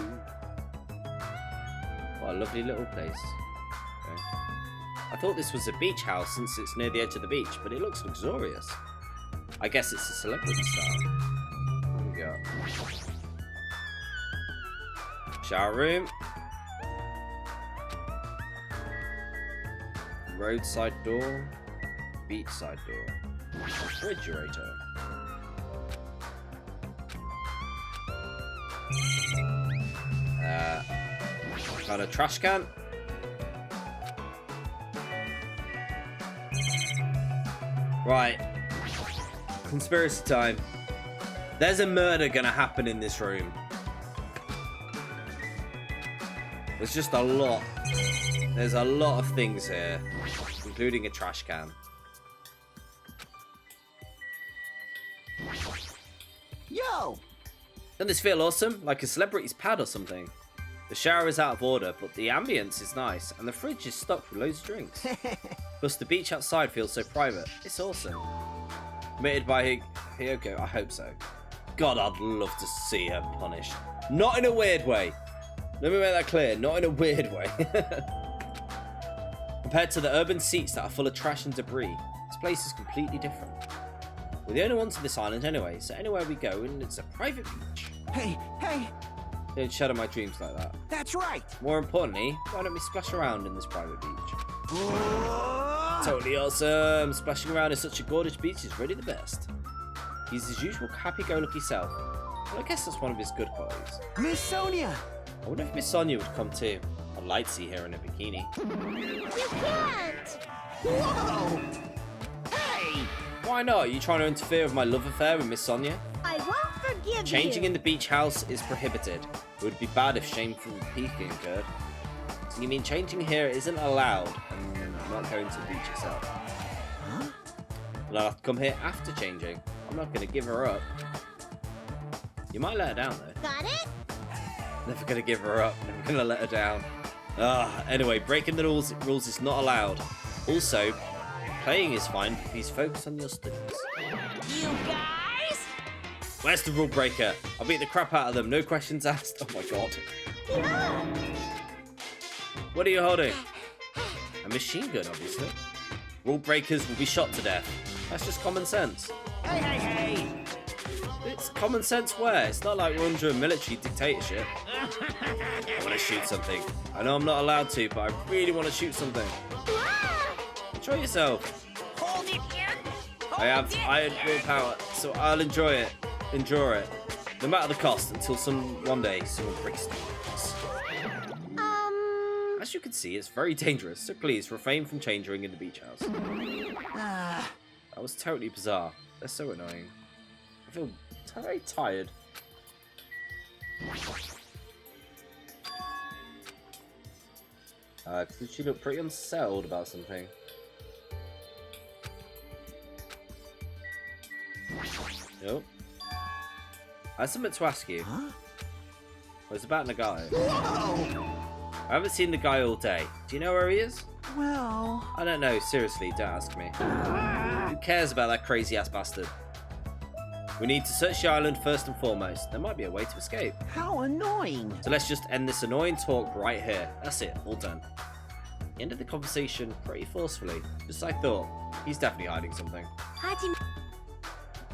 What a lovely little place. Okay. I thought this was a beach house since it's near the edge of the beach, but it looks luxurious. I guess it's a celebrity style. There we go. Shower room. Roadside door. Beachside door. Refrigerator. Got a trash can. Right. Conspiracy time. There's a murder gonna happen in this room. There's just a lot. There's a lot of things here, including a trash can. Yo! Doesn't this feel awesome? Like a celebrity's pad or something? The shower is out of order, but the ambience is nice, and the fridge is stocked with loads of drinks. Plus, the beach outside feels so private. It's awesome. Committed by Hiyoko, I hope so. God, I'd love to see her punished. Not in a weird way. Let me make that clear, not in a weird way. Compared to the urban seats that are full of trash and debris, this place is completely different. We're the only ones on this island anyway, so anywhere we go, and it's a private beach. Hey, hey! Don't shadow my dreams like that. That's right! More importantly, why don't we splash around in this private beach? Totally awesome! Splashing around in such a gorgeous beach is really the best. He's his usual happy-go-lucky self. Well, I guess that's one of his good qualities. Miss Sonia! I wonder if Miss Sonia would come too. I'd like to see her in a bikini. You can't! Whoa! Hey! Why not? Are you trying to interfere with my love affair with Miss Sonia? I won't forgive Changing you. in the beach house is prohibited. It would be bad if shameful peeking occurred. So you mean changing here isn't allowed and not going to the beach itself? Huh? Well, I'll have to come here after changing. I'm not going to give her up. You might let her down though. Got it? Never going to give her up. Never going to let her down. Anyway, breaking the rules is not allowed. Also, playing is fine if he's focused on your studies. You guys? Where's the rule breaker? I'll beat the crap out of them. No questions asked. Oh my god. Yeah. What are you holding? A machine gun, obviously. Rule breakers will be shot to death. That's just common sense. Hey, hey, hey! It's common sense where? It's not like we're under a military dictatorship. I want to shoot something. I know I'm not allowed to, but I really want to shoot something. Enjoy yourself. Hold it here. I have iron willpower, so I'll enjoy it. Endure it. No matter the cost, until one day someone breaks the rules. As you can see, it's very dangerous, so please refrain from changing in the beach house. That was totally bizarre. They're so annoying. I feel very tired. Because she looked pretty unsettled about something. Nope. I have something to ask you. Huh? Well, it's about Nagai. Whoa! I haven't seen the guy all day. Do you know where he is? Well... I don't know. Seriously, don't ask me. Who cares about that crazy-ass bastard? We need to search the island first and foremost. There might be a way to escape. How annoying! So let's just end this annoying talk right here. That's it. All done. He ended the conversation pretty forcefully. Just as I thought. He's definitely hiding something. Hajime.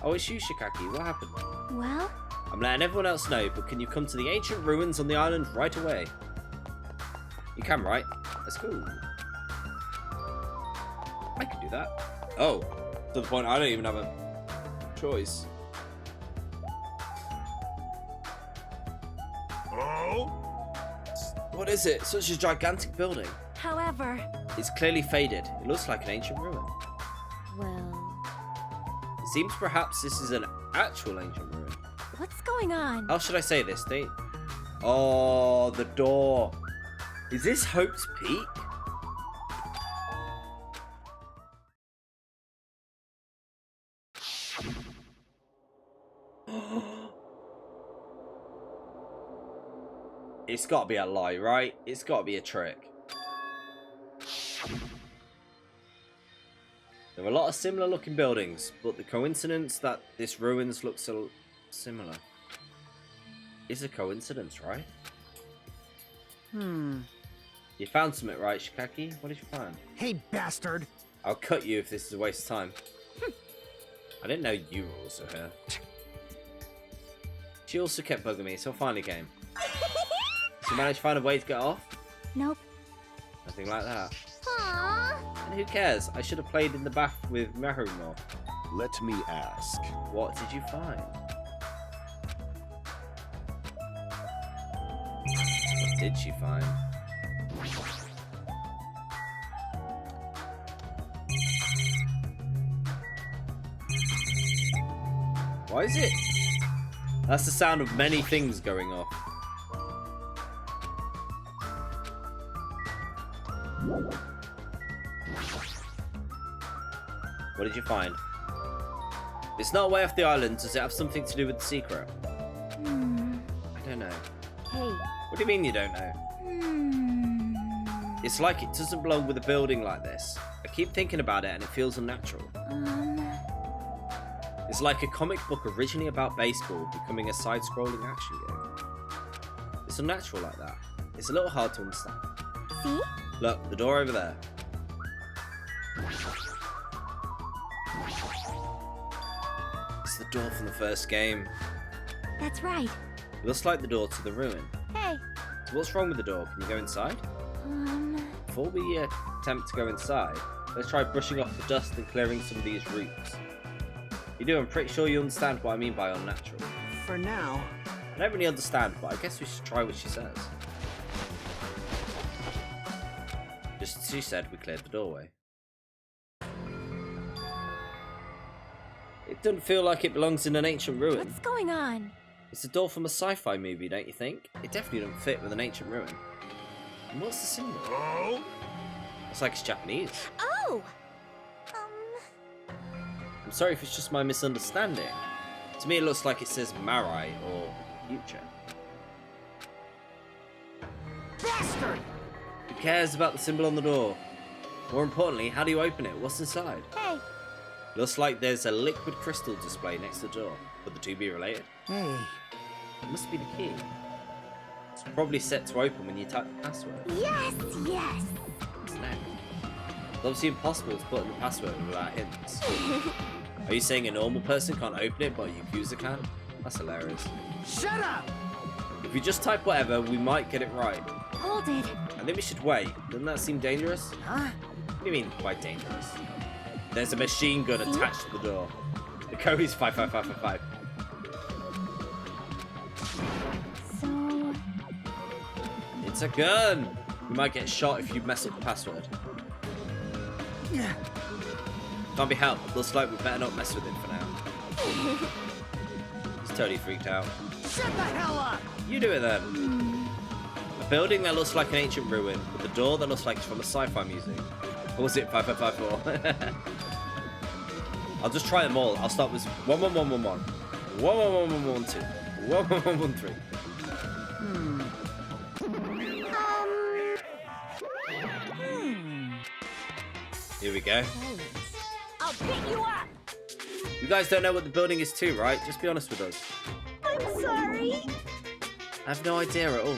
Oh, it's you, Shikaki. What happened? Well, I'm letting everyone else know, but can you come to the ancient ruins on the island right away? You can, right? That's cool. I can do that. Oh, to the point I don't even have a choice. Oh? What is it? Such a gigantic building. however... It's clearly faded. It looks like an ancient ruin. Well, It seems perhaps this is an actual ancient ruin. What's going on? How should I say this, Dave? Oh, the door. Is this Hope's Peak? It's got to be a lie, right? It's got to be a trick. There are a lot of similar looking buildings, but the coincidence that this ruins look so similar is a coincidence, right? You found something, right, Shikaki? What did you find? Hey, bastard! I'll cut you if this is a waste of time. I didn't know you were also here. She also kept bugging me, so I finally came. Did you manage to find a way to get off? Nope. Nothing like that. Aww. And who cares? I should have played in the bath with Meru more. Let me ask. What did you find? What did she find? Why is it? That's the sound of many things going off. What did you find? It's not way off the island. Does it have something to do with the secret? I don't know. hey, What do you mean you don't know? It's like it doesn't belong with a building like this. I keep thinking about it and it feels unnatural. It's like a comic book originally about baseball becoming a side-scrolling action game. It's unnatural like that. It's a little hard to understand. See? Look, the door over there. It's the door from the first game. That's right. It looks like the door to the ruin. Hey. So what's wrong with the door? Can you go inside? Before we attempt to go inside, let's try brushing off the dust and clearing some of these roots. You do, I'm pretty sure you understand what I mean by unnatural. For now. I don't really understand, but I guess we should try what she says. Just as she said, we cleared the doorway. It doesn't feel like it belongs in an ancient ruin. What's going on? It's a door from a sci-fi movie, don't you think? It definitely doesn't fit with an ancient ruin. And what's the symbol? Oh? It's like it's Japanese. Oh! I'm sorry if it's just my misunderstanding. To me it looks like it says Marai or future. Bastard! Who cares about the symbol on the door? More importantly, how do you open it? What's inside? Hey. Looks like there's a liquid crystal display next to the door. Would the two be related? Hey. It must be the key. It's probably set to open when you type the password. Yes, yes. What's next? It's obviously impossible to put in the password without hints. Are you saying a normal person can't open it, but a Yakuza can? That's hilarious. Shut up! If we just type whatever, we might get it right. Hold it. I think we should wait. Doesn't that seem dangerous? Huh? What do you mean, quite dangerous? There's a machine gun attached to the door. The code is 55555. So... It's a gun! You might get shot if you mess up the password. Yeah. Can't be helped. Looks like we better not mess with it for now. He's totally freaked out. Shut the hell up! You do it then. A building that looks like an ancient ruin with a door that looks like it's from a sci-fi museum. Or was it 5554? I'll just try them all. I'll start with 11111, 11112, 11113. Here we go. I'll pick you up. You guys don't know what the building is too, right? Just be honest with us. I'm sorry. I have no idea at all.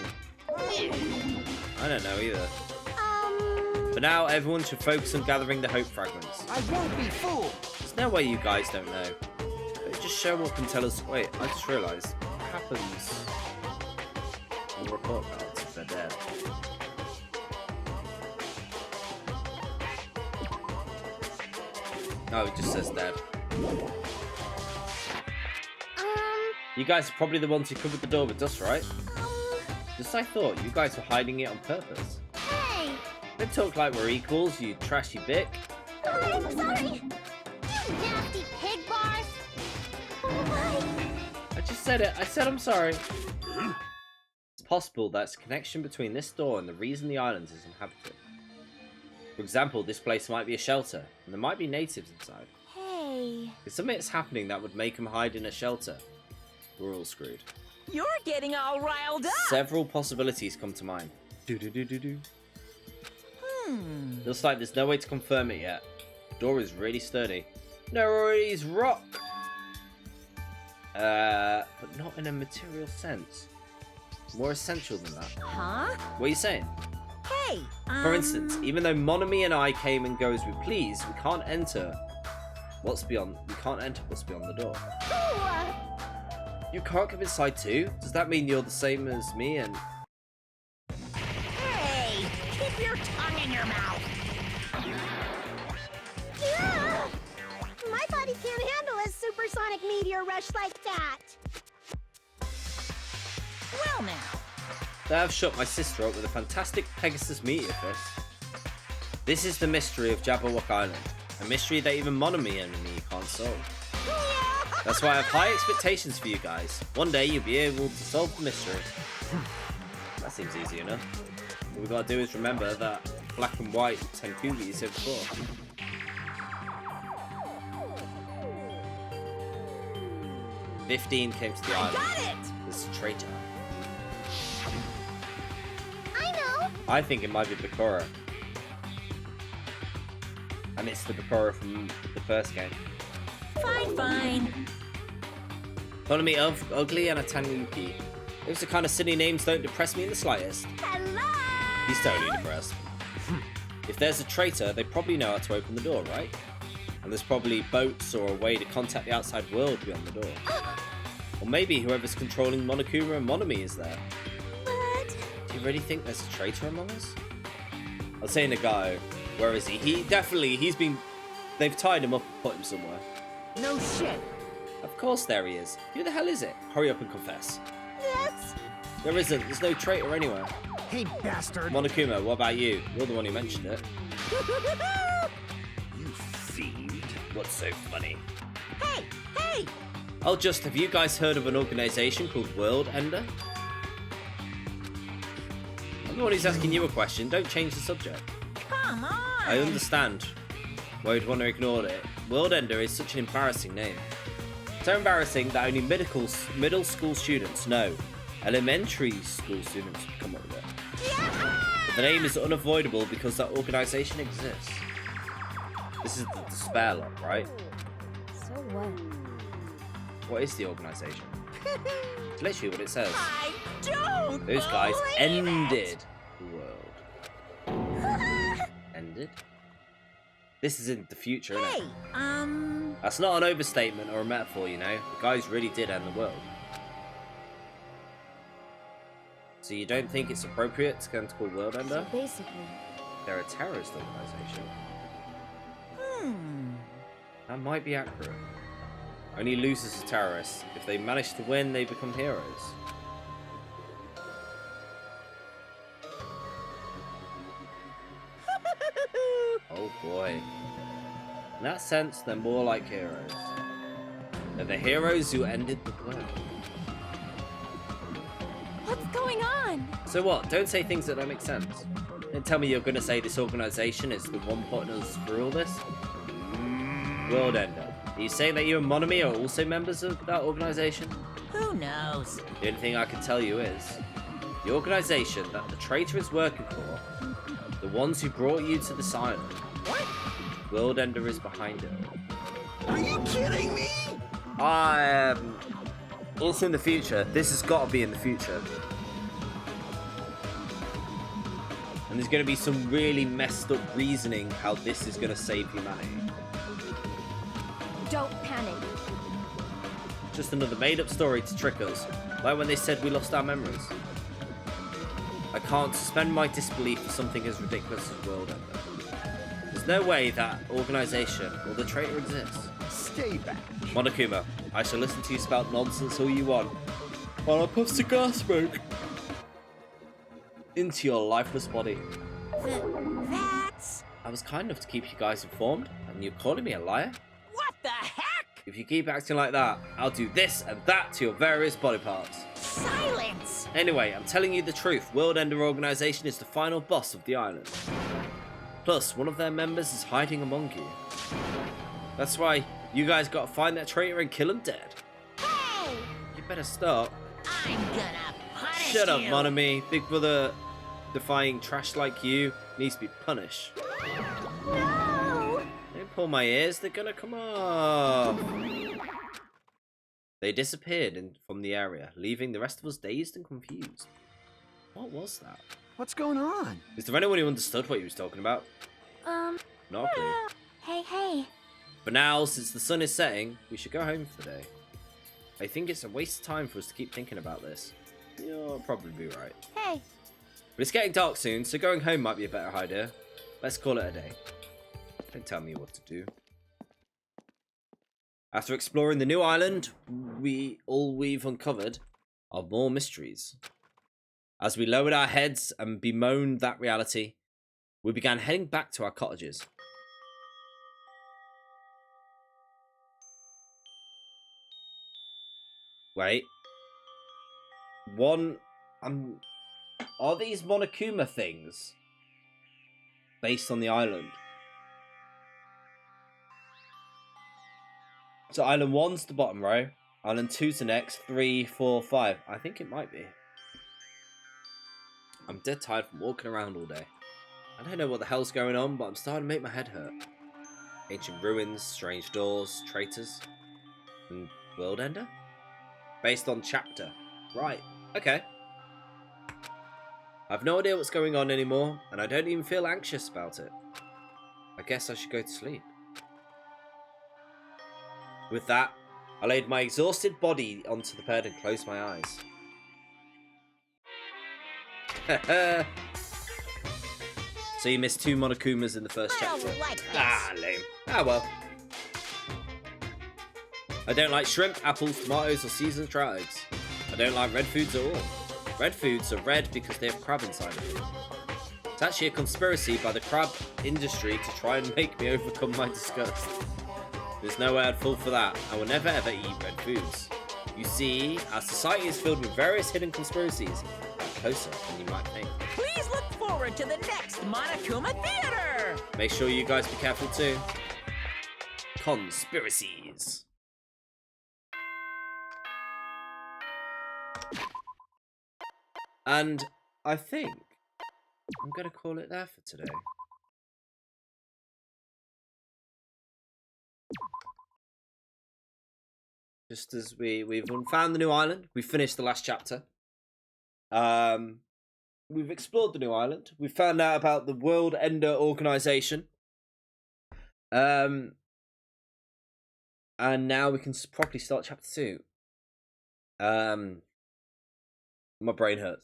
I don't know either. For now, everyone should focus on gathering the hope fragments. I won't be fooled. There's no way you guys don't know. But just show up and tell us. Wait, I just realised. What happens on the report cards if they're dead? No, it just says dead. You guys are probably the ones who covered the door with dust, right? Just I thought, you guys were hiding it on purpose. Hey. Don't talk like we're equals, you trashy bick. I'm sorry. You nasty pig bars. I just said it. I said I'm sorry. It's possible that's a connection between this door and the reason the island is inhabited. For example, this place might be a shelter, and there might be natives inside. Hey. If something's happening that would make them hide in a shelter, we're all screwed. You're getting all riled up. Several possibilities come to mind. Looks like there's no way to confirm it yet. The door is really sturdy. No, it's rock. But not in a material sense. More essential than that. Huh? What are you saying? Hey. For instance, even though Monami and I came and go as we please, we can't enter what's beyond. We can't enter what's beyond the door. You can't come inside too? Does that mean you're the same as me and... Hey, keep your tongue in your mouth. Yeah. My body can't handle a supersonic meteor rush like that. Well now. They have shot my sister up with a fantastic Pegasus meteor fist. This is the mystery of Jabberwock Island. A mystery that even Monami and me can't solve. That's why I have high expectations for you guys. One day you'll be able to solve the mystery. That seems easy enough. All we gotta do is remember that black and white Tenkugi is here before. "15 came to the island. Got it! This is a traitor. I know. I think it might be Bakura. And it's the Bakura from the first game. Fine. Calling me ugly and a tanuki. Those are kind of silly names don't depress me in the slightest. Hello. He's totally depressed. If there's a traitor, they probably know how to open the door, right? And there's probably boats or a way to contact the outside world beyond the door. Or maybe whoever's controlling Monokuma and Monami is there. But... Do you really think there's a traitor among us? I was saying to Nagao, where is he? They've tied him up and put him somewhere. No shit. Of course there he is. Who the hell is it? Hurry up and confess. Yes. There isn't. There's no traitor anywhere. Hey, bastard. Monokuma, what about you? You're the one who mentioned it. You fiend. What's so funny? Hey! Oh, have you guys heard of an organization called World Ender? I'm the one who's asking you a question. Don't change the subject. Come on! I understand why you'd want to ignore it. World Ender is such an embarrassing name. So embarrassing that only middle school students, no, elementary school students come up with it. But the name is unavoidable because that organization exists. This is the despair lot, right? So what? What is the organization? It's literally what it says. I don't Those guys believe ended it. the world. Ended? This is in the future, isn't Hey, it? That's not an overstatement or a metaphor, you know. The guys really did end the world. So you don't think it's appropriate to go into called World Ender? So basically, They're a terrorist organization. That might be accurate. Only losers are terrorists. If they manage to win, they become heroes. Oh boy. In that sense, they're more like heroes. They're the heroes who ended the world. What's going on? So what? Don't say things that don't make sense. Don't tell me you're going to say this organization is the one putting us through all this. World Ender. Are you saying that you and Monami are also members of that organization? Who knows? The only thing I can tell you is, the organization that the traitor is working for, the ones who brought you to this island, World Ender is behind it. Are you kidding me? It's in the future. This has got to be in the future. And there's going to be some really messed up reasoning how this is going to save humanity. Don't panic. Just another made-up story to trick us, like when they said we lost our memories. I can't suspend my disbelief for something as ridiculous as World Ender. There's no way that organization or the traitor exists. Stay back. Monokuma, I shall listen to you spout nonsense all you want, while I puff cigar smoke into your lifeless body. That's... I was kind enough to keep you guys informed, and you're calling me a liar? What the heck? If you keep acting like that, I'll do this and that to your various body parts. Silence! Anyway, I'm telling you the truth. World Ender Organization is the final boss of the island. Plus, one of their members is hiding among you. That's why you guys gotta find that traitor and kill him dead. Hey! You better stop. I'm gonna punish Shut up, you. Monami. Big brother defying trash like you needs to be punished. No! Don't pull my ears, they're gonna come off. They disappeared from the area, leaving the rest of us dazed and confused. What was that? What's going on? Is there anyone who understood what he was talking about? Not a clue. Hey. For now, since the sun is setting, we should go home for the day. I think it's a waste of time for us to keep thinking about this. You'll probably be right. Hey. But it's getting dark soon, so going home might be a better idea. Let's call it a day. Don't tell me what to do. After exploring the new island, we've uncovered are more mysteries. As we lowered our heads and bemoaned that reality, we began heading back to our cottages. Wait. Are these Monokuma things based on the island? So island 1's the bottom row, island 2's the next, 3, 4, 5. I think it might be. I'm dead tired from walking around all day. I don't know what the hell's going on, but I'm starting to make my head hurt. Ancient ruins, strange doors, traitors, and World Ender? Based on chapter. Right, okay. I've no idea what's going on anymore, and I don't even feel anxious about it. I guess I should go to sleep. With that, I laid my exhausted body onto the bed and closed my eyes. So you missed 2 Monokumas in the first chapter. Like this. Ah, lame. Ah, well. I don't like shrimp, apples, tomatoes, or seasoned trout eggs. I don't like red foods at all. Red foods are red because they have crab inside of them. It's actually a conspiracy by the crab industry to try and make me overcome my disgust. There's no way I'd fall for that. I will never ever eat red foods. You see, our society is filled with various hidden conspiracies, closer than you might think. Please look forward to the next Monokuma Theater! Make sure you guys be careful too. Conspiracies. And I think I'm going to call it there for today. Just as we've found the new island, we finished the last chapter. We've explored the new island. We found out about the World Ender organization. And now we can properly start chapter 2. My brain hurts.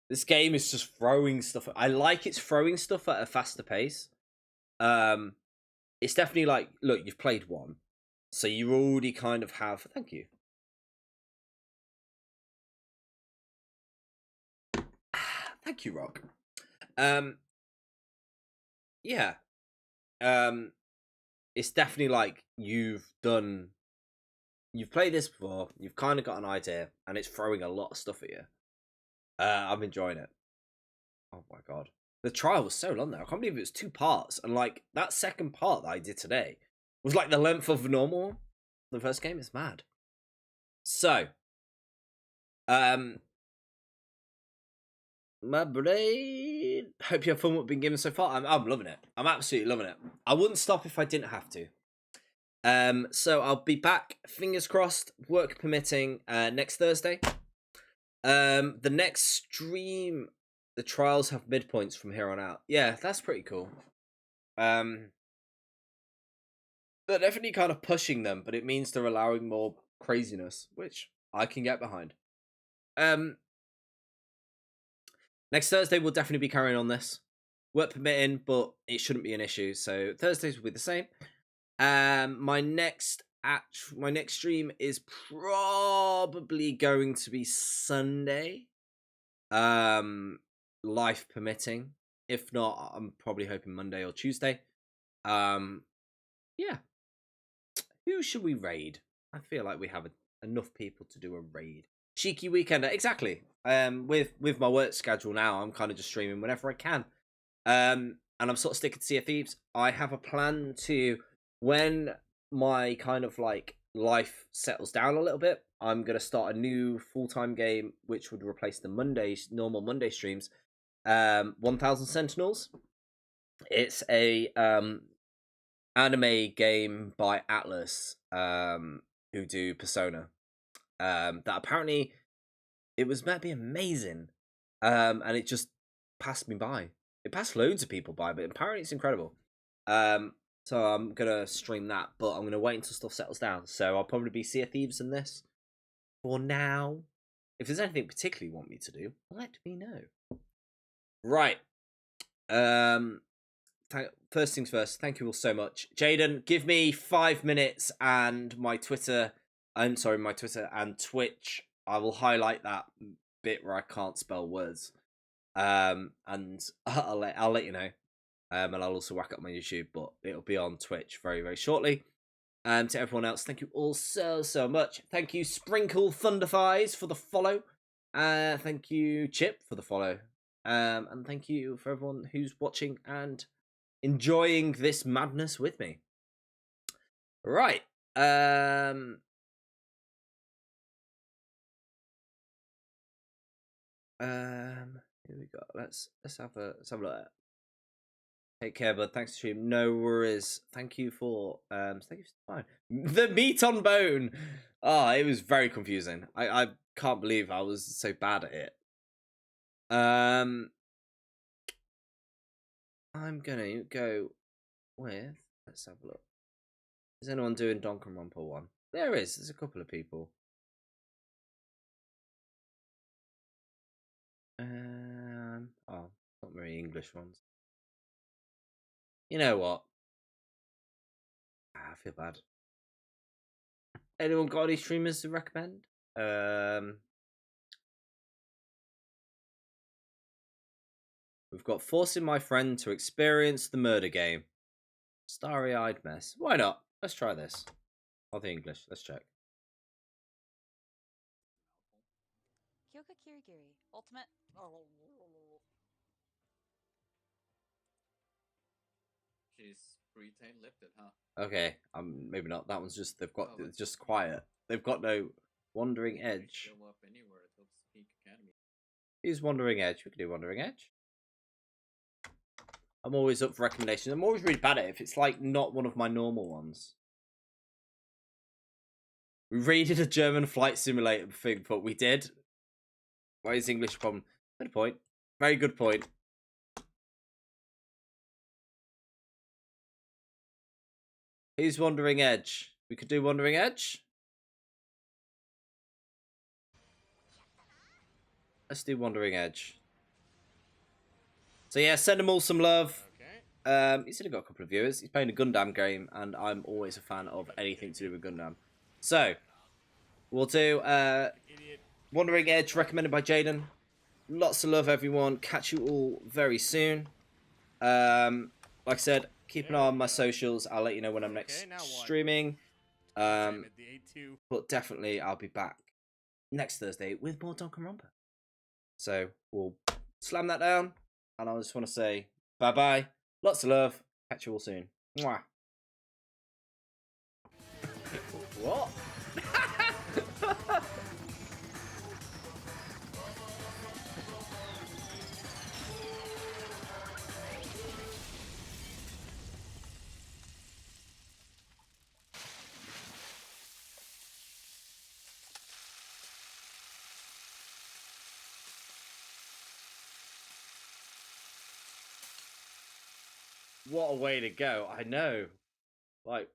This game is just throwing stuff. I like it's throwing stuff at a faster pace. It's definitely like, look, you've played 1. So you already kind of have... Thank you. Thank you, Rock. Yeah. It's definitely like you've played this before, you've kind of got an idea, and it's throwing a lot of stuff at you. I'm enjoying it. Oh my god. The trial was so long though. I can't believe it was 2 parts. And like that second part that I did today was like the length of normal. The first game is mad. So, my brain. Hope you have fun with what been given so far. I'm loving it. I'm absolutely loving it. I wouldn't stop if I didn't have to. So I'll be back, fingers crossed, work permitting, next Thursday. The next stream, the trials have midpoints from here on out. Yeah, that's pretty cool. They're definitely kind of pushing them, but it means they're allowing more craziness, which I can get behind. Next Thursday we'll definitely be carrying on this. Work permitting, but it shouldn't be an issue. So Thursdays will be the same. My next stream is probably going to be Sunday. Life permitting. If not, I'm probably hoping Monday or Tuesday. Yeah. Who should we raid? I feel like we have enough people to do a raid. Cheeky weekender, exactly. With my work schedule now, I'm kind of just streaming whenever I can. And I'm sort of sticking to Sea of Thieves. I have a plan to, when my kind of like life settles down a little bit, I'm gonna start a new full-time game which would replace the normal Monday streams. 1000 Sentinels. It's a anime game by Atlas, who do Persona. That apparently it was meant to be amazing, and it just passed me by. It passed loads of people by, but apparently it's incredible. So I'm gonna stream that, but I'm gonna wait until stuff settles down. So I'll probably be Sea of Thieves in this for now. If there's anything particularly you want me to do, let me know. Right. First things first, thank you all so much. Jaden, give me 5 minutes and my Twitter and Twitch. I will highlight that bit where I can't spell words. And I'll let you know. And I'll also whack up my YouTube, but it'll be on Twitch very, very shortly. To everyone else, thank you all so much. Thank you, Sprinkle Thunderfies, for the follow. Thank you, Chip, for the follow. And thank you for everyone who's watching and enjoying this madness with me. Right. Here we go. Let's have a look. Take care, bud. Thanks for stream. No worries. Thank you for the meat on bone. Oh, it was very confusing. I can't believe I was so bad at it. I'm gonna go with, let's have a look. Is anyone doing Danganronpa 1? There is. There's a couple of people. Oh, not very English ones. You know what? I feel bad. Anyone got any streamers to recommend? We've got forcing my friend to experience the murder game. Starry-eyed mess. Why not? Let's try this. Oh, the English. Let's check. Kyoka Kirigiri, Ultimate. She's pretty tight-lipped, huh? Okay, maybe not. That one's just, it's just quiet. They've got no Wandering Edge. Show up anywhere at Hope's Peak Academy. Who's Wandering Edge? We can do Wandering Edge. I'm always up for recommendations. I'm always really bad at it if it's like not one of my normal ones. We raided a German flight simulator thing, but we did. Why is English a problem? Good point. Very good point. Who's Wandering Edge? We could do Wandering Edge. Let's do Wandering Edge. So yeah, send them all some love. Okay. He's only got a couple of viewers. He's playing a Gundam game, and I'm always a fan of anything to do with Gundam. So, we'll do Wandering Edge, recommended by Jaden. Lots of love, everyone. Catch you all very soon. Like I said, keep an eye on my socials. I'll let you know when I'm next streaming. But definitely, I'll be back next Thursday with more Danganronpa. So we'll slam that down, and I just want to say bye-bye, lots of love, catch you all soon. Mwah. What? What a way to go. I know. Like,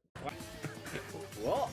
what?